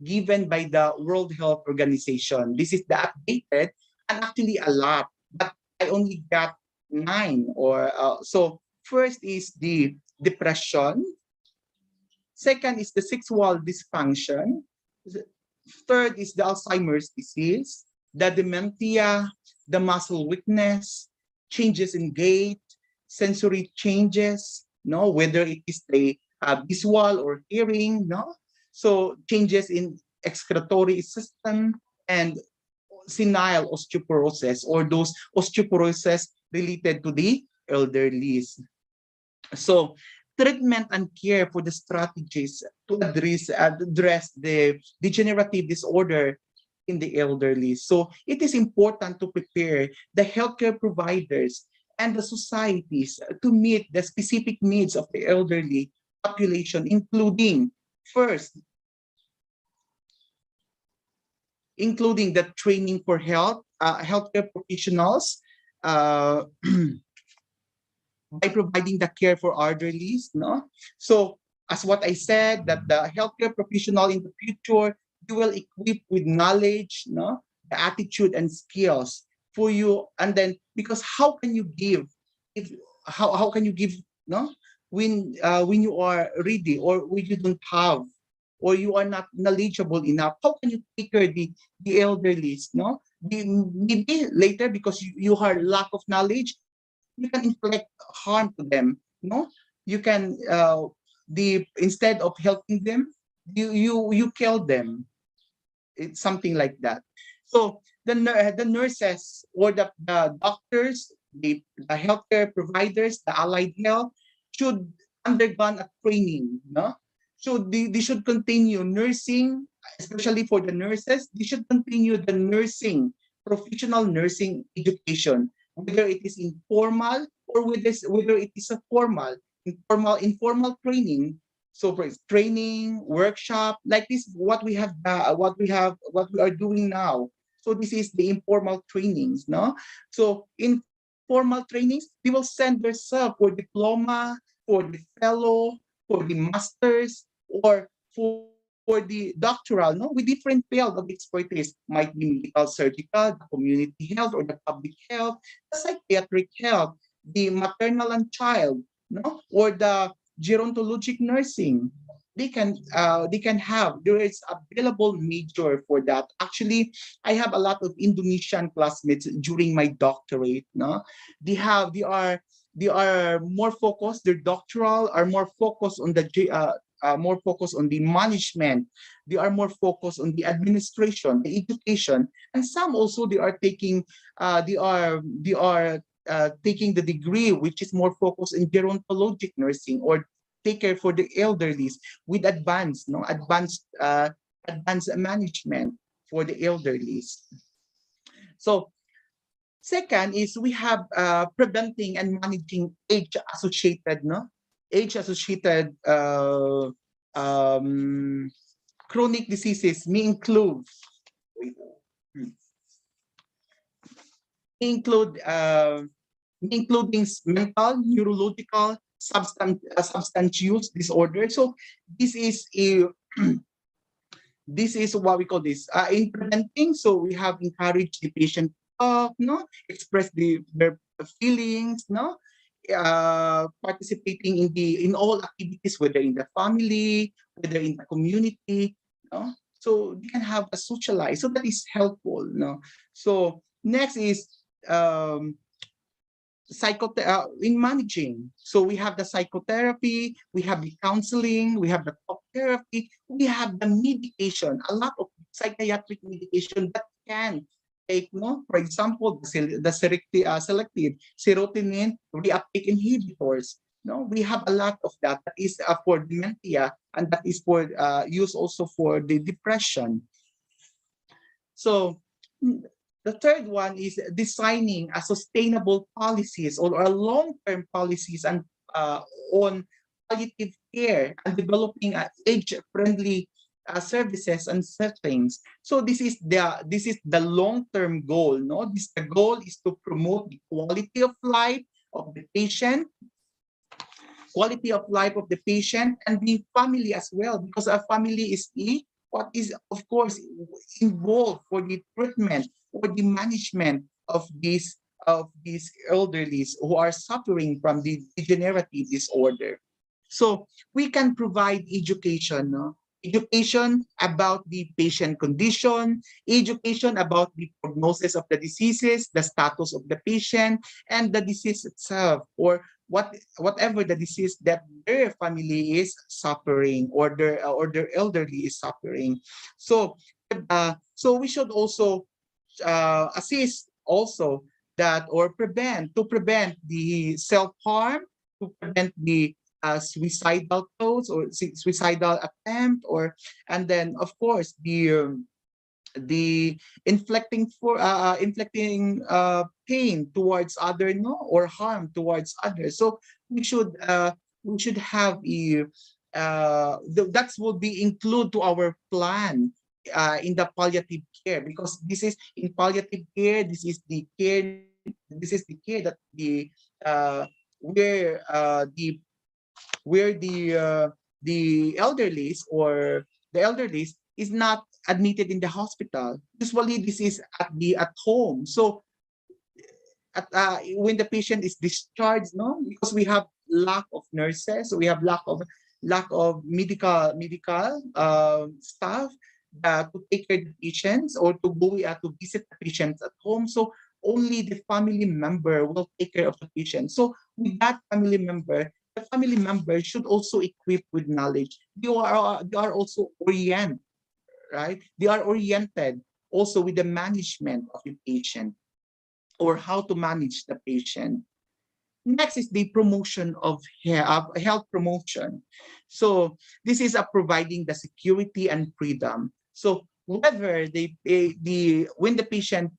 given by the World Health Organization. This is the updated, and actually a lot, but I only got 9 or so. First is the depression. Second is the sexual dysfunction. Third is the Alzheimer's disease, the dementia, the muscle weakness, changes in gait, sensory changes, whether it is the visual or hearing, so changes in excretory system, and senile osteoporosis, or those osteoporosis related to the elderly. So treatment and care for the strategies to address the degenerative disorder in the elderly. So it is important to prepare the healthcare providers and the societies to meet the specific needs of the elderly population, including first, the training for healthcare professionals by providing the care for elderly. So as what I said, that the healthcare professional in the future, you will equip with knowledge, the attitude and skills for you. And then, because how can you give how can you give when you are ready, or when you don't have, or you are not knowledgeable enough? How can you take care of the elderly? Maybe later, because you have lack of knowledge, you can inflict harm to them. You can instead of helping them, you kill them. It's something like that. So the nurses, or the doctors, the healthcare providers, the allied health should undergone a training. So they should continue nursing, especially for the nurses. They should continue the professional nursing education, whether it is informal or whether it is a formal, informal training. So for training, workshop, like this, what we are doing now. So this is the informal trainings, So informal trainings, they will send themselves for diploma, for the fellow, for the masters, or for the doctoral, with different field of expertise. Might be medical, surgical, the community health, or the public health, the psychiatric health, the maternal and child, or the gerontologic nursing. They can have, there is available major for that. Actually, I have a lot of Indonesian classmates during my doctorate. They are more focused. Their doctoral are more focused on the management. They are more focused on the administration, the education, and some also they are taking taking the degree which is more focused in gerontologic nursing, or take care for the elderly with advanced management for the elderly. So second is we have preventing and managing age-associated chronic diseases may include including mental, neurological, substance use disorder. So this is what we call this in preventing. So we have encouraged the patient to express their feelings, participating in all activities, whether in the family, whether in the community, so they can have a socialize. So that is helpful. So next is in managing. So we have the psychotherapy, we have the counseling, we have the talk therapy, we have the medication, a lot of psychiatric medication that can take, for example, the selective serotonin reuptake inhibitors. We have a lot of that. That is for dementia, and that is for use also for the depression. So The third one is designing a sustainable policies or a long-term policies and on palliative care and developing age-friendly services and settings. So this is the long-term goal. No, the goal is to promote the quality of life of the patient, and the family as well, because a family is what is of course involved for the treatment or the management of these elderlies who are suffering from the degenerative disorder. So we can provide education, no? Education about the patient condition, education about the prognosis of the diseases, the status of the patient, and the disease itself, or whatever the disease that their family is suffering or their elderly is suffering. So we should also assist also that or prevent the self-harm, to prevent the suicidal thoughts or suicidal attempt, or and then of course the inflicting pain towards other, no, or harm towards others. So we should have a that will be include to our plan in the palliative care, because this is in palliative care, this is the care that the where the elderly is not admitted in the hospital. Usually this is at home. So when the patient is discharged, no, because we have lack of nurses, so we have lack of medical staff to take care of the patients or to go to visit the patients at home. So only the family member will take care of the patient. So with that family member, the family member should also equip with knowledge. They are also oriented, right? They are oriented also with the management of the patient or how to manage the patient. Next is the promotion of health promotion. So this is providing the security and freedom. So whether when the patient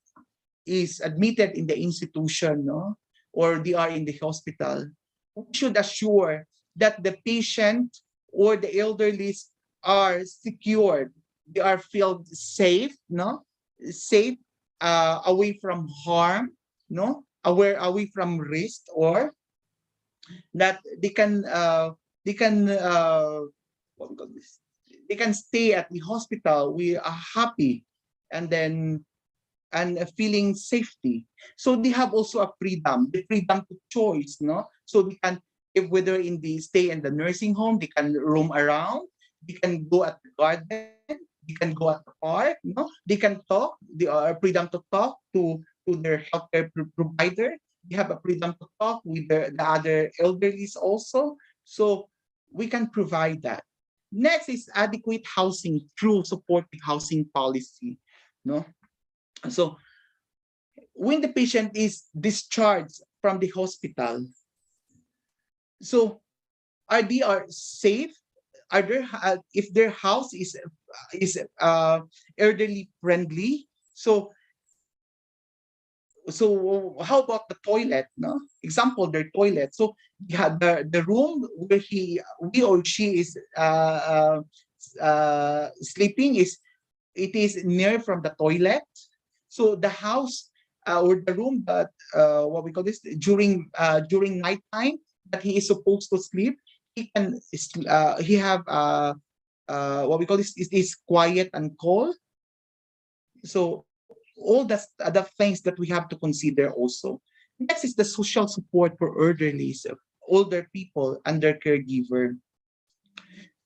is admitted in the institution, no, or they are in the hospital, we should assure that the patient or the elderly are secured. They are feel safe, no, safe, away from harm, no, away from risk, or that they can what we call this? They can stay at the hospital. We are happy, and feeling safety. So they have also a freedom, the freedom to choice, no? So they can, if whether in the stay in the nursing home, they can roam around, they can go at the garden, they can go at the park, no? They can talk, they are freedom to talk to their healthcare provider. They have a freedom to talk with the other elderlies also. So we can provide that. Next is adequate housing through supportive housing policy, no? So when the patient is discharged from the hospital, so they are safe? Are there if their house is elderly friendly? So how about the toilet? No, example, their toilet. So yeah, the room where he or she is sleeping is near from the toilet. So the house or the room that what we call this during nighttime that he is supposed to sleep, he can he have what we call this is quiet and cold. So all the things that we have to consider also. Next is the social support for elderly, older people and their caregiver.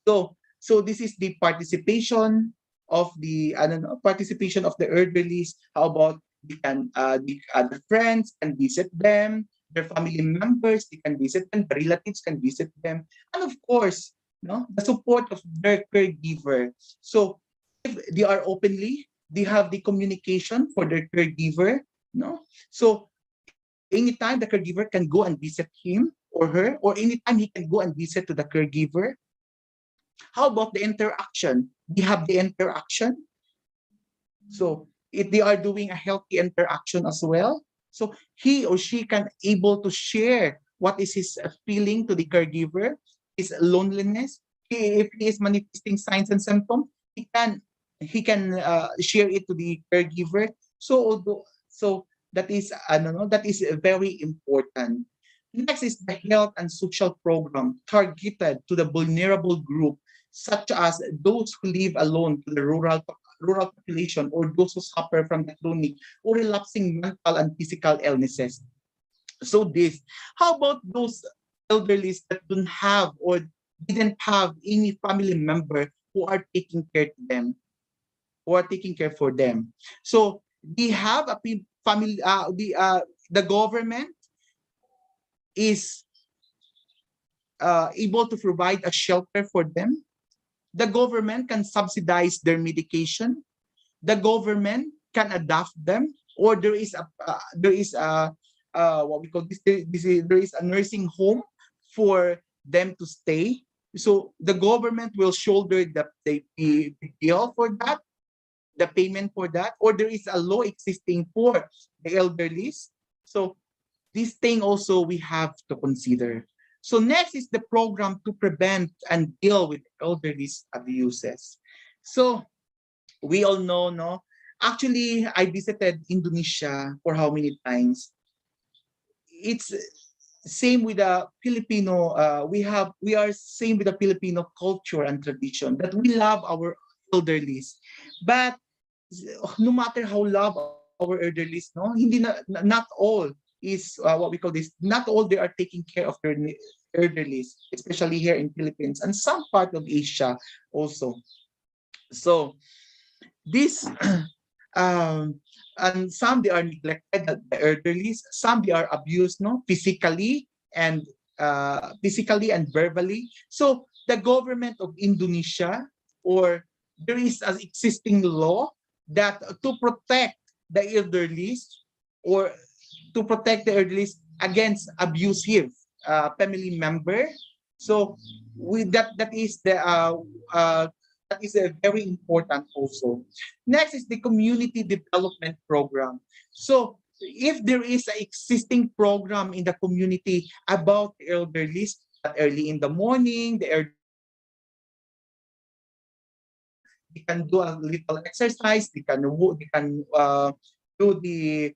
So this is the participation of the elderly. How about the other friends can visit them, their family members, they can visit them, the relatives can visit them, and of course, no, the support of their caregiver. So if they are openly, they have the communication for their caregiver, no? So anytime the caregiver can go and visit him or her, or anytime he can go and visit to the caregiver. How about the interaction? We have the interaction. So if they are doing a healthy interaction as well. So he or she can able to share what is his feeling to the caregiver, his loneliness. If he is manifesting signs and symptoms, he can share it to the caregiver. So that is no, that is very important. Next is the health and social program targeted to the vulnerable group, such as those who live alone, to the rural population, or those who suffer from the chronic or relapsing mental and physical illnesses. So this, how about those elderly that don't have or didn't have any family member who are taking care to them, who are taking care for them? So they have a family. The government is able to provide a shelter for them. The government can subsidize their medication. The government can adopt them, or there is a what we call there is a nursing home for them to stay. So the government will shoulder the bill for that, the payment for that, or there is a law existing for the elderly. So this thing also we have to consider. So next is the program to prevent and deal with elderly abuses. So we all know, no? Actually, I visited Indonesia for how many times? It's same with the Filipino. We are same with the Filipino culture and tradition that we love our elderlies, but no matter how love our elderlies, no, hindi not all is what we call this. Not all they are taking care of their elderlies, especially here in Philippines and some part of Asia also. So this and some they are neglected, the elderly, some they are abused, no, physically and verbally. So the government of Indonesia, or there is an existing law that to protect the elderly, or to protect the elderly against abusive family member. So with that is the that is a very important also. Next is the community development program. So if there is an existing program in the community about the elderly, early in the morning, they can do a little exercise, they can do the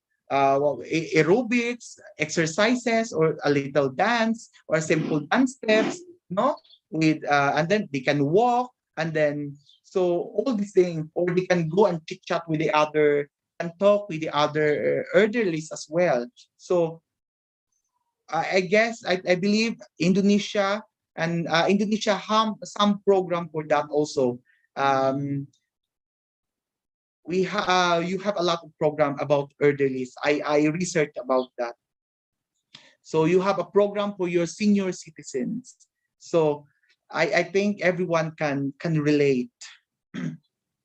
aerobics exercises, or a little dance, or simple dance steps, no, with and then they can walk, and then so all these things, or they can go and chit chat with the other and talk with the other elderly as well. So I guess I believe Indonesia and Indonesia have some program for that also. You have a lot of program about elderly. I researched about that. So you have a program for your senior citizens. So I think everyone can relate.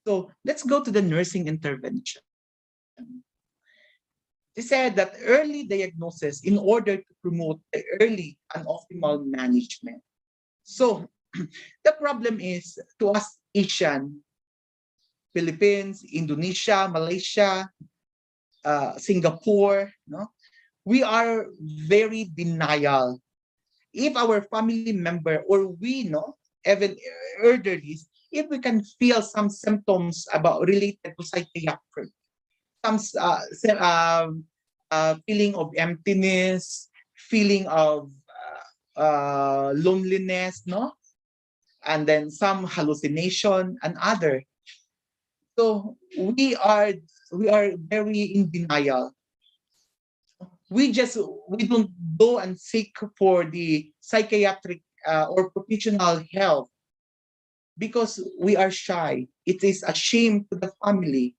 So let's go to the nursing intervention. They said that early diagnosis in order to promote the early and optimal management. So the problem is, to us Asian, Philippines, Indonesia, Malaysia, Singapore, no, we are very denial. If our family member, or we know, even elderly, if we can feel some symptoms about related to psychiatry, some feeling of emptiness, feeling of loneliness, no, and then some hallucination and other. So we are very in denial. We don't go and seek for the psychiatric or professional help because we are shy. It is a shame to the family,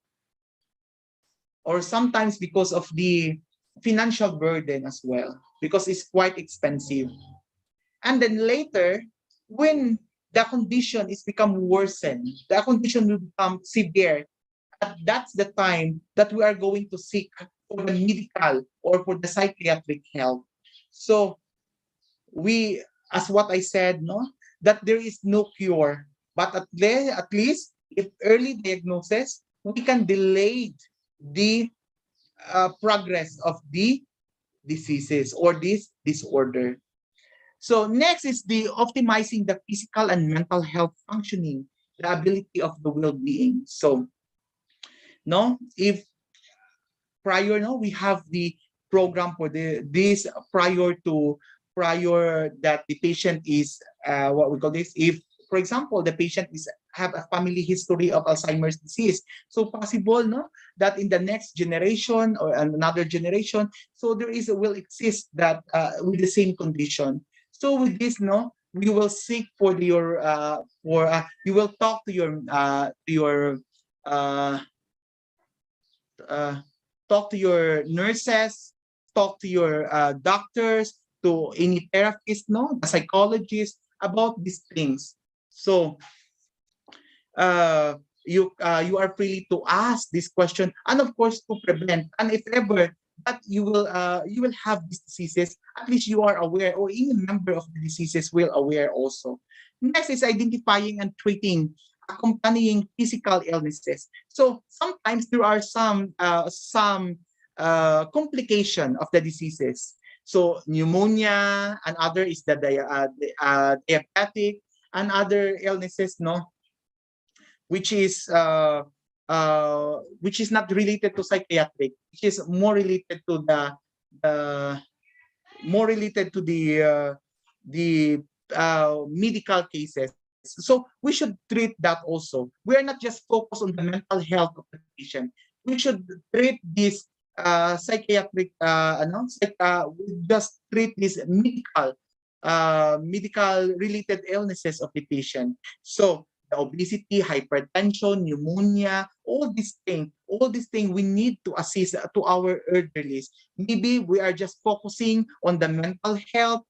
or sometimes because of the financial burden as well, because it's quite expensive. And then later, when the condition is become worsened, the condition will become severe, that's the time that we are going to seek for the medical or for the psychiatric help. So we, as what I said, no, that there is no cure, but at least if early diagnosis, we can delay the progress of the diseases or this disorder. So next is the optimizing the physical and mental health functioning, the ability of the well-being. So no, if prior no, we have the program for this prior that the patient is what we call this. If for example the patient is have a family history of Alzheimer's disease, so possible no that in the next generation or another generation, so there is will exist that with the same condition. So with this no, we will seek for your you will talk to your uh, uh, talk to your nurses, talk to your doctors, to any therapist, no, the psychologist about these things. So you are free to ask this question, and of course to prevent. And if ever that you will have these diseases, at least you are aware, or any member of the diseases will aware also. Next is identifying and treating accompanying physical illnesses. So sometimes there are some complication of the diseases. So pneumonia, and other is the diabetic, and other illnesses, no, which is not related to psychiatric, which is more related to the medical cases. So we should treat that also. We are not just focused on the mental health of the patient. We should treat this psychiatric, we just treat this medical related illnesses of the patient. So the obesity, hypertension, pneumonia, all these things we need to assist to our elderly. Maybe we are just focusing on the mental health,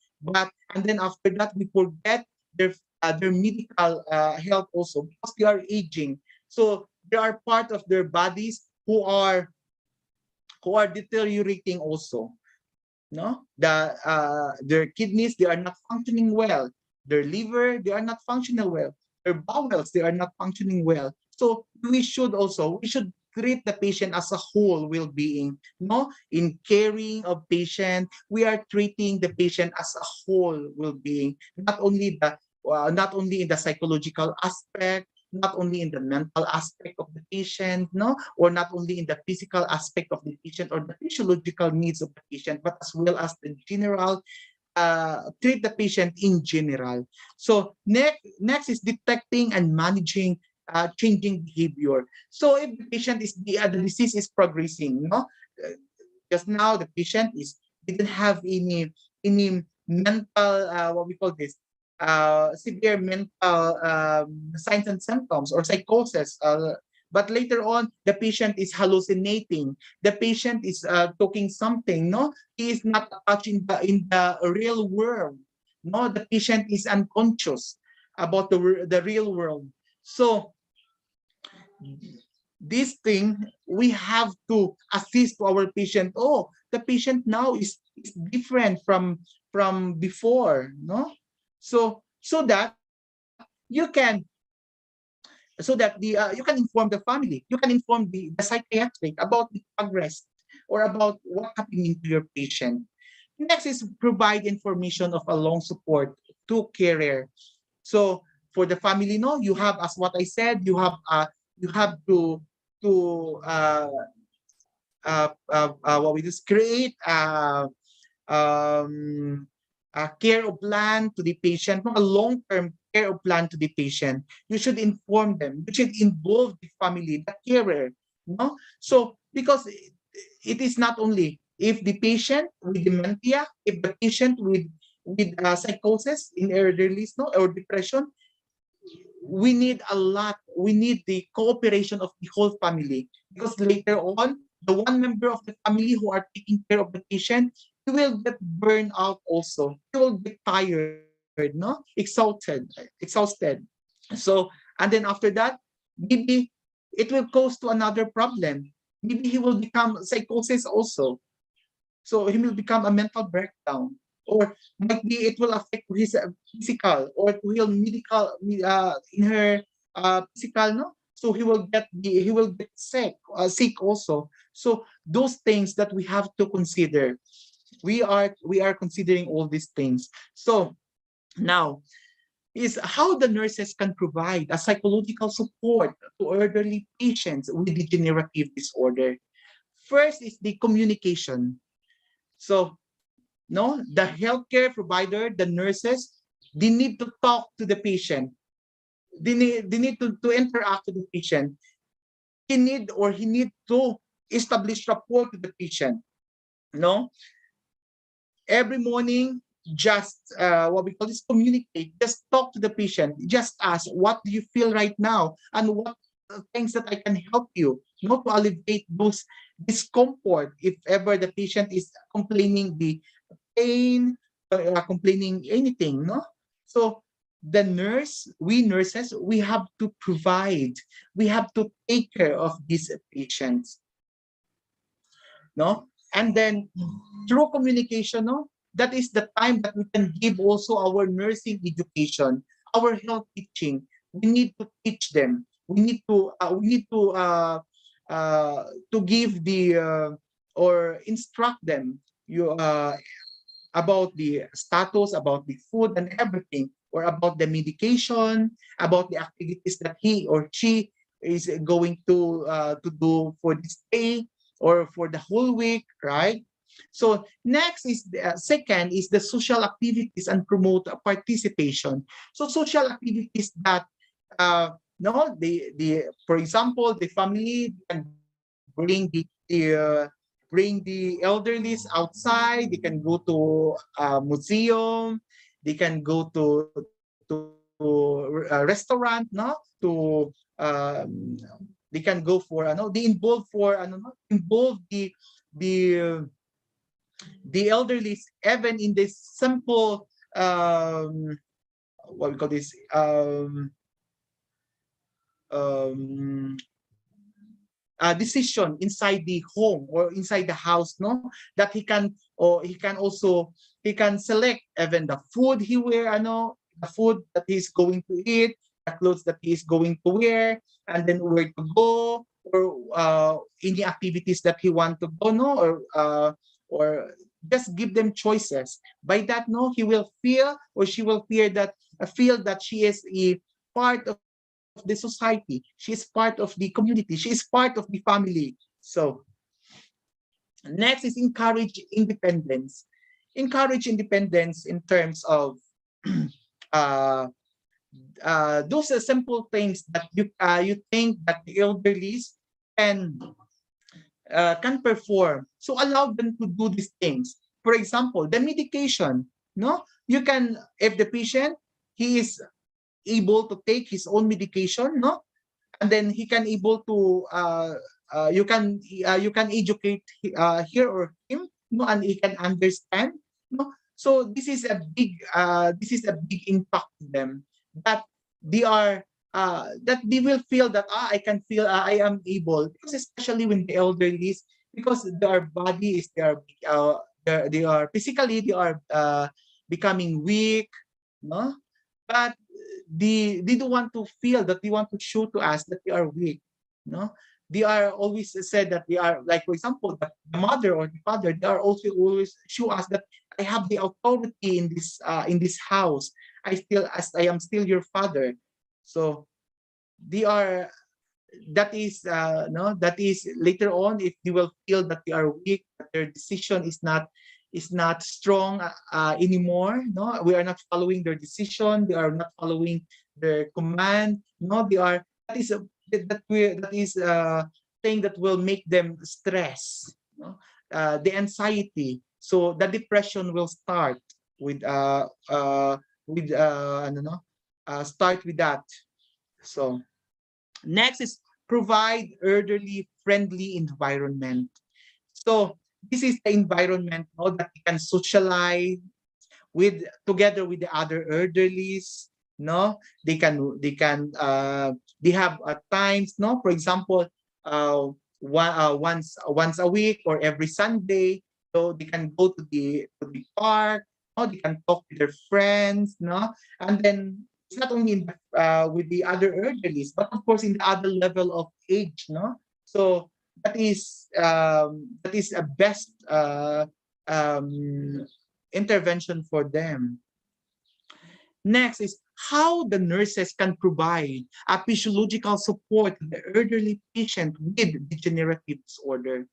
and then after that we forget their medical health also, because they are aging. So they are part of their bodies who are deteriorating also. No, their kidneys, they are not functioning well. Their liver, they are not functioning well. Their bowels, they are not functioning well. So we should treat the patient as a whole well-being. No, in caring of patient, we are treating the patient as a whole well-being, not only in the psychological aspect, not only in the mental aspect of the patient, no, or not only in the physical aspect of the patient or the physiological needs of the patient, but as well as the general, treat the patient in general. So next is detecting and managing changing behavior. So if the patient is the disease is progressing, no, just now the patient didn't have any mental what we call this severe mental signs and symptoms or psychosis. But later on, the patient is hallucinating. The patient is talking something. No, he is not touching in the real world. No, the patient is unconscious about the real world. So this thing we have to assist to our patient. Oh, the patient now is different from before. No, so that you can you can inform the family, you can inform the psychiatric about the progress or about what happening to your patient. Next is provide information of a long support to carer. So for the family, no, you have, as what I said, you have to what we just create a care plan to the patient, a long-term care plan to the patient. You should inform them. You should involve the family, the carer. No, so because it is not only if the patient with dementia, if the patient with psychosis in elderly, no, or depression, we need a lot. We need the cooperation of the whole family, because later on, the one member of the family who are taking care of the patient, he will get burned out also. He will get tired, no, exhausted. So, and then after that, maybe it will cause to another problem. Maybe he will become psychosis also. So he will become a mental breakdown, or might be it will affect his physical or to his medical in her physical, no. So he will get sick also. So those things that we have to consider. We are considering all these things. So now is how the nurses can provide a psychological support to elderly patients with degenerative disorder. First is the communication. So no, the healthcare provider, the nurses, they need to talk to the patient. They need to interact with the patient. He need to establish rapport with the patient. No, every morning, just what we call this, communicate. Just talk to the patient. Just ask, what do you feel right now, and what things that I can help you, not to alleviate those discomfort if ever the patient is complaining the pain, complaining anything, no? So the we nurses, we have to provide, we have to take care of these patients, no? And then through communication, no, that is the time that we can give also our nursing education, our health teaching. We need to teach them. We need to give the or instruct them about the status, about the food and everything, or about the medication, about the activities that he or she is going to do for this day or for the whole week, right? So next is the second is the social activities and promote participation. So social activities that no, the for example, the family can bring bring the elderlies outside. They can go to a museum. They can go to a restaurant, no, to they can go for they involve for involve the the elderly even in this simple what we call this decision inside the home or inside the house, no, that he can, or he can also, he can select even the food he wear, the food that he's going to eat, the clothes that he's going to wear, and then where to go, or any activities that he want to go, no, or just give them choices. By that, no, he will feel, or she will feel that she is a part of the society, she is part of the community, she is part of the family. So next is encourage independence. Encourage independence in terms of those are simple things that you think that the elderly can perform. So allow them to do these things. For example, the medication. No, you can, if the patient, he is able to take his own medication, no, and then he can able to you can educate her or him, no, and he can understand, no. So this is a big impact to them, that they are that they will feel that I can feel I am able, because especially when the elderly, because their body is they are physically, they are becoming weak, no, but they don't want to feel that, they want to show to us that they are weak, no. They are always said that they are, like for example, the mother or the father, they are also always show us that I have the authority in this house. I am still your father. So they are, that is no, that is later on, if they will feel that they are weak, that their decision is not strong anymore, no, we are not following their decision, they are not following their command, no, they are, that is thing that will make them stress, no? The anxiety, so the depression will start with I don't know, start with that. So next is provide elderly friendly environment. So this is the environment, no, that you can socialize with, together with the other elderlies, no. They have times, no, for example, once a week or every Sunday, so they can go to the park, no, they can talk with their friends, no, and then It's not only in with the other elderlies, but of course in the other level of age, no? So that is a best intervention for them. Next is how the nurses can provide a physiological support to the elderly patient with degenerative disorder.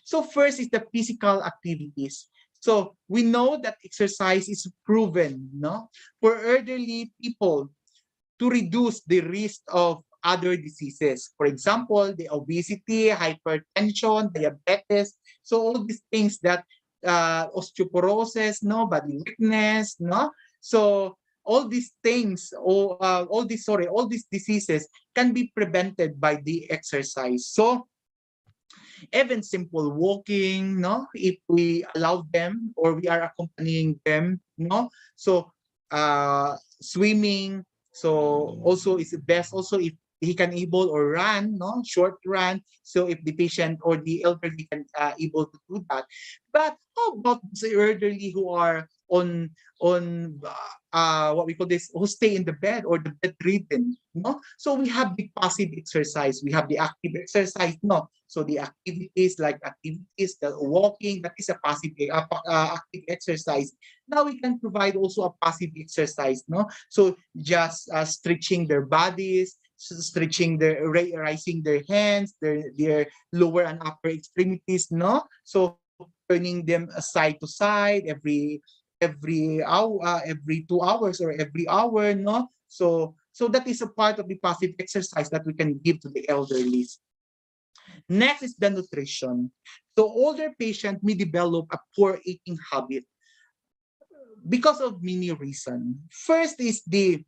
So first is the physical activities. So we know that exercise is proven, no, for elderly people to reduce the risk of other diseases. For example, the obesity, hypertension, diabetes. So all these things that osteoporosis, no, body weakness, no. So all these things, all these diseases can be prevented by the exercise. So even simple walking, no, if we allow them or we are accompanying them, no, so swimming, so also is best also if he can able or run, no, short run, so if the patient or the elderly can able to do that. But how about the elderly who are on what we call this, who stay in the bed or the bedridden, no? So we have the passive exercise, we have the active exercise, no? So the activities like activities, the walking, that is a passive active exercise. Now we can provide also a passive exercise, no? So just stretching their bodies, stretching their, raising their hands, their lower and upper extremities, no? So turning them side to side every hour, every 2 hours or every hour, no? So that is a part of the passive exercise that we can give to the elderly. Next is the nutrition. So older patients may develop a poor eating habit because of many reasons. First is the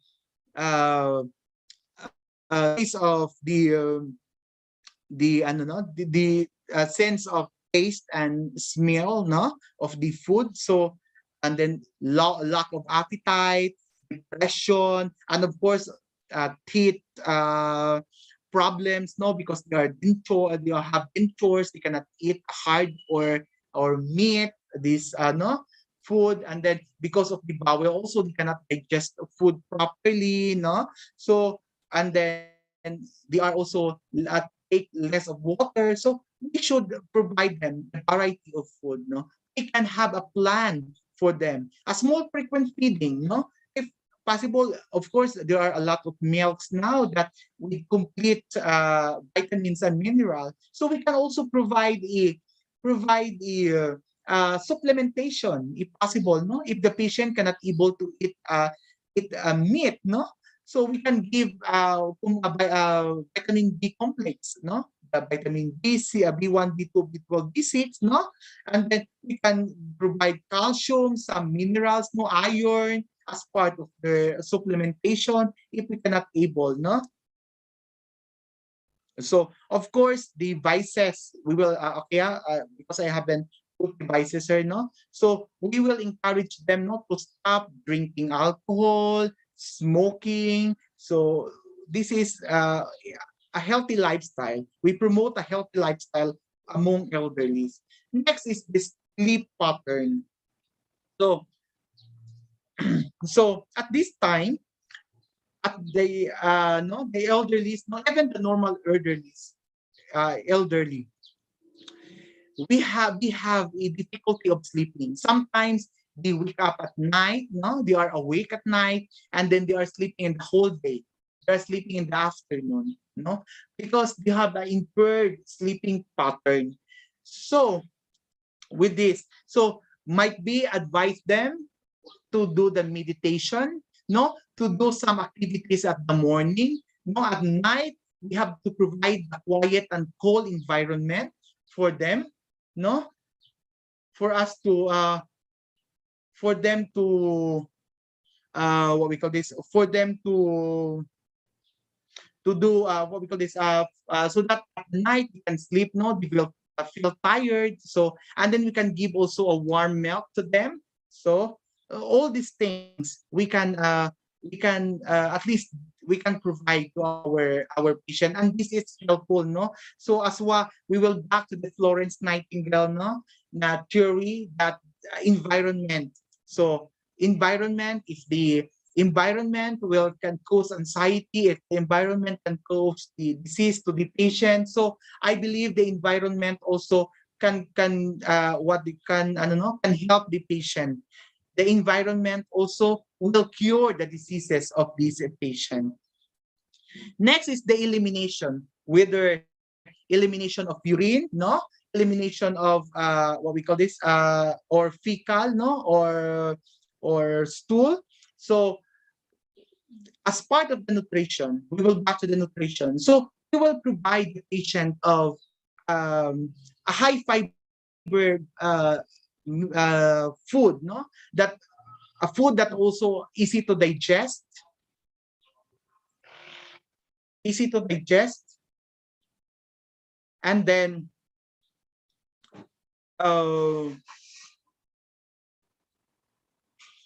sense of taste and smell, no, of the food. So and then lack of appetite, depression, and of course teeth problems, no, because they have dentures, they cannot eat hard or meat, this no food, and then because of the bowel also they cannot digest food properly, no. So and then they are also take less of water. So we should provide them a variety of food, no. We can have a plan for them, a small frequent feeding, no, if possible. Of course, there are a lot of milks now that we complete vitamins and minerals. So we can also provide a supplementation if possible, no, if the patient cannot able to eat meat, no. So we can give vitamin B complex, no, the vitamin B, B1, B2, B12, B6, no, and then we can provide calcium, some minerals, no, iron as part of the supplementation if we cannot able, no. So of course devices we will because I haven't put devices here, no. So we will encourage them not to stop drinking alcohol, smoking. So this is a healthy lifestyle. We promote a healthy lifestyle among elderly. Next is the sleep pattern. So so at this time, at the the elderly, not even the normal elderly, we have a difficulty of sleeping. Sometimes they wake up at night, no, they are awake at night, and then they are sleeping in the whole day. They are sleeping in the afternoon, no, because they have an impaired sleeping pattern. So with this, so might be advise them to do the meditation, no, to do some activities at the morning, no, at night we have to provide a quiet and cool environment for them, no, for us to for them to what we call this, for them to do what we call this so that at night you can sleep, no, they will feel tired. So and then we can give also a warm milk to them. So all these things we can at least we can provide to our patient, and this is helpful, no. So as well, we will back to the Florence Nightingale, no, na theory that environment. So environment is environment can cause anxiety, if the environment can cause the disease to the patient. So I believe the environment also can help the patient. The environment also will cure the diseases of this patient. Next is the elimination, whether elimination of urine, no, elimination of what we call this or fecal, no, or stool. So as part of the nutrition, we will back to the nutrition. So we will provide the patient of a high fiber food, no, that a food that also easy to digest, and then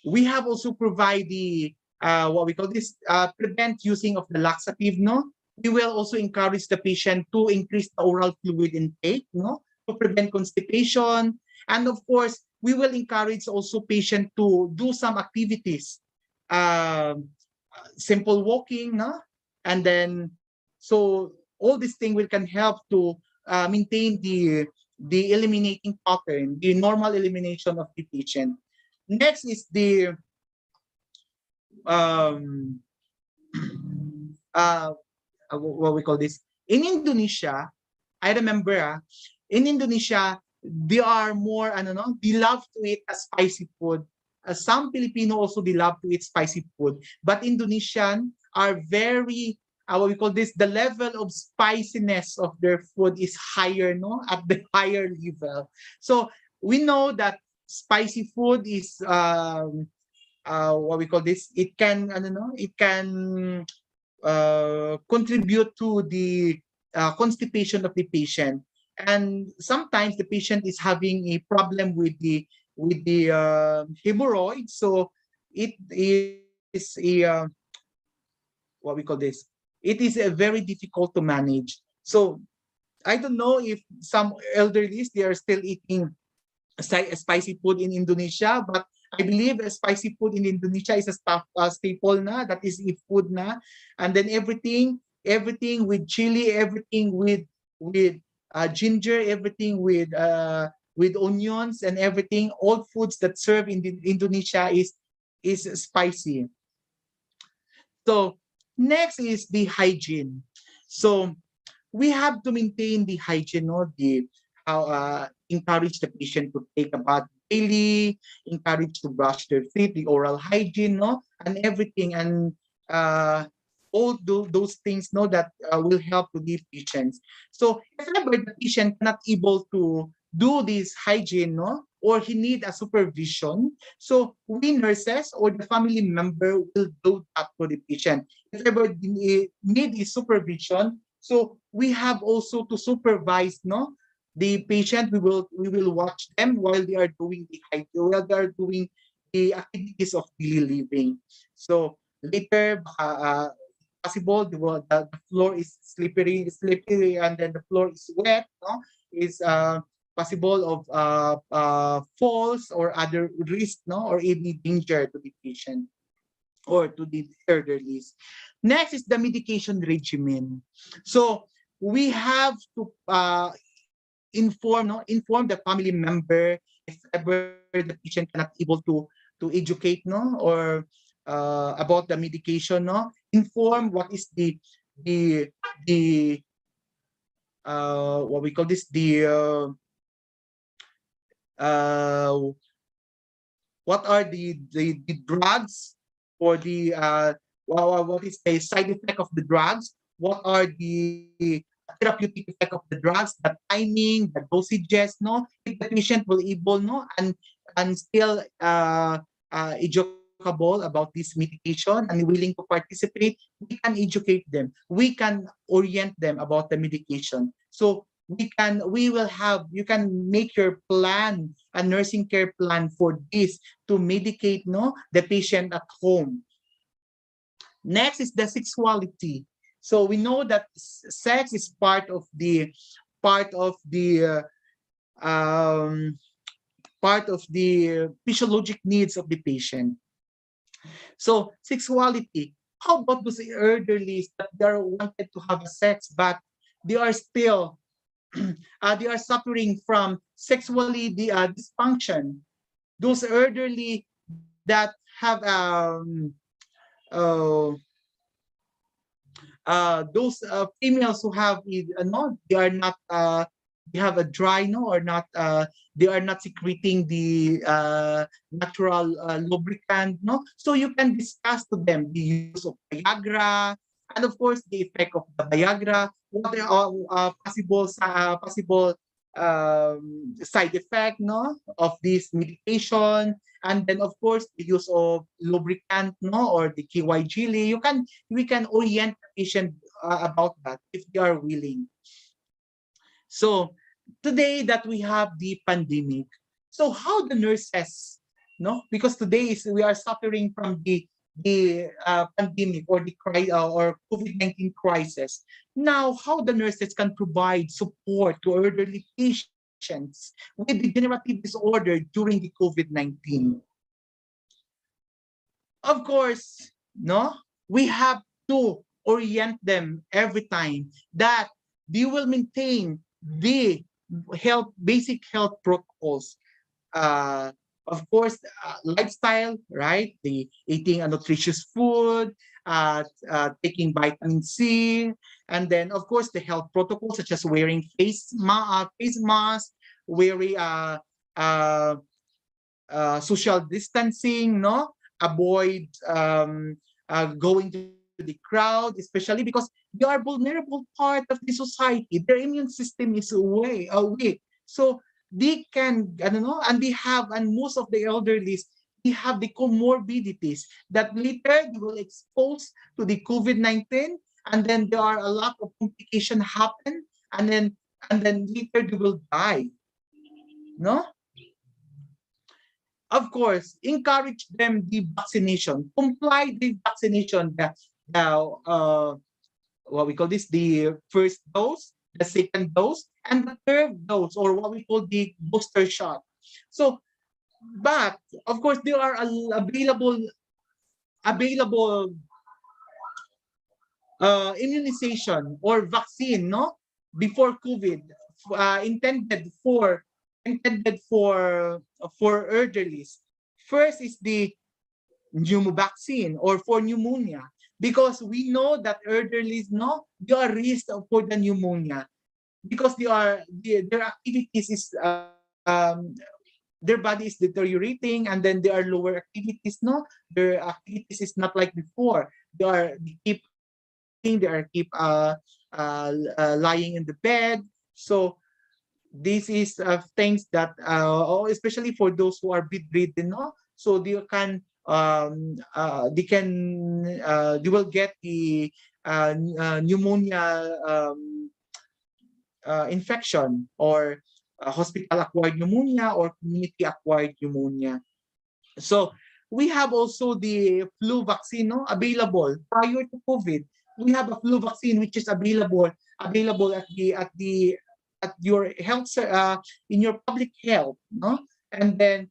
we have also provide the what we call this prevent using of the laxative, no. We will also encourage the patient to increase the oral fluid intake, no, to prevent constipation. And of course, we will encourage also patient to do some activities, simple walking, no, and then so all these things can help to maintain the eliminating pattern, the normal elimination of the patient. Next is the what we call this. In Indonesia, I remember in Indonesia, they are more, I don't know, they love to eat a spicy food. Some Filipino also, they love to eat spicy food. But Indonesian are very, what we call this, the level of spiciness of their food is higher, no, at the higher level. So we know that spicy food is what we call this, it can, I don't know, it can contribute to the constipation of the patient. And sometimes the patient is having a problem with the hemorrhoid. So it is a what we call this, it is a very difficult to manage. So I don't know if some elderlies, they are still eating spicy food in Indonesia, but I believe spicy food in Indonesia is a staple na, that is a food na. And then everything with chili, everything with ginger, everything with onions and everything, all foods that serve in Indonesia is spicy. So next is the hygiene. So we have to maintain the hygiene, no? Encourage the patient to take a bath daily, encourage to brush their teeth, the oral hygiene, no, and everything, and all those things, no, that will help to give patients. So if ever the patient cannot able to do this hygiene, no, or he need a supervision, so we nurses or the family member will do that for the patient. If ever need is supervision, so we have also to supervise, no, the patient. We will watch them while they are doing the hygiene, while they are doing the activities of daily living. So later, possible the floor is slippery, and then the floor is wet, no, is possible of falls or other risk, no, or any danger to the patient or to the elderly. Next is the medication regimen. So we have to inform the family member if ever the patient cannot able to educate, no, or about the medication, no, inform what is the what we call this, what are the drugs, or the what is the side effect of the drugs, what are the therapeutic effect of the drugs, the timing, the dosages, no, if the patient will able, no, and still educable about this medication and willing to participate, we can educate them, we can orient them about the medication. So you can make your plan, a nursing care plan for this, to medicate, no, the patient at home. Next is the sexuality. So we know that sex is part of the physiologic needs of the patient. So sexuality. How about those elderly that they are wanted to have sex, but they are still they are suffering from sexually dysfunction. Those elderly that have uh, those females who have no, they are not they have a dry no or not they are not secreting the natural lubricant, no, so you can discuss to them the use of Viagra and of course the effect of the Viagra, what are all possible side effect, no, of this medication, and then of course the use of lubricant, no, or the KY jelly. We can orient the patient about that if they are willing. So today that we have the pandemic, so how the nurses, no, because today is we are suffering from the pandemic or the or COVID-19 crisis. Now, how the nurses can provide support to elderly patients with degenerative disorder during the COVID-19? Of course, no, we have to orient them every time that they will maintain the basic health protocols. Uh, of course, lifestyle, right? The eating a nutritious food, taking vitamin C, and then of course the health protocols such as wearing face mask, wearing uh, social distancing, no, avoid going to the crowd, especially because they are vulnerable part of the society. Their immune system is way weak, so they can, I don't know, and they have, and most of the elderly, they have the comorbidities that later they will expose to the COVID-19, and then there are a lot of complications happen, and then later they will die, no. Of course, encourage them the vaccination, comply the vaccination, what we call this, the first dose, the second dose, and the third dose, or what we call the booster shot. So, but of course, there are available immunization or vaccine, no, before COVID, intended for elderlies. First is the vaccine or for pneumonia, because we know that elderlies, no, they are risk for the pneumonia because their activities is their body is deteriorating, and then there are lower activities, no, their activities is not like before. They keep eating, they keep lying in the bed. So this is things that especially for those who are bedridden, no, so they will get the pneumonia infection, or hospital acquired pneumonia or community acquired pneumonia. So we have also the flu vaccine, no, available prior to COVID. We have a flu vaccine which is available at your health in your public health, no, and then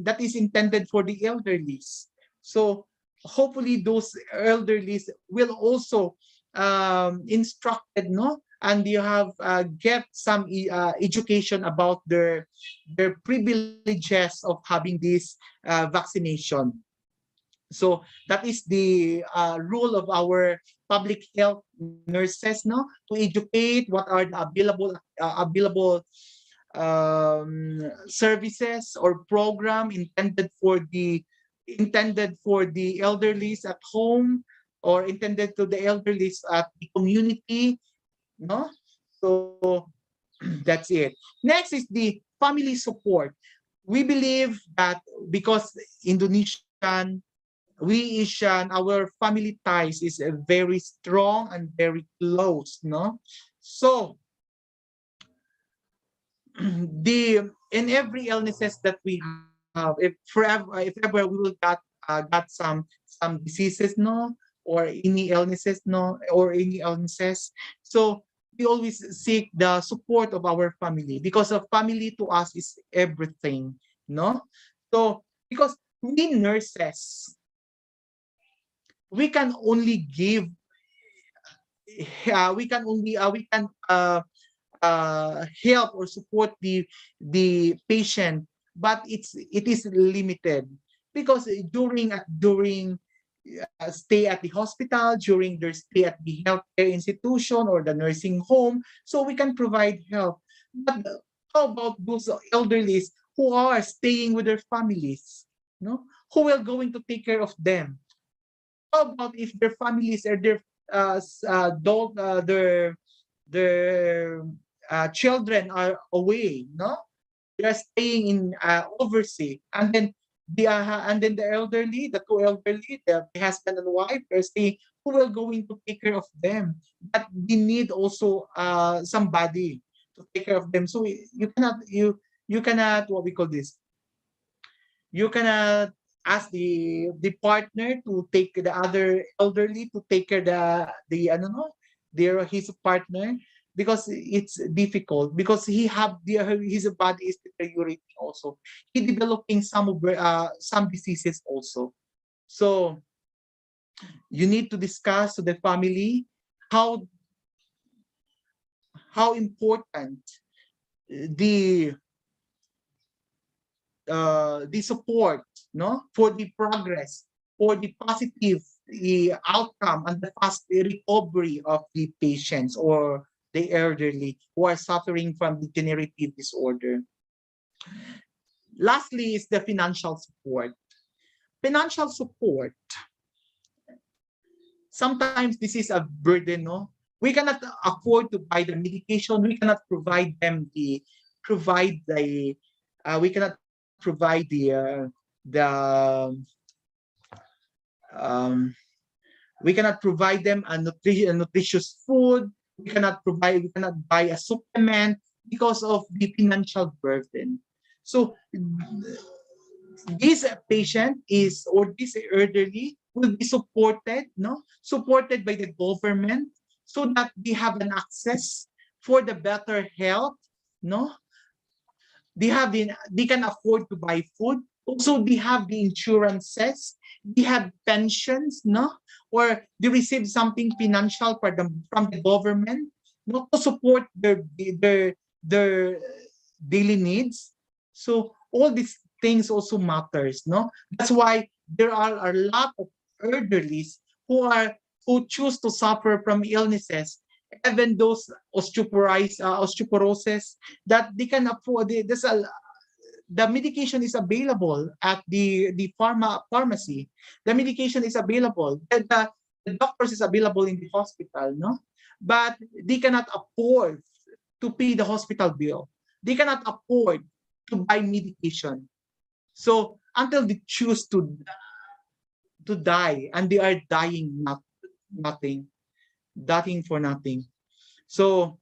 that is intended for the elderlies. So hopefully those elderlies will also instructed, no, and you have get some education about their privileges of having this vaccination. So that is the role of our public health nurses, no, to educate what are the available services or program intended for the elderlies at home, or intended to the elderlies at the community, no. So that's it. Next is the family support. We believe that because Asian, our family ties is very strong and very close, no. So in every illnesses that we have, if ever we will got some diseases, no, or any illnesses, no, or any illnesses, so we always seek the support of our family, because of family to us is everything, no. So because we nurses, we can only give, we can help or support the patient, but it is limited because during stay at the hospital, during their stay at the healthcare institution or the nursing home, so we can provide help. But how about those elderly who are staying with their families? No, who will going to take care of them? How about if their families or their children are away? No, they are staying in overseas, and then the elderly, the two elderly, the husband and wife, they're staying. Who will going to take care of them? But they need also somebody to take care of them. So you cannot what we call this. You cannot ask the partner to take the other elderly to take care the I don't know his partner, because it's difficult, because his body is deteriorating also. He developing some diseases also. So you need to discuss to the family how important the support, no, for the progress, for the positive outcome and the fast recovery of the patients or the elderly who are suffering from degenerative disorder. Lastly is the financial support. Financial support. Sometimes this is a burden, no? We cannot afford to buy the medication. We cannot provide them we cannot provide we cannot provide them a nutritious food. We cannot buy a supplement because of the financial burden. So this patient or this elderly will be supported by the government, so that they have an access for the better health, no? They can afford to buy food. Also, they have the insurances, they have pensions, no? Or they receive something financial from the government, no, to support their daily needs. So all these things also matters, no? That's why there are a lot of elderlies who choose to suffer from illnesses, even those osteoporosis, that they can afford. The medication is available at the pharmacy. The medication is available. The doctors is available in the hospital, no? But they cannot afford to pay the hospital bill. They cannot afford to buy medication. So until they choose to die, and they are dying nothing for nothing. So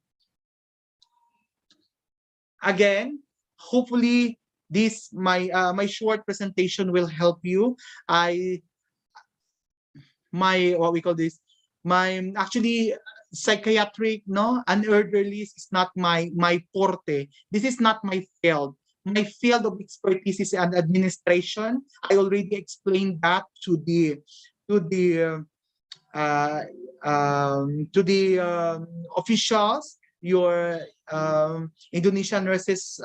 again, hopefully this my short presentation will help you. Actually psychiatric, no, and elderly is not my forte. This is not my field. My field of expertise is an administration. I already explained that to the officials, your Indonesian Nurses,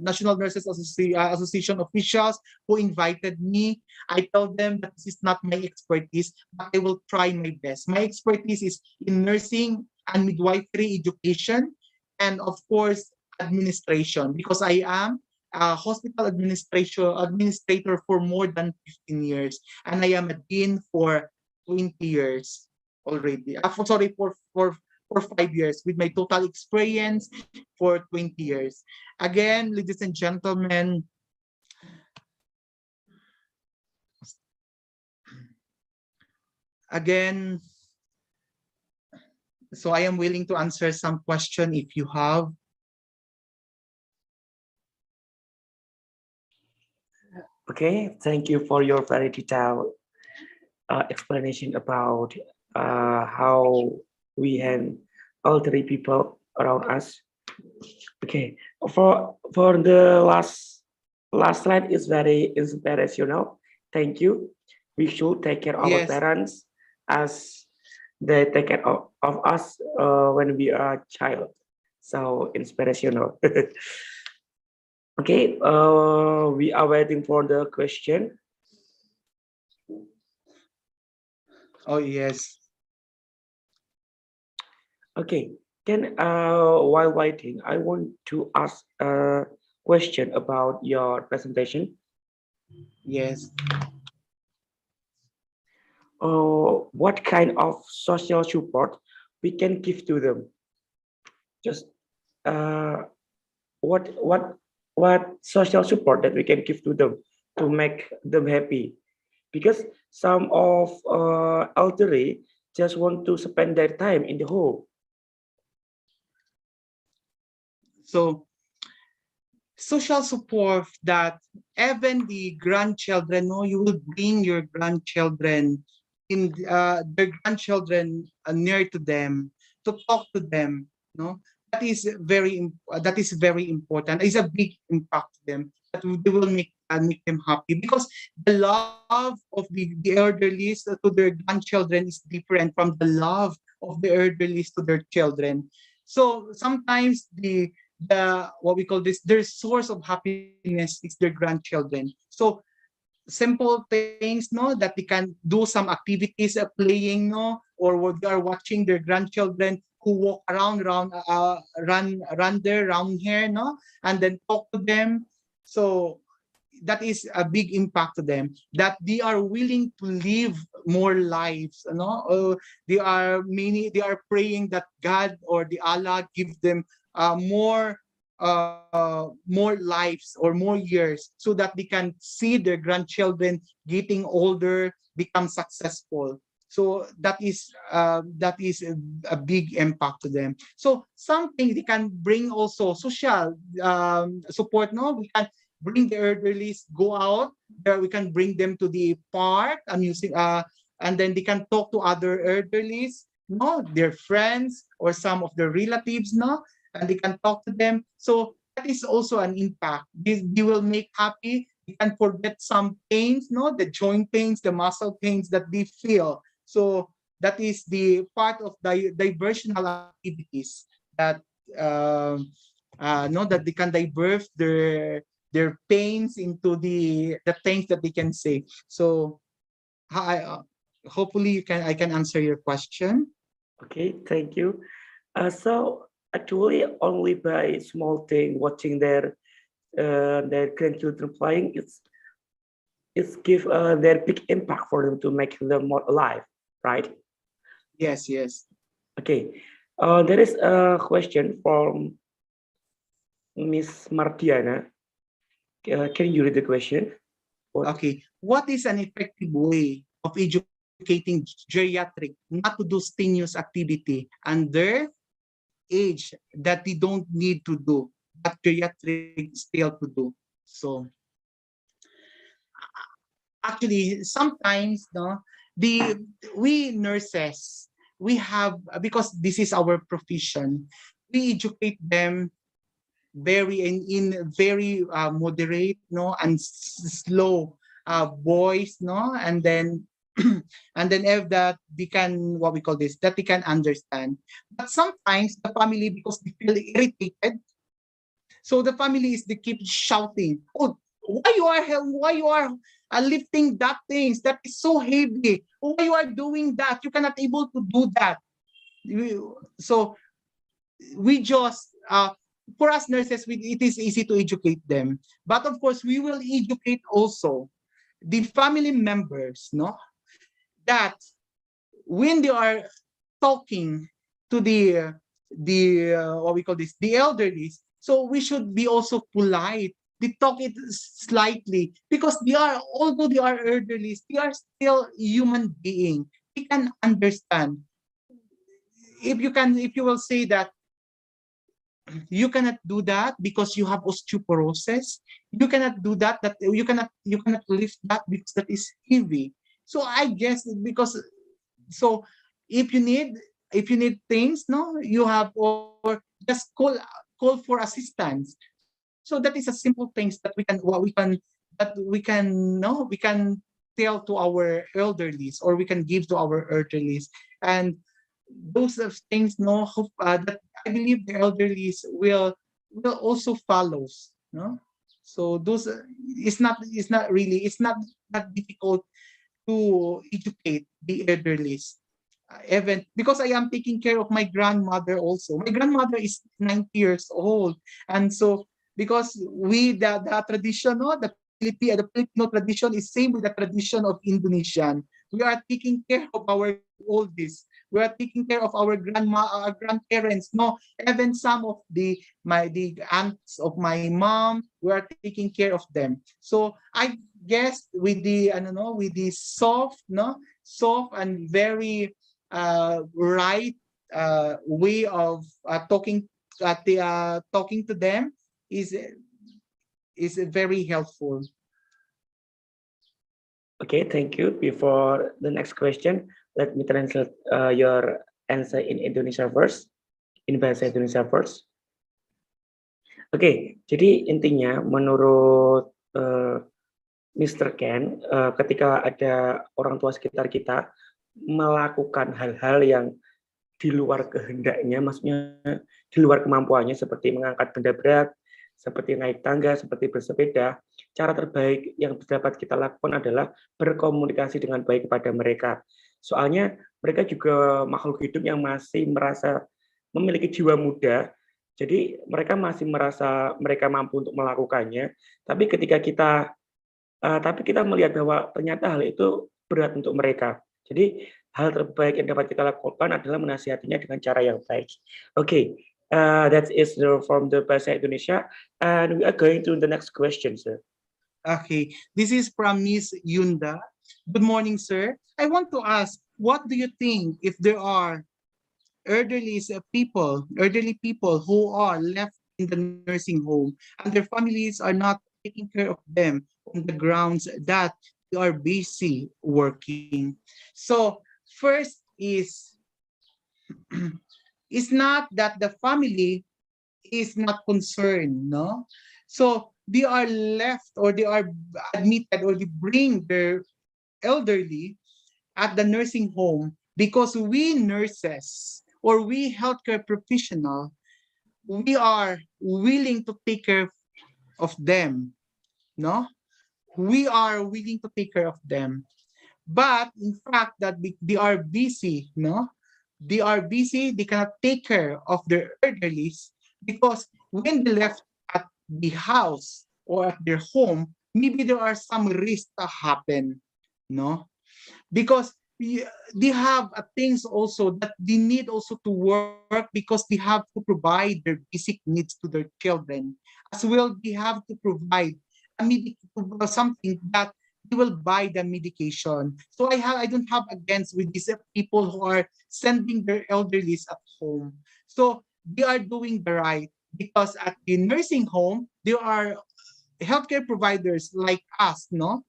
National Nurses Association officials who invited me. I told them that this is not my expertise, but I will try my best. My expertise is in nursing and midwifery education, and of course administration, because I am a hospital administrator for more than 15 years, and I am a dean for 20 years already. For 5 years, with my total experience for 20 years. Again, ladies and gentlemen, so I am willing to answer some question if you have. Okay, thank you for your very detailed explanation about how we have elderly people around us. Okay, for the last slide is very inspirational. Thank you. We should take care of our Yes. parents as they take care of us when we are a child. So inspirational. Okay, we are waiting for the question. Oh, yes. Okay, then while waiting, I want to ask a question about your presentation. Yes. What kind of social support we can give to them? Just uh, what social support that we can give to them to make them happy? Because some of elderly just want to spend their time in the home. So social support that even the grandchildren, no, you will bring your grandchildren in their grandchildren near to them to talk to them, no, that is very important. It's a big impact to them that they will make them happy, because the love of the elderly to their grandchildren is different from the love of the elderly to their children. So sometimes the what we call this, their source of happiness is their grandchildren. So simple things, no, that they can do some activities, playing, no, or what they are watching their grandchildren who walk run there, around here, no, and then talk to them. So that is a big impact to them, that they are willing to live more lives, you know. They are praying that God or the Allah give them more lives or more years, so that they can see their grandchildren getting older, become successful. So that is a big impact to them. So something they can bring also social support, no, we can bring the elderly, go out there, we can bring them to the park, amusing, and then they can talk to other elderly, no, their friends or some of their relatives, no, and they can talk to them. So that is also an impact. They will make happy. You can forget some pains, no, the joint pains, the muscle pains that they feel. So that is the part of the diversional activities that no, that they can divert their pains into the things that they can say. So hopefully I can answer your question. Okay, thank you. So actually, only by small thing, watching their grandchildren playing, it's give their big impact for them to make them more alive, right? Yes, yes. Okay. There is a question from Miss Martiana. Can you read the question? Okay. What is an effective way of educating geriatric not to do strenuous activity under age that they don't need to do, but geriatric still to do? So actually, sometimes, no, we nurses, we have, because this is our profession, we educate them very in very moderate, no, and slow voice, no, and then and then if that they can, what we call this, that they can understand. But sometimes the family, because they feel irritated, so the family is, they keep shouting, oh, why you are lifting that things that is so heavy, why you are doing that, you cannot able to do that. So we just for us nurses, it is easy to educate them, but of course we will educate also the family members, no, that when they are talking to the what we call this, the elderly, so we should be also polite. They talk it slightly, because they are, although they are elderly, they are still human being. They can understand. If you will say that you cannot do that because you have osteoporosis, you cannot do that, you cannot lift that because that is heavy. So I guess, because, so if you need things, no, you have, or just call for assistance. So that is a simple things that we can, what we can, that we can, no, we can tell to our elderlies, or we can give to our elderlies. And those of things, no, that I believe the elderlies will also follows, no. So those it's not really, it's not that difficult to educate the elderlies. Even because I am taking care of my grandmother also. My grandmother is 90 years old, and so because the tradition, no, the Filipino tradition is same with the tradition of Indonesian. We are taking care of our oldies. We are taking care of our grandparents. No, even some of the aunts of my mom, we are taking care of them. So I guess with the with the soft and very right way of talking to them is very helpful. Okay, thank you. Before the next question, let me translate your answer in Indonesia first, in bahasa Indonesia first. Oke, jadi intinya menurut Mr. Ken, ketika ada orang tua sekitar kita melakukan hal-hal yang di luar kehendaknya, maksudnya di luar kemampuannya, seperti mengangkat benda berat, seperti naik tangga, seperti bersepeda, cara terbaik yang dapat kita lakukan adalah berkomunikasi dengan baik kepada mereka. Soalnya mereka juga makhluk hidup yang masih merasa memiliki jiwa muda, jadi mereka masih merasa mereka mampu untuk melakukannya, tapi ketika kita melihat bahwa ternyata hal itu berat untuk mereka. Jadi hal terbaik yang dapat kita lakukan adalah menasihatinya dengan cara yang baik. Okay, that is from the bahasa Indonesia, and we are going to the next question, sir. Okay, this is from Miss Yunda. Good morning, sir. I want to ask, what do you think if there are elderly people who are left in the nursing home and their families are not taking care of them on the grounds that they are busy working? So first is it's not that the family is not concerned, no? So they are left, or they are admitted, or they bring their elderly at the nursing home because we nurses or we healthcare professional, we are willing to take care of them, no? We are willing to take care of them. But in fact that they are busy, no? They are busy, they cannot take care of their elderlies because when they left at the house or at their home, maybe there are some risks that happen, no? Because they have things also that they need also to work because they have to provide their basic needs to their children. As well, they have to provide something that they will buy the medication. So I don't have against with these people who are sending their elderlies at home. So they are doing the right because at the nursing home, there are healthcare providers like us, no?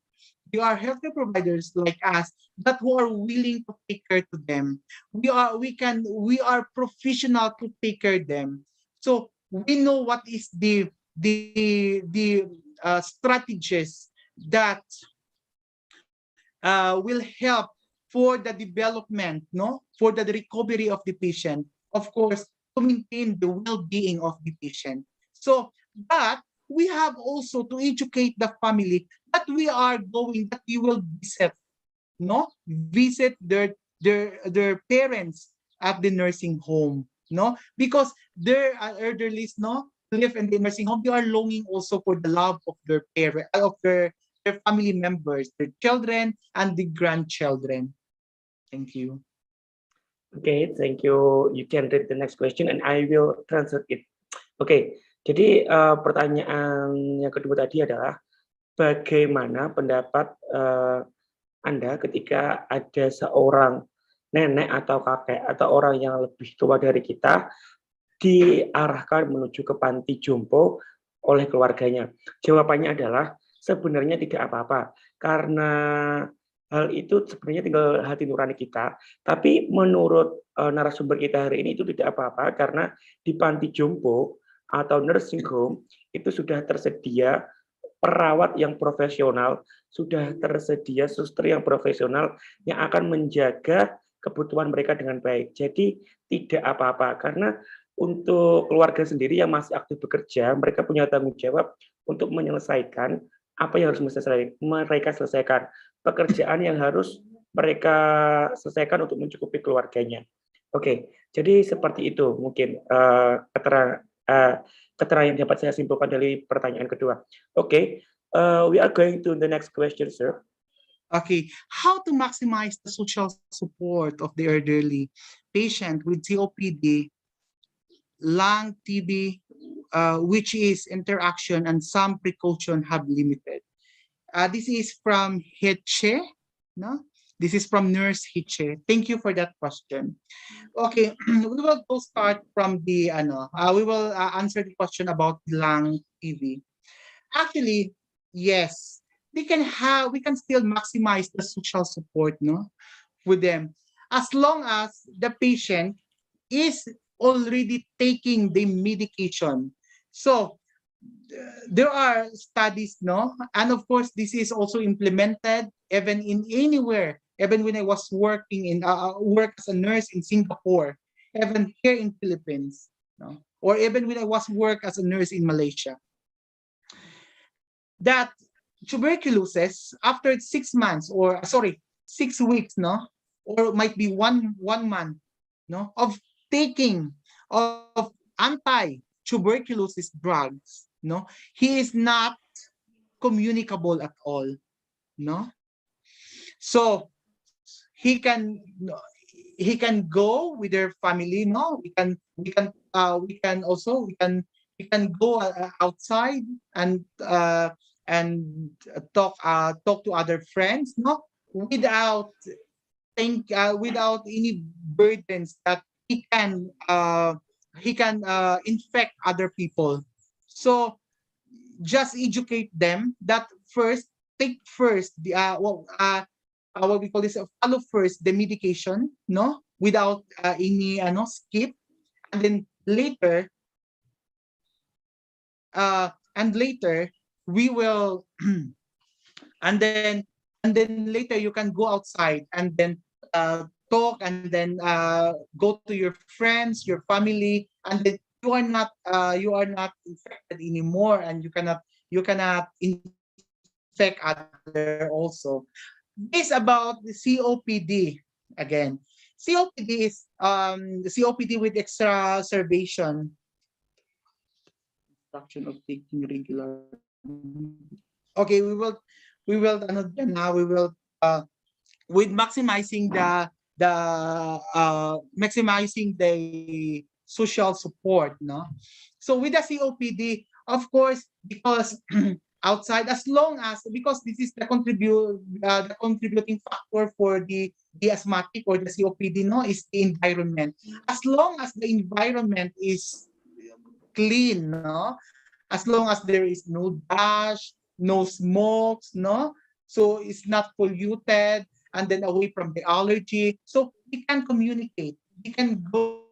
There are healthcare providers like us that who are willing to take care to them. We are professional to take care of them. So we know what is the strategies that will help for the development, no, for the recovery of the patient. Of course, to maintain the well-being of the patient. So, but we have also to educate the family that we are going, that we will visit, no, visit their parents at the nursing home, no, because their elderly, no, live in the nursing home. They are longing also for the love of their parents, of their family members, their children and the grandchildren. Thank you. Okay, thank you. You can read the next question and I will translate it. Okay, jadi pertanyaan yang kedua tadi adalah bagaimana pendapat Anda ketika ada seorang nenek atau kakek atau orang yang lebih tua dari kita diarahkan menuju ke panti jompo oleh keluarganya? Jawabannya adalah sebenarnya tidak apa-apa, karena hal itu sebenarnya tinggal hati nurani kita. Tapi menurut narasumber kita hari ini itu tidak apa-apa, karena di panti jompo atau nursing home itu sudah tersedia perawat yang profesional, sudah tersedia suster yang profesional yang akan menjaga kebutuhan mereka dengan baik. Jadi tidak apa-apa, karena untuk keluarga sendiri yang masih aktif bekerja, mereka punya tanggung jawab untuk menyelesaikan apa yang harus mereka selesaikan, pekerjaan yang harus mereka selesaikan untuk mencukupi keluarganya. Oke, jadi seperti itu mungkin keterangan yang dapat saya simpulkan dari pertanyaan kedua. Oke, we are going to the next question, sir. Okay, how to maximize the social support of the elderly patient with COPD, lung, TB, which is interaction and some precaution have limited. This is from Hitche, no? This is from Nurse Hitche. Thank you for that question. Okay, we will go start from the we will answer the question about lung TB. Actually, yes, we can still maximize the social support, no, with them, as long as the patient is already taking the medication. So there are studies, no, and of course this is also implemented even in anywhere. Even when I was working in work as a nurse in Singapore, even here in Philippines, no, or even when I was work as a nurse in Malaysia, that tuberculosis after 6 months, or 6 weeks, no, or might be one month, no, of taking of anti-tuberculosis drugs, no, he is not communicable at all, no. So he can go with their family, no. We can go outside and talk to other friends, no, without any burdens that he can infect other people. So just educate them that take first the what we call this, follow first the medication, no, without any skip, and then later we will and then later you can go outside and then talk, and then go to your friends, your family, and then you are not infected anymore, and you cannot infect other also. This about the COPD again. COPD is COPD with exacerbation. Instruction of taking regular. Okay, we will now we will with maximizing maximizing the social support, no. So with the COPD, of course, because outside, as long as, because this is the contributing factor for the asthmatic or the COPD, no, is the environment. As long as the environment is clean, no, as long as there is no dust, no smokes, no, so it's not polluted, and then away from the allergy, so we can communicate, we can go.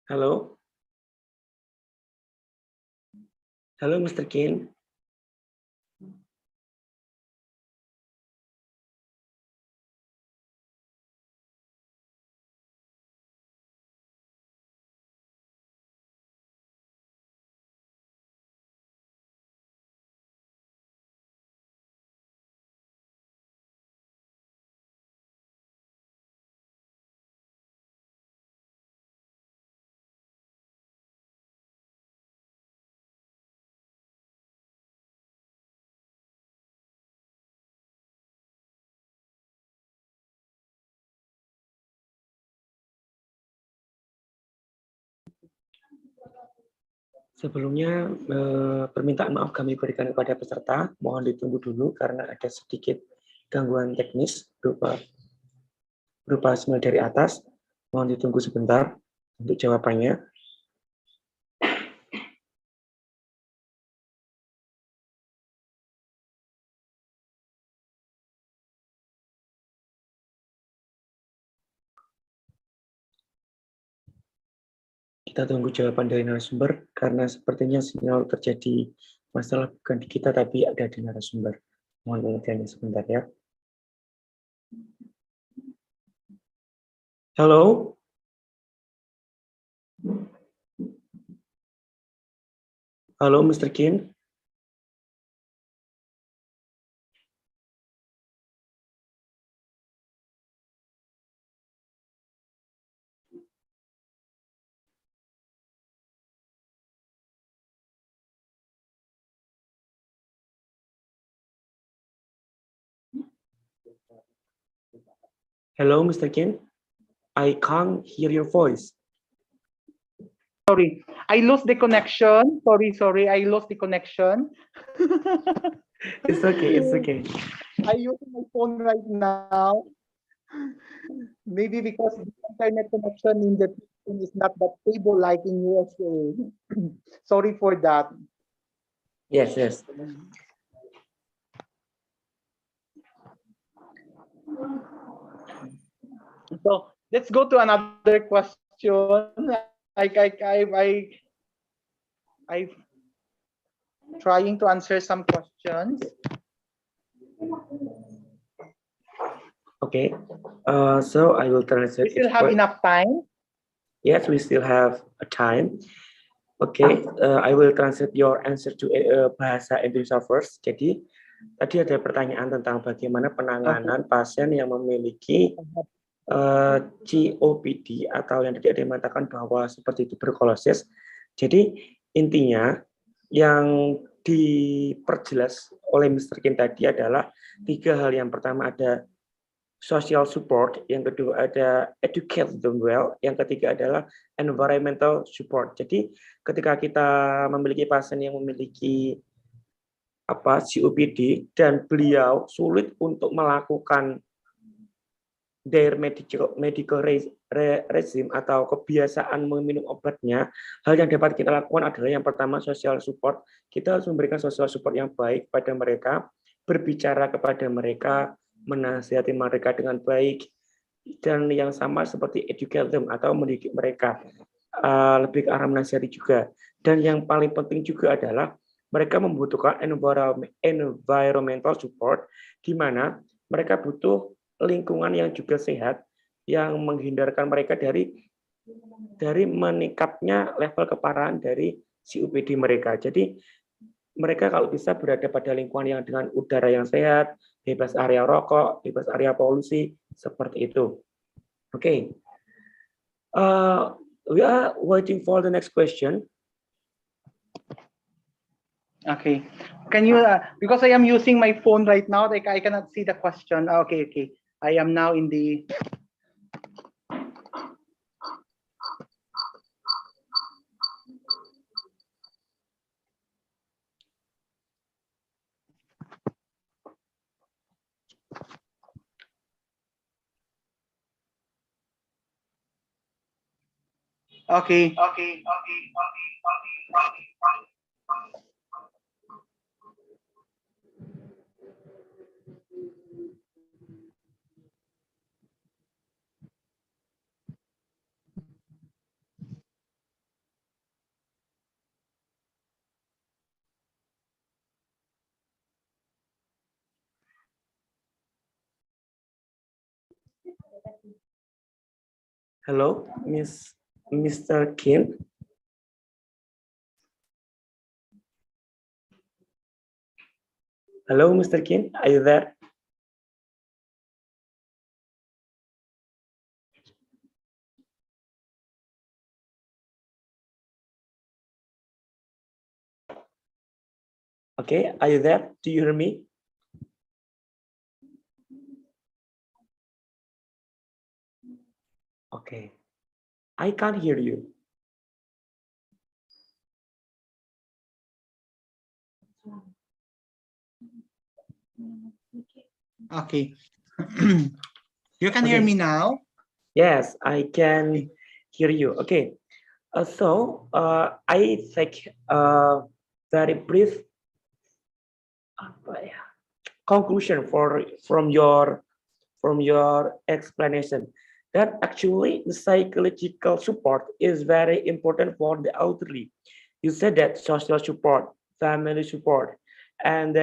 Halo, halo, Mr. Kin. Sebelumnya, permintaan maaf kami berikan kepada peserta. Mohon ditunggu dulu karena ada sedikit gangguan teknis berupa berupa hasil dari atas. Mohon ditunggu sebentar untuk jawabannya. Kita tunggu jawaban dari narasumber, karena sepertinya sinyal terjadi masalah bukan di kita, tapi ada di narasumber. Mohon pengertiannya sebentar ya. Halo? Halo, Mr. Kim? Hello, Mr. Kim? I can't hear your voice. Sorry, I lost the connection. Sorry, I lost the connection. It's okay, it's okay. I'm using my phone right now. Maybe because the internet connection in the phone is not that stable like in USA. Sorry for that. Yes, yes. So let's go to another question. I trying to answer some questions. Okay, so I will translate. We still have enough time. Yes, we still have a time. Okay, I will translate your answer to bahasa Indonesia first. Jadi, tadi ada pertanyaan tentang bagaimana penanganan pasien yang memiliki COPD atau yang tidak dimatakan bahwa seperti tuberkulosis. Jadi, intinya yang diperjelas oleh Mr. Kim tadi adalah 3 hal. Yang pertama ada social support, yang kedua ada educate them well, yang ketiga adalah environmental support. Jadi ketika kita memiliki pasien yang memiliki COPD dan beliau sulit untuk melakukan their medical regime atau kebiasaan meminum obatnya, hal yang dapat kita lakukan adalah yang pertama social support. Kita harus memberikan social support yang baik pada mereka, berbicara kepada mereka, menasihati mereka dengan baik, dan yang sama seperti educate them atau mendidik mereka, lebih ke arah menasihati juga. Dan yang paling penting juga adalah mereka membutuhkan environmental support, di mana mereka butuh lingkungan yang juga sehat, yang menghindarkan mereka dari meningkatnya level keparahan dari COPD mereka. Jadi mereka kalau bisa berada pada lingkungan yang dengan udara yang sehat, bebas area rokok, bebas area polusi, seperti itu. Okay. We are waiting for the next question. Okay. Can you, because I am using my phone right now, like I cannot see the question. Okay. I am now in the... Okay. Hello, Mr. Kim. Hello, Mr. Kim, are you there? Okay, are you there? Do you hear me? Okay, I can't hear you. Okay. You can hear Okay. me now? Yes, I can hear you. Okay. I take a very brief apa ya, conclusion from your explanation that actually the psychological support is very important for the elderly. You said that social support, family support, and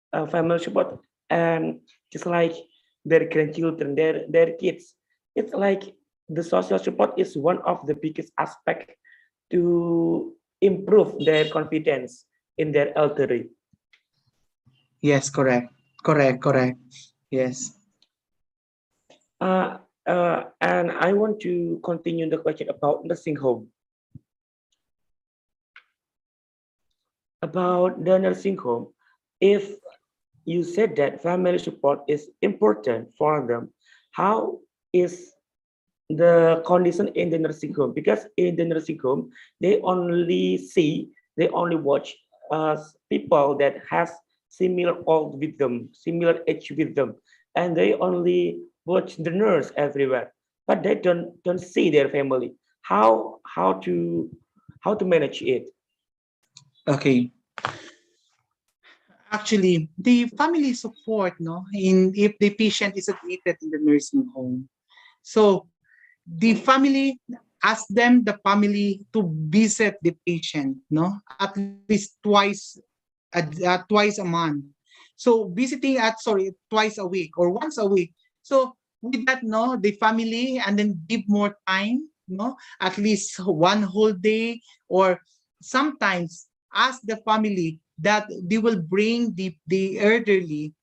family support, and just like their grandchildren, their kids. It's like the social support is one of the biggest aspect to improve their confidence in their elderly. Yes, correct. Correct, correct. Yes. And I want to continue the question about nursing home. About the nursing home, if you said that family support is important for them, how is the condition in the nursing home? Because in the nursing home, they only watch people that has similar old with them, similar age with them, and they only watch the nurse everywhere, but they don't see their family. How to manage it? Okay. Actually, the family support, no, in if the patient is admitted in the nursing home. So the family ask them, the family, to visit the patient, no, at least twice a month. So visiting twice a week or once a week. So with that, no, the family, and then give more time, no, at least one whole day, or sometimes ask the family that they will bring the elderly,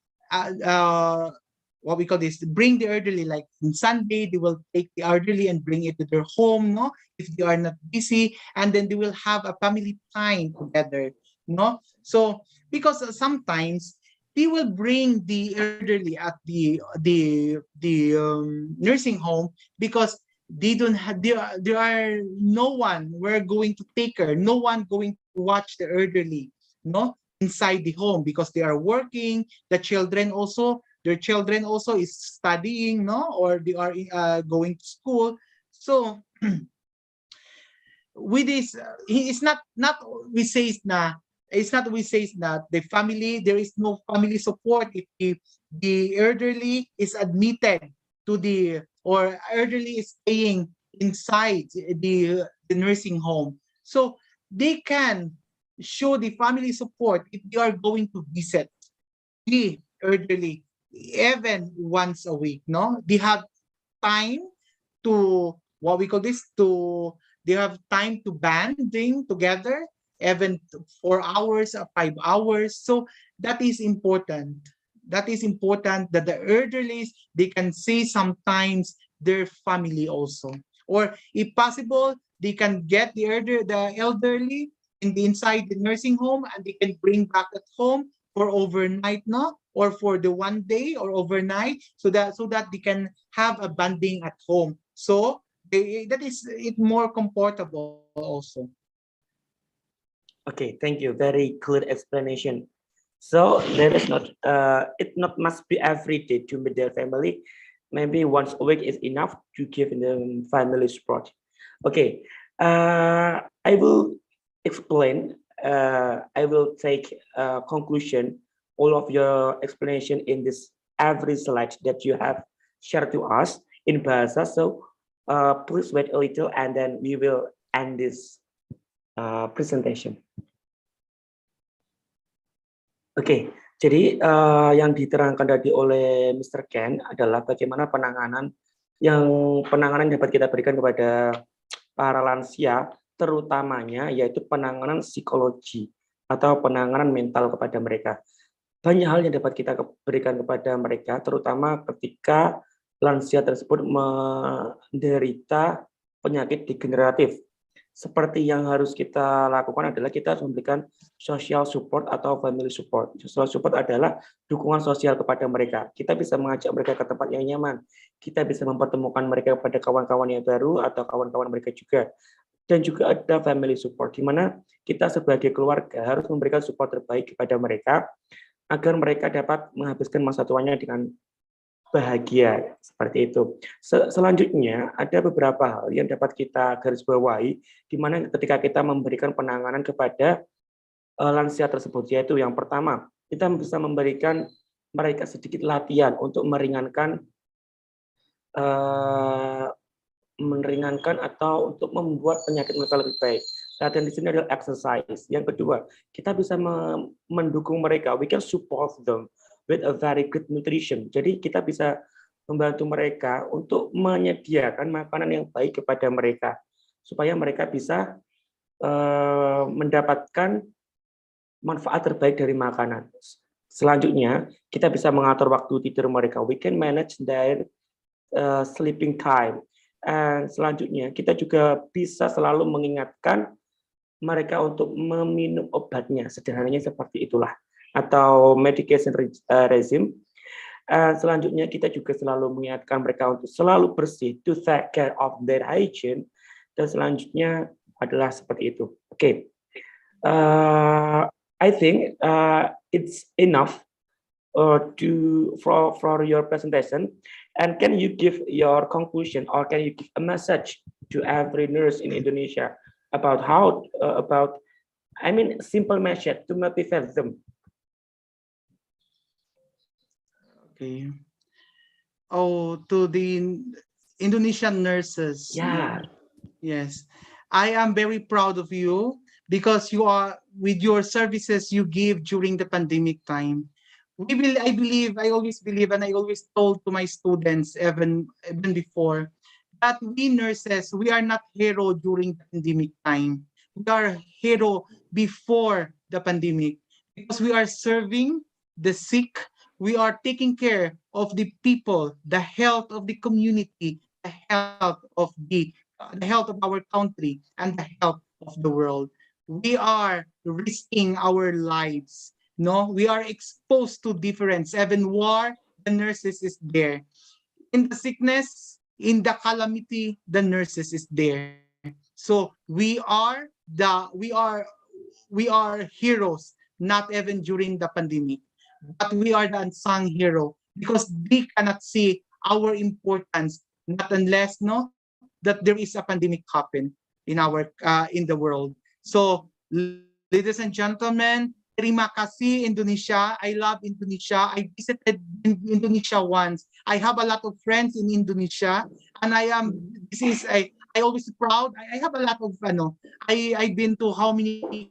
what we call this, bring the elderly, like on Sunday they will take the elderly and bring it to their home, no, if they are not busy, and then they will have a family time together, no. So because sometimes they will bring the elderly at the nursing home, because they don't have, there are no one we're going to take her, no one going to watch the elderly, no, inside the home, because they are working, the children also, their children also is studying, no, or they are going to school. So with this, it's not we say na, it's not we say that the family, there is no family support if the elderly is admitted to the, or elderly is staying inside the nursing home. So they can show the family support if they are going to visit the elderly even once a week, no, they have time to, what we call this, to, they have time to banding together, even 4 hours or 5 hours. So that is important. That is important, that the elderly, they can see sometimes their family also, or if possible they can get the elderly in the inside the nursing home, and they can bring back at home for overnight, no, or for the one day or overnight, so that they can have a banding at home. So that is it more comfortable also. Okay, thank you. Very clear explanation. So there is not it not must be every day to meet their family. Maybe once a week is enough to give them family support. Okay, I will explain. I will take conclusion all of your explanation in this every slide that you have shared to us in bahasa. So please wait a little, and then we will end this presentation. Oke, jadi yang diterangkan tadi oleh Mr. Ken adalah bagaimana penanganan yang dapat kita berikan kepada para lansia, terutamanya yaitu penanganan psikologi atau penanganan mental kepada mereka. Banyak hal yang dapat kita berikan kepada mereka, terutama ketika lansia tersebut menderita penyakit degeneratif. Seperti yang harus kita lakukan adalah kita harus memberikan social support atau family support. Social support adalah dukungan sosial kepada mereka. Kita bisa mengajak mereka ke tempat yang nyaman. Kita bisa mempertemukan mereka kepada kawan-kawan yang baru atau kawan-kawan mereka juga. Dan juga ada family support, di mana kita sebagai keluarga harus memberikan support terbaik kepada mereka agar mereka dapat menghabiskan masa tuanya dengan bahagia, seperti itu. Selanjutnya ada beberapa hal yang dapat kita garis bawahi, di mana ketika kita memberikan penanganan kepada lansia tersebut, yaitu yang pertama, kita bisa memberikan mereka sedikit latihan untuk meringankan atau untuk membuat penyakit mereka lebih baik. Latihan di sini adalah exercise. Yang kedua, kita bisa mendukung mereka. We can support them with a very good nutrition. Jadi kita bisa membantu mereka untuk menyediakan makanan yang baik kepada mereka, supaya mereka bisa mendapatkan manfaat terbaik dari makanan. Selanjutnya, kita bisa mengatur waktu tidur mereka. We can manage their sleeping time. Dan selanjutnya, kita juga bisa selalu mengingatkan mereka untuk meminum obatnya, sederhananya seperti itulah, atau medication regime. Selanjutnya, kita juga selalu mengingatkan mereka untuk selalu bersih, to take care of their hygiene. Dan selanjutnya adalah seperti itu. Oke. I think it's enough for your presentation. And can you give your conclusion, or can you give a message to every nurse in Indonesia about simple message to motivate them? Okay. Oh, to the Indonesian nurses. Yeah. Yes. I am very proud of you, because you are, with your services you give during the pandemic time. I always believe, and I always told to my students, even before, that we nurses, we are not hero during the pandemic time. We are hero before the pandemic, because we are serving the sick. We are taking care of the people, the health of the community, the health of our country, and the health of the world. We are risking our lives. No, we are exposed to difference. Even war, the nurses is there. In the sickness, in the calamity, the nurses is there. So we are heroes, not even during the pandemic, but we are the unsung hero, because they cannot see our importance, not unless that there is a pandemic happen in the world. So, ladies and gentlemen, terima kasih Indonesia. I love Indonesia. I visited Indonesia once. I have a lot of friends in Indonesia, and I always proud. I have a lot of I've been to how many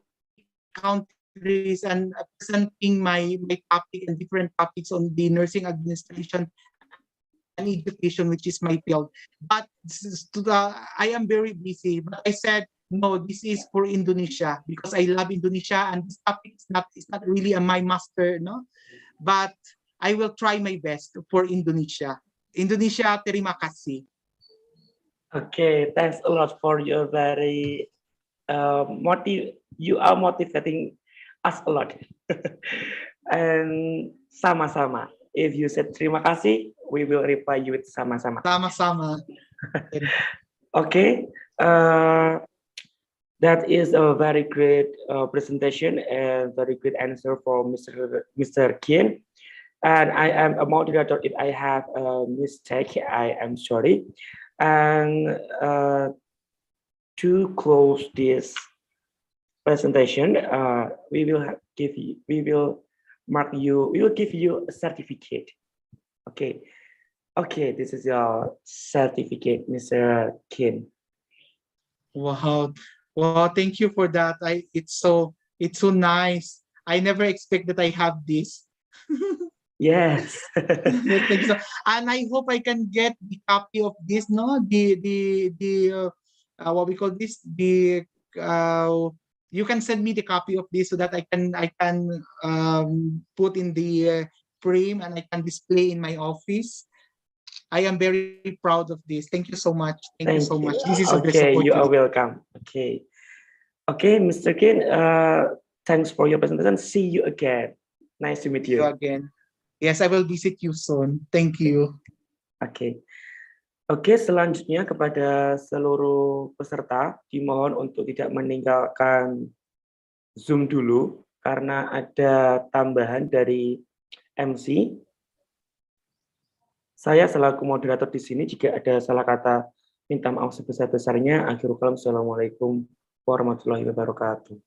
countries and presenting my topic and different topics on the nursing administration and education, which is my field. But I am very busy. But I said, no, this is for Indonesia, because I love Indonesia, and this topic is not really my master, but I will try my best for Indonesia. Indonesia, terima kasih. Okay, thanks a lot for your very you are motivating us a lot. And sama-sama. If you said terima kasih, we will reply you with sama-sama. Sama-sama. Okay. That is a very great presentation and very good answer for Mr. Kien. And I am a moderator. If I have a mistake, I am sorry. And to close this presentation, we will give you a certificate. Okay. Okay, this is your certificate, Mr. Kien. Wow. Well, thank you for that. It's so nice. I never expect that I have this. Yes. Thank you. And I hope I can get the copy of this. No, what we call this. You can send me the copy of this so that I can put in the frame and I can display in my office. I am very proud of this. Thank you so much. Thank you so much. This is okay. You are welcome. Okay. Okay, Mr. Kien. Thanks for your presentation. See you again. Nice to meet you. See you again. Yes, I will visit you soon. Thank you. Okay. Oke, selanjutnya kepada seluruh peserta dimohon untuk tidak meninggalkan Zoom dulu karena ada tambahan dari MC. Saya selaku moderator di sini, jika ada salah kata, minta maaf sebesar-besarnya. Akhirul kalam, Assalamualaikum warahmatullahi wabarakatuh.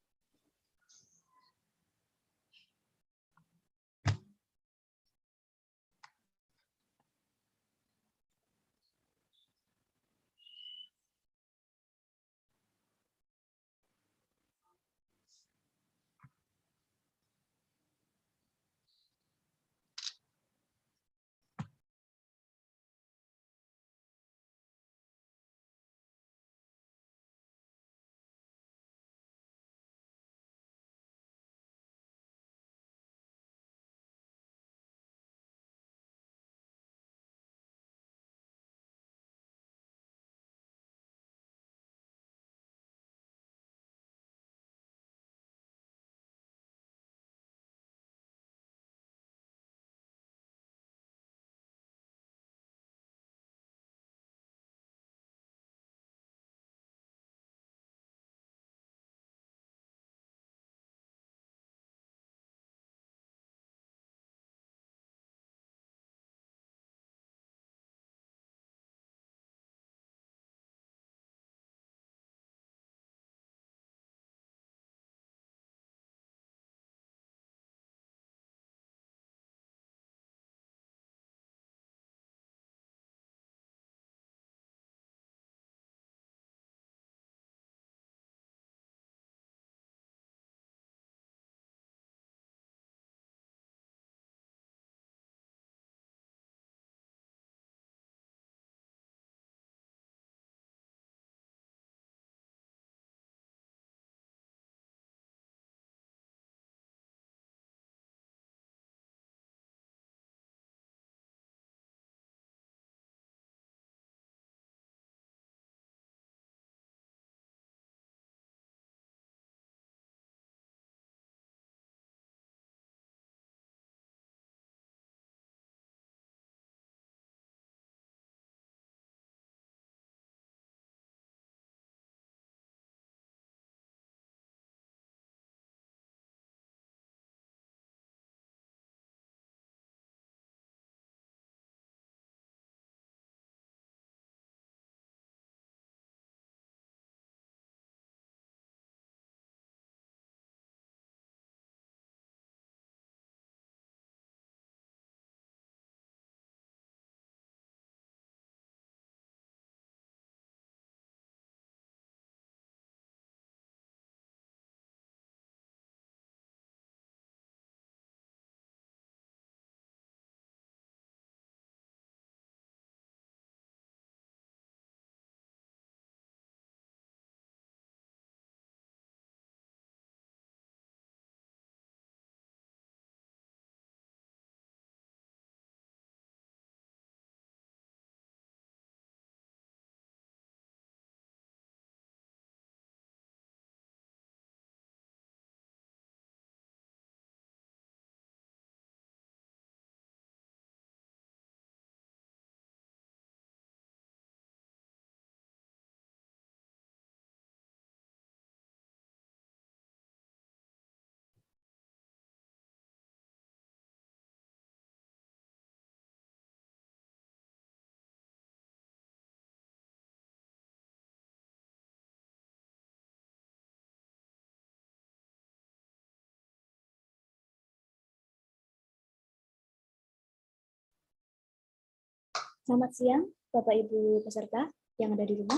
Selamat siang, Bapak Ibu peserta yang ada di rumah.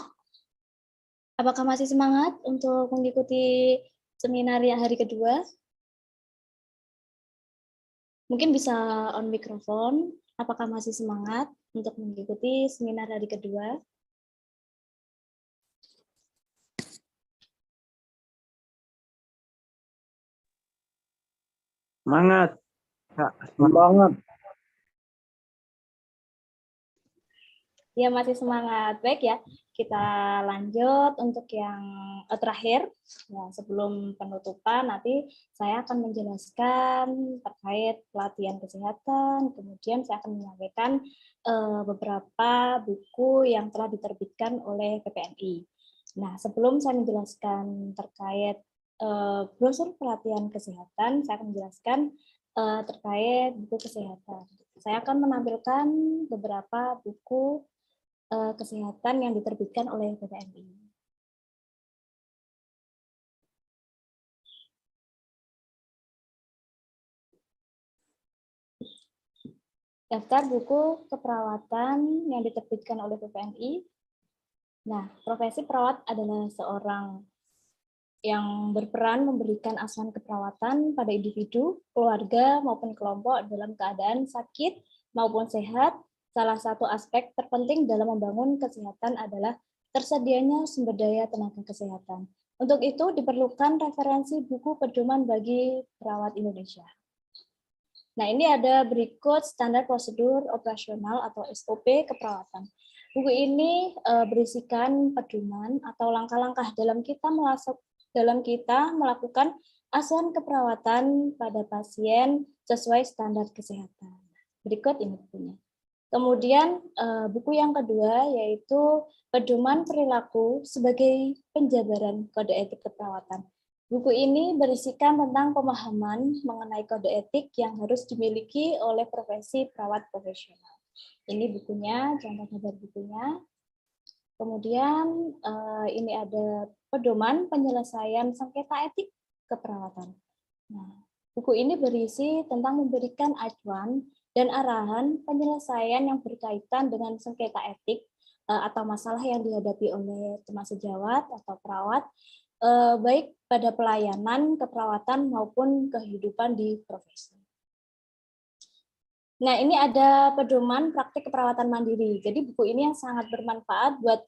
Apakah masih semangat untuk mengikuti seminar yang hari kedua? Mungkin bisa on mikrofon. Apakah masih semangat untuk mengikuti seminar hari kedua? Semangat, Kak. Semangat. Ya, masih semangat. Baik ya, kita lanjut untuk yang terakhir. Ya, sebelum penutupan, nanti saya akan menjelaskan terkait pelatihan kesehatan, kemudian saya akan menyampaikan beberapa buku yang telah diterbitkan oleh PPNI. Nah, sebelum saya menjelaskan terkait brosur pelatihan kesehatan, saya akan menjelaskan terkait buku kesehatan. saya akan menampilkan beberapa buku kesehatan yang diterbitkan oleh PPNI. Daftar buku keperawatan yang diterbitkan oleh PPNI. Nah, profesi perawat adalah seorang yang berperan memberikan asuhan keperawatan pada individu, keluarga, maupun kelompok dalam keadaan sakit maupun sehat. Salah satu aspek terpenting dalam membangun kesehatan adalah tersedianya sumber daya tenaga kesehatan. Untuk itu diperlukan referensi buku pedoman bagi perawat Indonesia. Nah, ini ada berikut standar prosedur operasional atau SOP keperawatan. Buku ini berisikan pedoman atau langkah-langkah dalam kita melakukan asuhan keperawatan pada pasien sesuai standar kesehatan. Berikut ini bukunya. Kemudian buku yang kedua yaitu pedoman perilaku sebagai penjabaran kode etik keperawatan. Buku ini berisikan tentang pemahaman mengenai kode etik yang harus dimiliki oleh profesi perawat profesional. Ini bukunya, contoh gambar bukunya. Kemudian ini ada pedoman penyelesaian sengketa etik keperawatan. Nah, buku ini berisi tentang memberikan acuan dan arahan penyelesaian yang berkaitan dengan sengketa etik atau masalah yang dihadapi oleh teman sejawat atau perawat, baik pada pelayanan, keperawatan, maupun kehidupan di profesi. Nah, ini ada pedoman praktik keperawatan mandiri. Jadi buku ini yang sangat bermanfaat buat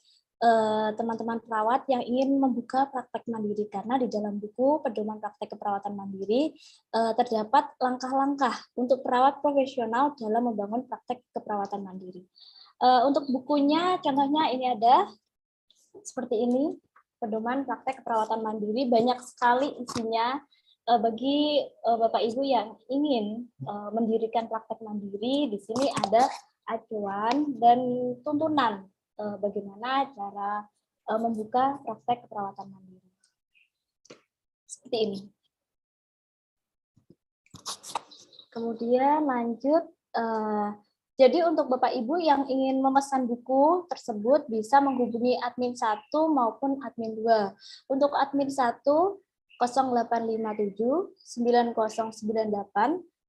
teman-teman perawat yang ingin membuka praktek mandiri, karena di dalam buku pedoman praktek keperawatan mandiri terdapat langkah-langkah untuk perawat profesional dalam membangun praktek keperawatan mandiri. Untuk bukunya, contohnya ini ada seperti ini. Pedoman praktek keperawatan mandiri, banyak sekali isinya bagi Bapak Ibu yang ingin mendirikan praktek mandiri. Di sini ada acuan dan tuntunan bagaimana cara membuka praktek keperawatan mandiri. Seperti ini. Kemudian lanjut. Jadi untuk Bapak Ibu yang ingin memesan buku tersebut bisa menghubungi admin 1 maupun admin 2. Untuk admin 1 0857 9098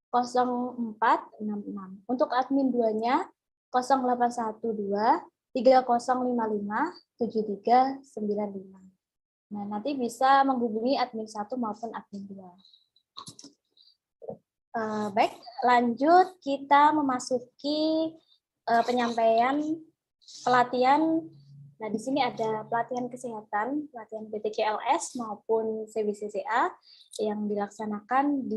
0466. Untuk admin 2-nya 0812 3055 7395. Nah, nanti bisa menghubungi admin 1 maupun admin 2. Baik, lanjut kita memasuki penyampaian pelatihan. Nah, di sini ada pelatihan kesehatan, pelatihan PTKLS maupun CWCCA yang dilaksanakan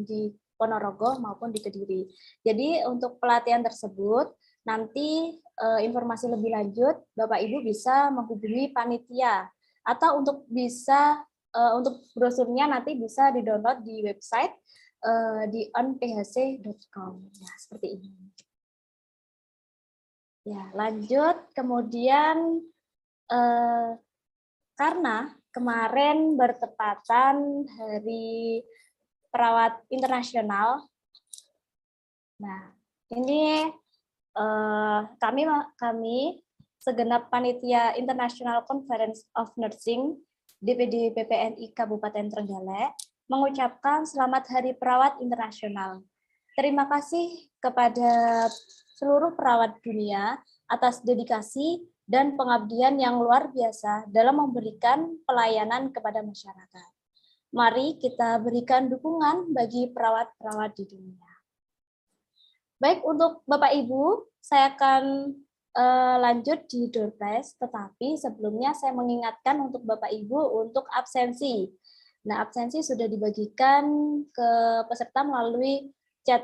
di Ponorogo maupun di Kediri. Jadi untuk pelatihan tersebut nanti informasi lebih lanjut Bapak Ibu bisa menghubungi panitia, atau untuk untuk brosurnya nanti bisa di-download di website di onphc.com. Ya, seperti ini. Ya, lanjut. Kemudian karena kemarin bertepatan Hari Perawat Internasional. Nah, ini kami segenap panitia International Conference of Nursing DPD PPNI Kabupaten Trenggalek mengucapkan Selamat Hari Perawat Internasional. Terima kasih kepada seluruh perawat dunia atas dedikasi dan pengabdian yang luar biasa dalam memberikan pelayanan kepada masyarakat. Mari kita berikan dukungan bagi perawat-perawat di dunia. Baik, untuk Bapak Ibu, saya akan lanjut di door prize, tetapi sebelumnya saya mengingatkan untuk Bapak Ibu untuk absensi. Nah, absensi sudah dibagikan ke peserta melalui chat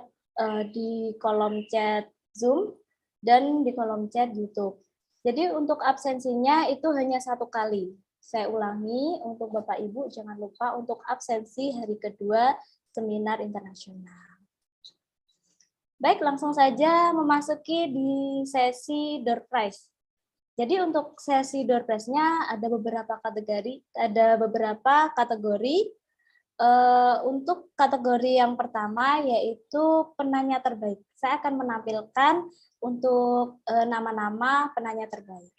di kolom chat Zoom dan di kolom chat YouTube. Jadi untuk absensinya itu hanya 1 kali. Saya ulangi, untuk Bapak Ibu jangan lupa untuk absensi hari kedua seminar internasional. Baik, langsung saja memasuki di sesi door prize. Jadi untuk sesi door prize-nya ada beberapa kategori. Untuk kategori yang pertama yaitu penanya terbaik. Saya akan menampilkan untuk nama-nama penanya terbaik.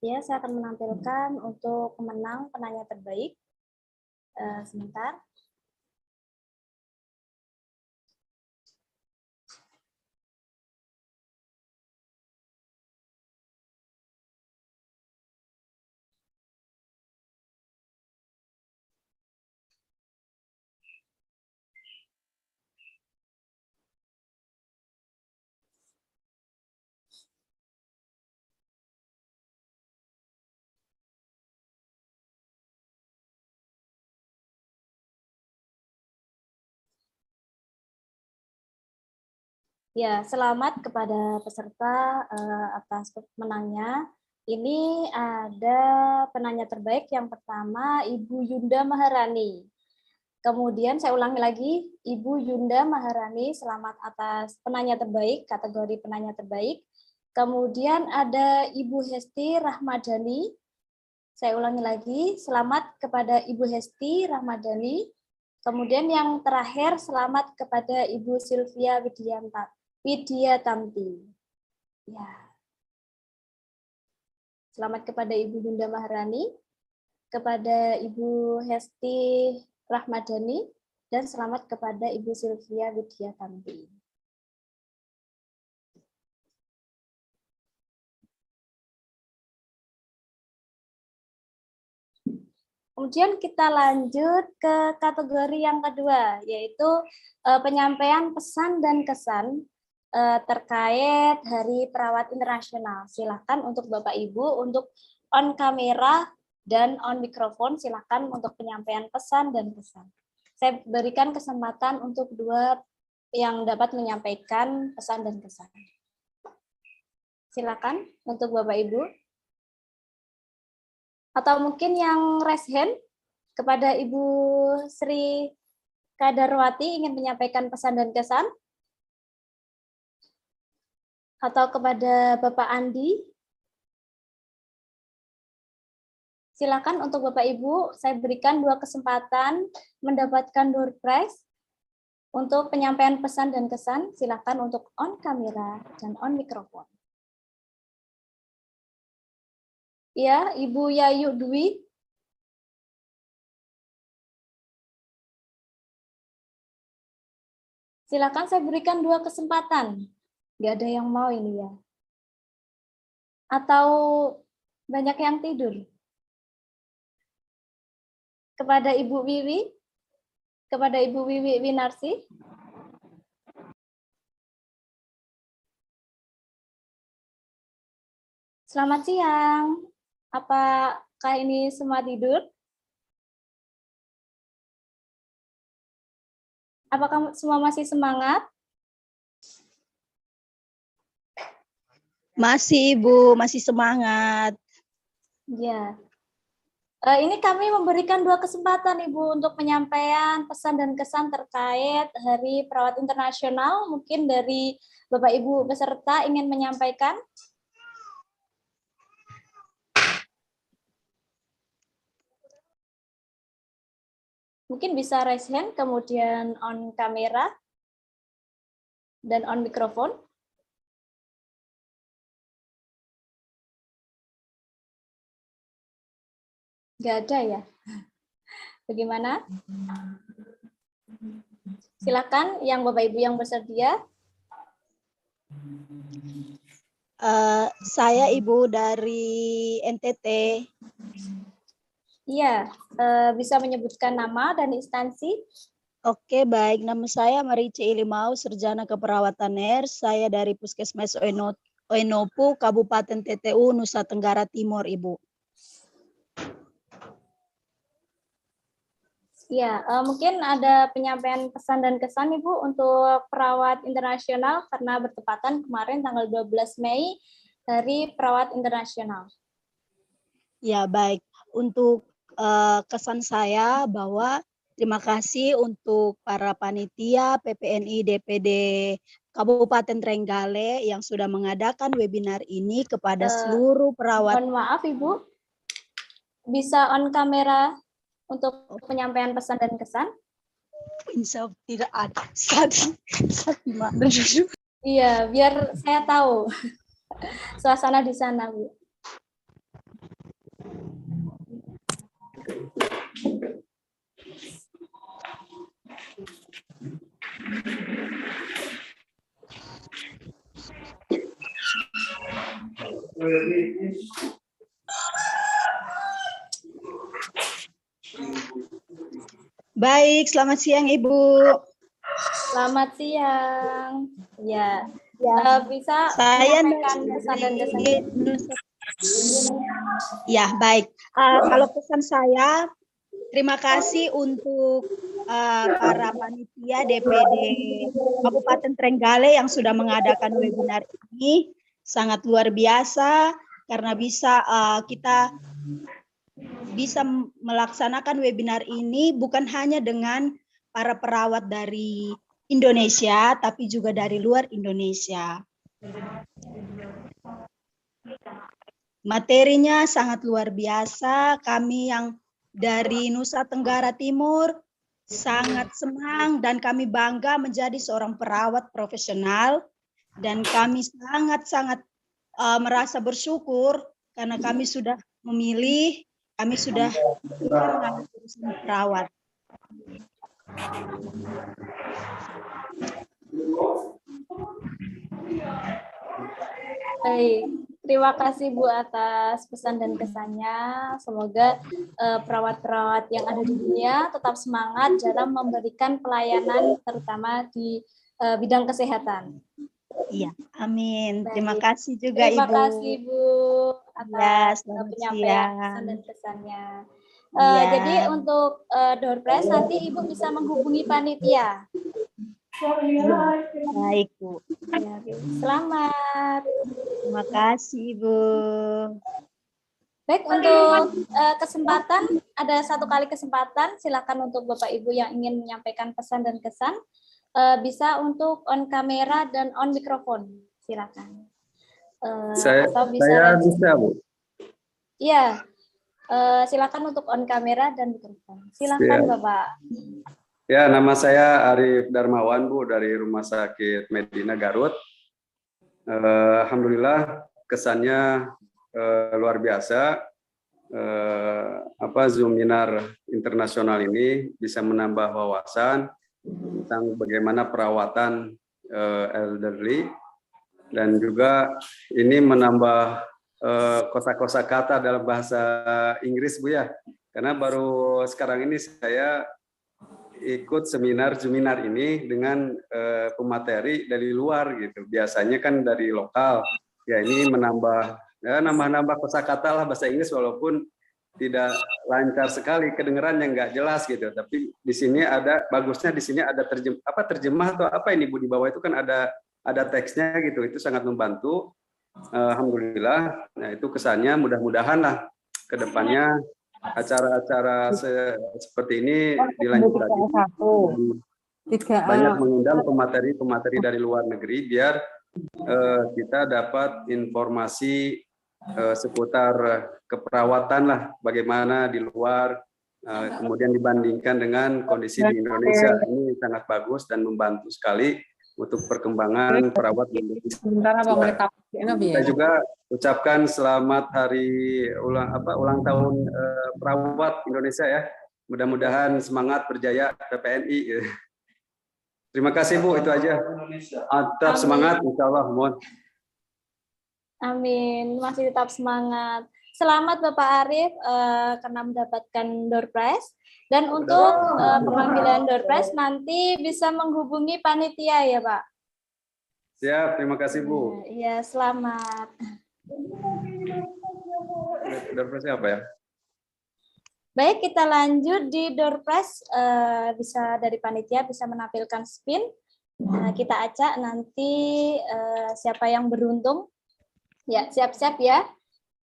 Ya, saya akan menampilkan untuk pemenang penanya terbaik. Sebentar. Ya, selamat kepada peserta atas menangnya. Ini ada penanya terbaik yang pertama, Ibu Yunda Maharani. Kemudian saya ulangi lagi, Ibu Yunda Maharani, selamat atas penanya terbaik, kategori penanya terbaik. Kemudian ada Ibu Hesti Rahmadani. Saya ulangi lagi, selamat kepada Ibu Hesti Rahmadani. Kemudian yang terakhir, selamat kepada Ibu Sylvia Widiatanti. Ya. Selamat kepada Ibu Yunda Maharani, kepada Ibu Hesti Rahmadani, dan selamat kepada Ibu Sylvia Widiatanti. Kemudian kita lanjut ke kategori yang kedua, yaitu penyampaian pesan dan kesan terkait Hari Perawat Internasional. Silakan untuk Bapak Ibu untuk on kamera dan on mikrofon, silakan untuk penyampaian pesan dan kesan. Saya berikan kesempatan untuk dua yang dapat menyampaikan pesan dan kesan. Silakan untuk Bapak Ibu. Atau mungkin yang raise hand kepada Ibu Sri Kadarwati ingin menyampaikan pesan dan kesan. Atau kepada Bapak Andi. Silakan untuk Bapak Ibu, saya berikan dua kesempatan mendapatkan door prize untuk penyampaian pesan dan kesan. Silakan untuk on kamera dan on mikrofon. Ya, Ibu Yayu Dwi. Silakan, saya berikan dua kesempatan. Nggak ada yang mau ini ya. Atau banyak yang tidur? Kepada Ibu Wiwi? Kepada Ibu Wiwi Winarsi? Selamat siang. Apakah ini semua tidur? Apakah semua masih semangat? Masih, Ibu, masih semangat. Ya. Ini kami memberikan dua kesempatan, Ibu, untuk penyampaian pesan dan kesan terkait Hari Perawat Internasional. Mungkin dari Bapak Ibu peserta ingin menyampaikan. Mungkin bisa raise hand, kemudian on kamera dan on mikrofon. Nggak ada ya? Bagaimana? Silakan yang Bapak Ibu yang bersedia. Saya Ibu dari NTT. Iya, bisa menyebutkan nama dan instansi. Oke, baik. Nama saya Marice Ilimau, Sarjana Keperawatan Ners. Saya dari Puskesmas Oenopu, Kabupaten TTU, Nusa Tenggara Timur, Ibu. Ya, mungkin ada penyampaian pesan dan kesan Ibu untuk perawat internasional karena bertepatan kemarin tanggal 12 Mei dari perawat internasional. Ya, baik. Untuk kesan saya bahwa terima kasih untuk para panitia PPNI DPD Kabupaten Trenggalek yang sudah mengadakan webinar ini kepada seluruh perawat. Mohon maaf Ibu, bisa on kamera untuk penyampaian pesan dan kesan? Insya Allah tidak ada. Iya, biar saya tahu suasana di sana, Bu. Baik, selamat siang Ibu. Selamat siang. Ya, bisa Saya menyampaikan pesan dan kesan. Ya, baik. Kalau pesan saya, terima kasih untuk para panitia DPD Kabupaten Trenggalek yang sudah mengadakan webinar ini. Sangat luar biasa karena bisa kita bisa melaksanakan webinar ini bukan hanya dengan para perawat dari Indonesia, tapi juga dari luar Indonesia. Materinya sangat luar biasa. Kami yang dari Nusa Tenggara Timur sangat senang dan kami bangga menjadi seorang perawat profesional. Dan kami sangat-sangat merasa bersyukur karena kami sudah memilih, kami sudah mengambil jurusan perawat. Baik, terima kasih Bu atas pesan dan kesannya. Semoga perawat-perawat yang ada di dunia tetap semangat dalam memberikan pelayanan terutama di bidang kesehatan. Iya, amin. Baik. Terima kasih juga Terima Ibu. kasih Bu atas penyampaian pesan dan kesannya. Jadi untuk door prize nanti Ibu bisa menghubungi panitia. Baik Bu. Ya, selamat. Terima kasih Ibu. Baik, untuk kesempatan, ada satu kali kesempatan, silakan untuk Bapak Ibu yang ingin menyampaikan pesan dan kesan, bisa untuk on kamera dan on mikrofon, silakan. Saya bisa Bu. Iya, silakan untuk on kamera dan mikrofon. Silakan Ya. Bapak. Ya, nama saya Arif Darmawan Bu dari Rumah Sakit Medina Garut. Alhamdulillah kesannya luar biasa. Seminar internasional ini bisa menambah wawasan tentang bagaimana perawatan elderly dan juga ini menambah kosa-kosa kata dalam bahasa Inggris Bu ya. Karena baru sekarang ini saya ikut seminar ini dengan pemateri dari luar gitu. Biasanya kan dari lokal. Ya ini menambah kosakata lah bahasa Inggris walaupun tidak lancar sekali, kedengeran yang nggak jelas gitu. Tapi di sini ada bagusnya di sini ada terjemah atau apa ini Bu di bawah itu kan ada teksnya gitu. Itu sangat membantu. Alhamdulillah. Nah, itu kesannya mudah-mudahan lah ke depannya acara-acara seperti ini dilanjut lagi. Banyak mengundang pemateri dari luar negeri biar kita dapat informasi seputar keperawatan lah, bagaimana di luar, kemudian dibandingkan dengan kondisi di Indonesia. Ini sangat bagus dan membantu sekali untuk perkembangan perawat di Indonesia. Saya juga ucapkan selamat hari ulang tahun perawat Indonesia ya. Mudah-mudahan semangat berjaya PPNI. Terima kasih Bu, itu aja. Tetap semangat, insya Allah. Mohon. Amin, masih tetap semangat. Selamat Bapak Arif karena mendapatkan door prize. Dan untuk pengambilan door prize nanti bisa menghubungi panitia ya Pak. Siap, terima kasih Bu. Iya, selamat. Door prize apa ya? Baik, kita lanjut di door prize. Bisa dari panitia bisa menampilkan spin. Kita acak nanti siapa yang beruntung. Ya, siap-siap ya.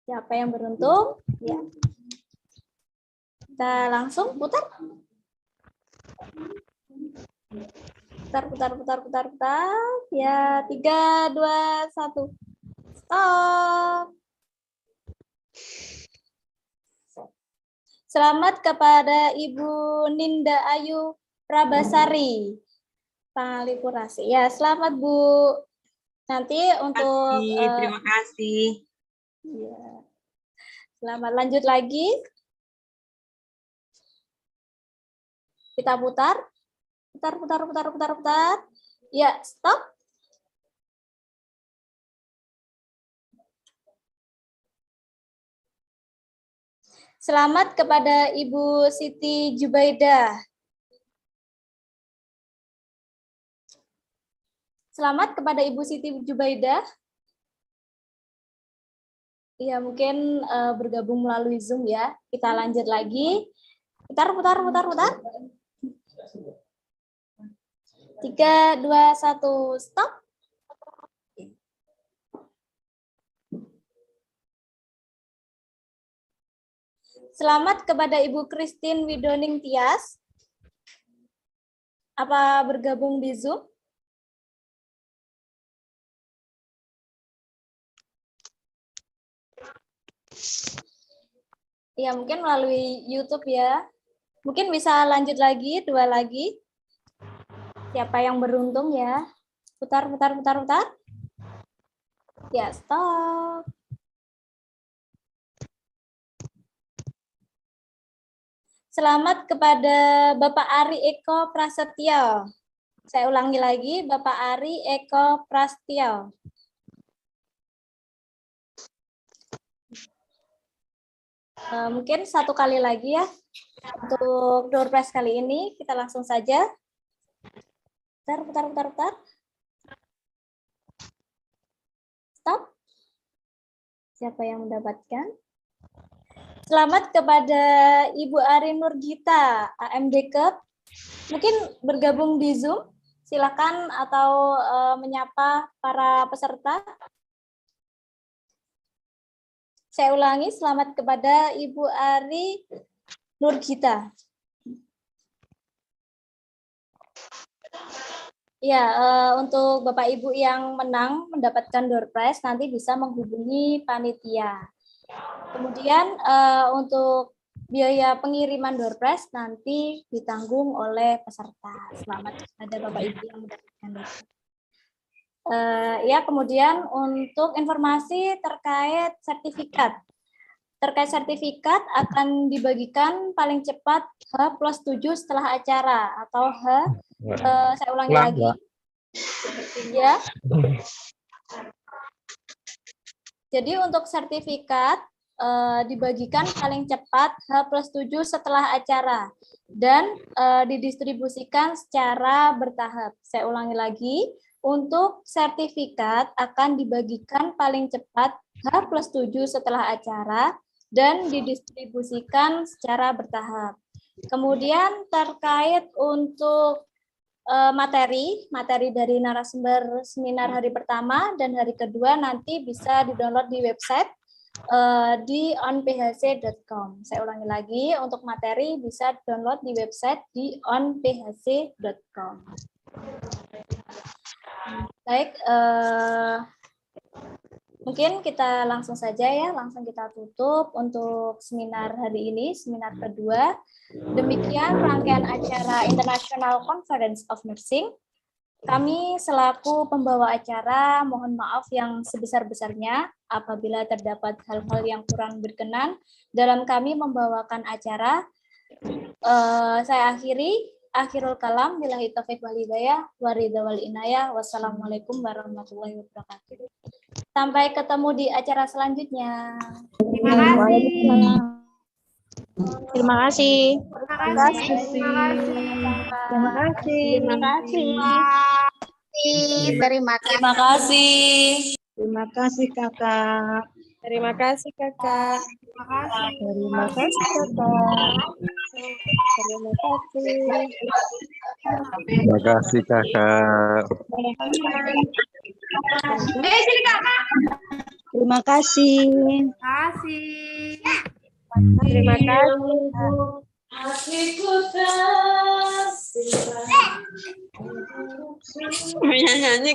Siapa yang beruntung? Ya. Kita langsung putar. Putar. Ya, 3, 2, 1. Stop. Selamat kepada Ibu Ninda Ayu Prabasari. Pangalikurasi. Ya, selamat Bu. Nanti untuk terima kasih. Ya. Selamat, lanjut lagi. Kita putar. Putar. Ya, stop. Selamat kepada Ibu Siti Jubaidah. Selamat kepada Ibu Siti Jubaidah. Ya, mungkin bergabung melalui Zoom ya. Kita lanjut lagi. Putar. 3, 2, 1, stop. Selamat kepada Ibu Christine Widoning Tias. Apa bergabung di Zoom? Ya, mungkin melalui YouTube ya. Mungkin bisa lanjut lagi, 2 lagi. Siapa yang beruntung ya? Putar. Ya, stop. Selamat kepada Bapak Ari Eko Prasetyo. Saya ulangi lagi, Bapak Ari Eko Prasetyo. Mungkin 1 kali lagi ya. Untuk door prize kali ini, kita langsung saja. Putar. Stop. Siapa yang mendapatkan? Selamat kepada Ibu Ari Nurgita, M.Kep. Mungkin bergabung di Zoom, silakan, atau menyapa para peserta. Saya ulangi, selamat kepada Ibu Ari Nurgita. Ya, untuk Bapak Ibu yang menang mendapatkan door prize nanti bisa menghubungi panitia. Kemudian untuk biaya pengiriman door prize nanti ditanggung oleh peserta. Selamat kepada Bapak Ibu yang mendapatkan door prize. Ya, kemudian untuk informasi terkait sertifikat. Terkait sertifikat akan dibagikan paling cepat H+7 setelah acara atau saya ulangi lagi. Ya. Jadi untuk sertifikat dibagikan paling cepat H+7 setelah acara dan didistribusikan secara bertahap. Saya ulangi lagi, untuk sertifikat akan dibagikan paling cepat H+7 setelah acara dan didistribusikan secara bertahap. Kemudian terkait untuk materi dari narasumber seminar hari pertama dan hari kedua nanti bisa di-download di website di onphc.com. Saya ulangi lagi, untuk materi bisa download di website di onphc.com. Baik, mungkin kita langsung saja ya, langsung kita tutup untuk seminar hari ini, seminar kedua. Demikian rangkaian acara International Conference of Nursing. Kami selaku pembawa acara mohon maaf yang sebesar-besarnya apabila terdapat hal-hal yang kurang berkenan dalam kami membawakan acara. Saya akhirul kalam, billahi taufiq wal hidayah, waridha wal inayah, wassalamualaikum warahmatullahi wabarakatuh. Sampai ketemu di acara selanjutnya. Terima kasih. Terima kasih. Terima kasih. Terima kasih kakak. Terima kasih kakak. Terima kasih, Kakak. Terima kasih. Terima kasih kakak. Sini kakak. Terima kasih. Terima kasih. Hatiku tersimpan. Nyanyi